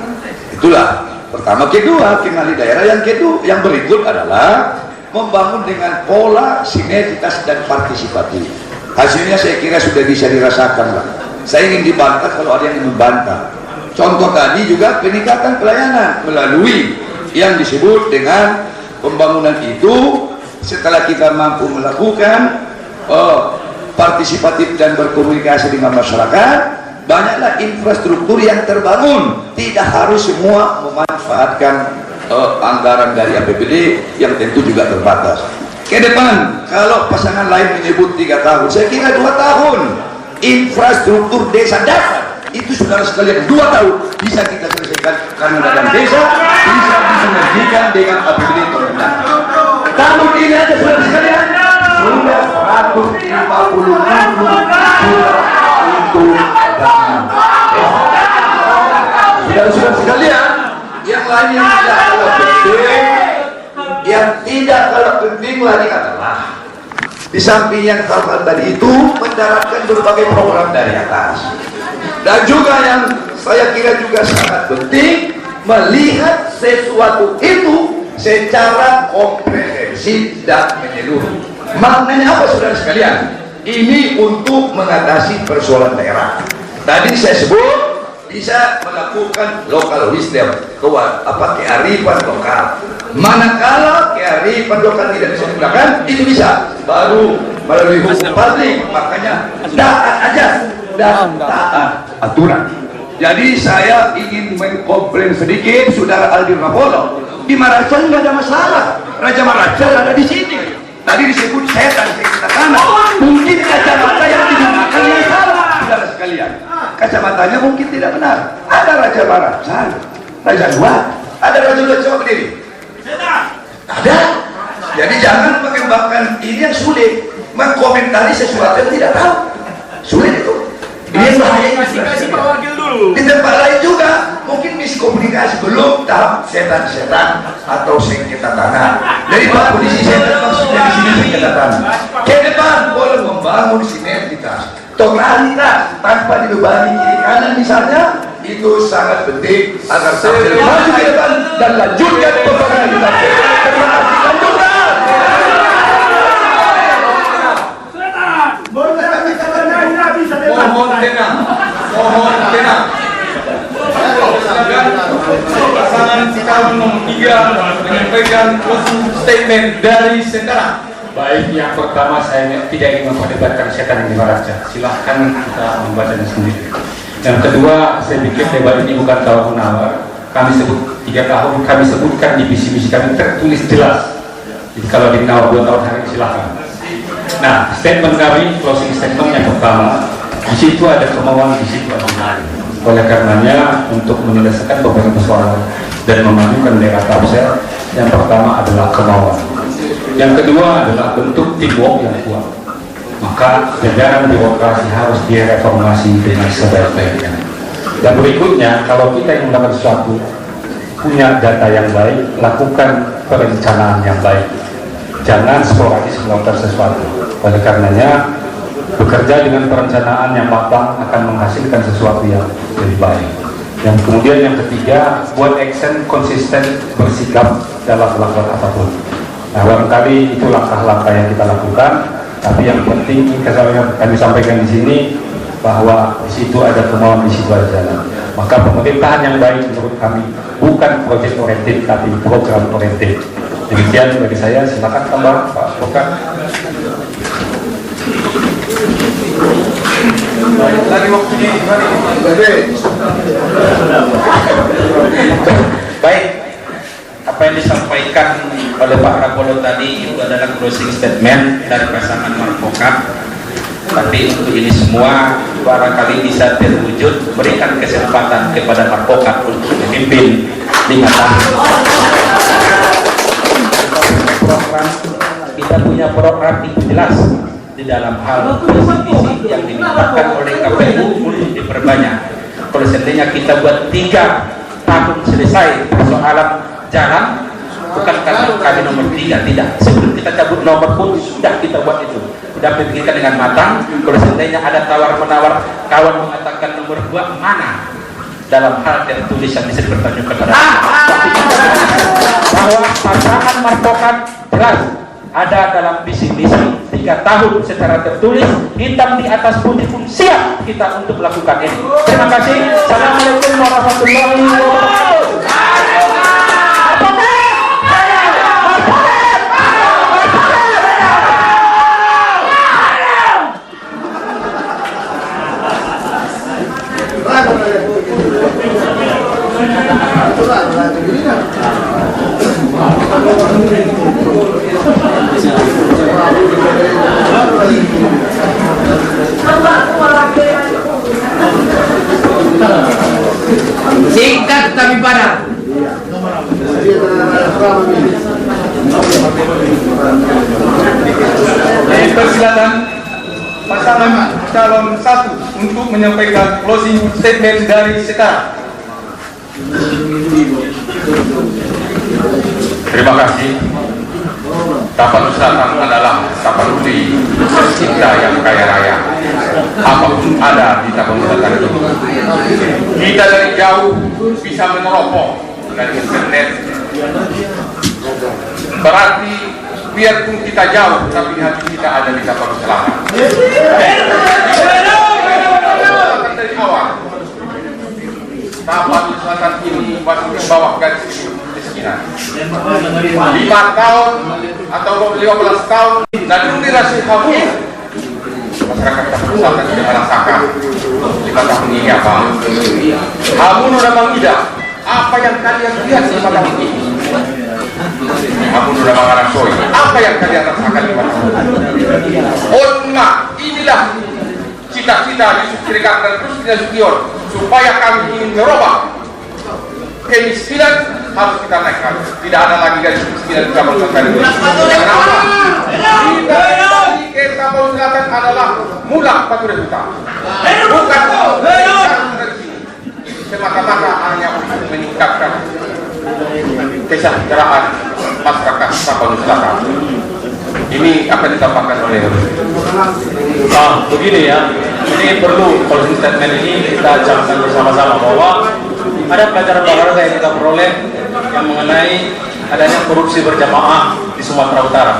Itulah. Pertama. Kedua, kenali daerah. Yang berikut adalah membangun dengan pola sinergitas dan partisipatif. Hasilnya saya kira sudah bisa dirasakan lah. Saya ingin dibantah kalau ada yang membantah. Contoh tadi juga peningkatan pelayanan melalui yang disebut dengan pembangunan itu. Setelah kita mampu melakukan partisipatif dan berkomunikasi dengan masyarakat, banyaklah infrastruktur yang terbangun. Tidak harus semua memanfaatkan anggaran dari APBD yang tentu juga terbatas. Ke depan, kalau pasangan lain menyebut 3 tahun, saya kira 2 tahun. Infrastruktur desa dasar itu saudara sekalian 2 tahun bisa kita selesaikan, karena dalam desa bisa disinergikan dengan APBD pemerintah. Tahun ini aja saudara sekalian sudah 150 untuk dana. Saudara-saudara sekalian, yang lain yang tidak kalah penting, yang tidak kalah penting lagi adalah di samping yang hal-hal tadi itu mendaratkan berbagai program dari atas, dan juga yang saya kira juga sangat penting melihat sesuatu itu secara komprehensif dan menyeluruh. Maknanya apa saudara sekalian? Ini untuk mengatasi persoalan daerah. Tadi saya sebut bisa melakukan lokal wisdom, kearifan lokal. Manakala kearifan lokal tidak bisa digunakan, itu bisa baru melalui hukum publik. Makanya taat aja dan taat aturan. Jadi saya ingin mengkomplain sedikit saudara Aldi Rapolo. Di Maracan nggak ada masalah. Raja Maracan ada di sini. Tadi disebut setan sana. Mungkin kacamata yang digunakan yang salah, saudara sekalian. Kacamatanya mungkin tidak benar. Ada Raja Maracan, Raja Dua, ada Raja Dua. Coba berdiri. Ada. Jadi jangan mengembangkan ini yang sulit, mengkomentari sesuatu yang tidak tahu. Sulit itu. Ini yang bahaya. Di tempat lain juga mungkin miskomunikasi, belum tahap setan-setan atau sengketa tanah. Dari kondisi setan maksudnya di sini sengketa tanah. Ke depan boleh membangun sinergitas, totalitas tanpa dibebani kiri kanan misalnya. Itu sangat penting agar sampai maju ke depan dan lanjutkan pembangunan kita. Terima kasih, lanjutkan. Mohon tenang, mohon tenang. Pasangan calon nomor 3 menyampaikan closing statement dari Setara. Baik, yang pertama saya tidak ingin memperdebatkan setan di Maraca. Silahkan kita membacanya sendiri. Yang kedua, saya pikir debat ini bukan tawar menawar. Kami sebut 3 tahun, kami sebutkan di visi-misi kami tertulis jelas. Jadi kalau dinawar 2 tahun hari silahkan. Nah, statement kami, closing statement yang pertama, di situ ada kemauan, di situ ada kemauan. Oleh karenanya, untuk menyelesaikan beberapa persoalan dan memajukan daerah Tapsel, yang pertama adalah kemauan. Yang kedua adalah bentuk teamwork yang kuat. Maka jajaran birokrasi harus direformasi dengan sebaik-baiknya. Dan berikutnya, kalau kita ingin melakukan sesuatu, punya data yang baik, lakukan perencanaan yang baik. Jangan sporadis melakukan sesuatu. Oleh karenanya, bekerja dengan perencanaan yang matang akan menghasilkan sesuatu yang lebih baik. Yang kemudian yang ketiga, buat action konsisten bersikap dalam melakukan apapun. Nah, barangkali itu langkah-langkah yang kita lakukan. Tapi yang penting kami sampaikan di sini bahwa di situ ada kemauan, di situ ada jalan. Maka pemerintahan yang baik menurut kami bukan project oriented tapi program oriented. Demikian bagi saya. Silakan tambah Pak Pokat. Lagi waktunya baik, apa yang disampaikan oleh Pak Rapolo tadi itu adalah closing statement dari pasangan Marpokat. Tapi untuk ini semua barangkali bisa terwujud, berikan kesempatan kepada Marpokat untuk memimpin 5 tahun. Kita punya program itu jelas di dalam hal visi-misi yang dimintakan oleh KPU untuk diperbanyak. Kalau seandainya kita buat 3 tahun selesai persoalan jalan, bukan karena kami nomor 3, tidak. Sebelum kita cabut nomor pun sudah kita buat itu. Sudah pikirkan dengan matang. Kalau seandainya ada tawar-menawar, kawan mengatakan nomor 2 mana? Dalam hal tertulis yang bisa dipertanyakan kepada bahwa pasangan Marpokat jelas ada dalam visi-misi 3 tahun secara tertulis, hitam di atas putih pun siap kita untuk melakukan ini. Terima kasih. Assalamualaikum warahmatullahi wabarakatuh. Singkat tapi padat. Persilakan pasangan calon 1 untuk menyampaikan closing statement dari sekarang. Terima kasih. Tapan Selatan adalah tapanuli tercinta yang kaya raya. Apapun ada di Tapan Selatan itu. Kita dari jauh bisa meneropong dari internet. Berarti biarpun kita jauh, tapi hati kita ada di Tapan Selatan. Dari awal. Tapanuli Selatan ini masih di bawah garis kemiskinan. 5 tahun atau 15 tahun dan generasi kamu masyarakat Tapanuli Selatan sudah merasakan 5 tahun ini apa? Kamu sudah mengidap apa yang kalian lihat 5 tahun ini? Kamu sudah mengarasoi apa yang kalian rasakan 5 tahun ini? Inilah cita-cita Yusuf Siregar dan Rusdi Nasution supaya kami ingin merubah kemiskinan harus kita naikkan. Tidak ada lagi garis kemiskinan di Tapanuli Selatan ini. Kenapa? Kita ke Tapanuli Selatan adalah mula Batu Rehuta. Bukan dari sini. Semata-mata hanya untuk meningkatkan kesejahteraan masyarakat Tapanuli Selatan. Ini akan ditampakkan oleh begini ya, ini perlu closing statement ini kita camkan bersama-sama bahwa ada pelajaran berharga yang kita peroleh yang mengenai adanya korupsi berjamaah di Sumatera Utara.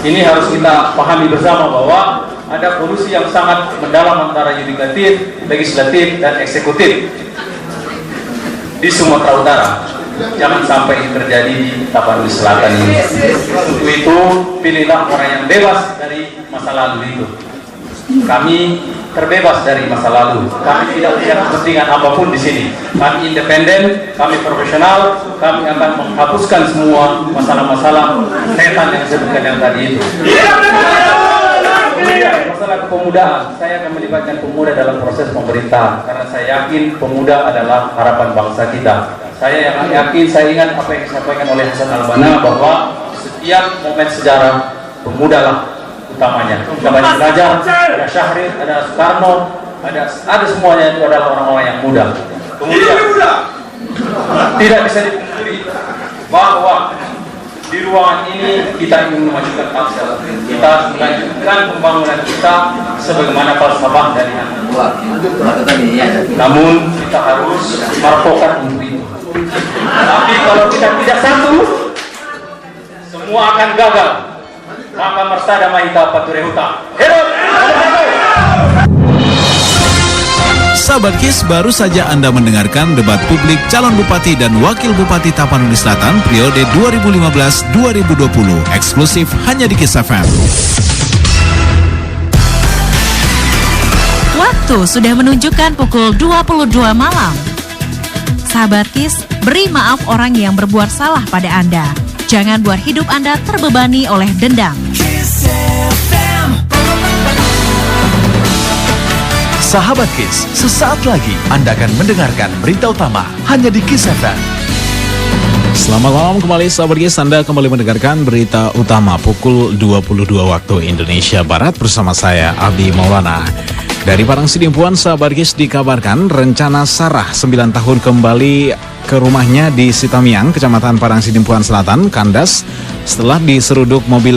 Ini harus kita pahami bersama bahwa ada kolusi yang sangat mendalam antara yudikatif, legislatif, dan eksekutif di Sumatera Utara. Jangan sampai ini terjadi di Tapanuli Selatan ini. Untuk itu, pilihlah orang yang bebas dari masa lalu itu. Kami terbebas dari masa lalu. Kami tidak punya kepentingan apapun di sini. Kami independen, kami profesional. Kami akan menghapuskan semua masalah-masalah setan yang disebutkan yang tadi itu. Kemudian masalah kepemudaan, saya akan melibatkan pemuda dalam proses pemerintahan karena saya yakin pemuda adalah harapan bangsa kita. Saya yang yakin, saya ingat apa yang disampaikan oleh Hasan Albana bahwa setiap momen sejarah pemuda lah utamanya. Kita banyak belajar, ada Syahrir, ada Soekarno, ada semuanya itu adalah orang-orang yang muda. Kemudian tidak bisa dipungkiri bahwa di ruangan ini kita ingin memajukan Tangsel. Kita melanjutkan pembangunan kita sebagaimana falsafah dari anak. Namun kita harus merokokan untuk itu. Tapi kalau kita tidak satu, semua akan gagal. Maka Marsada Mahita Batu Rehuta. Sahabat KIS, baru saja Anda mendengarkan debat publik calon bupati dan wakil bupati Tapanuli Selatan periode 2015-2020, eksklusif hanya di KIS FM. Waktu sudah menunjukkan pukul 22 malam. Sahabat KIS, beri maaf orang yang berbuat salah pada Anda. Jangan buat hidup Anda terbebani oleh dendam. Sahabat KIS, sesaat lagi Anda akan mendengarkan berita utama hanya di KIS FM. Selamat malam kembali sahabat KIS, Anda kembali mendengarkan berita utama pukul 22 waktu Indonesia Barat bersama saya Abi Maulana. Dari Parang Sidimpuan, sahabat KIS, dikabarkan rencana Sarah 9 tahun kembali ke rumahnya di Sitamiang, Kecamatan Parang Sidimpuan Selatan, kandas setelah diseruduk mobil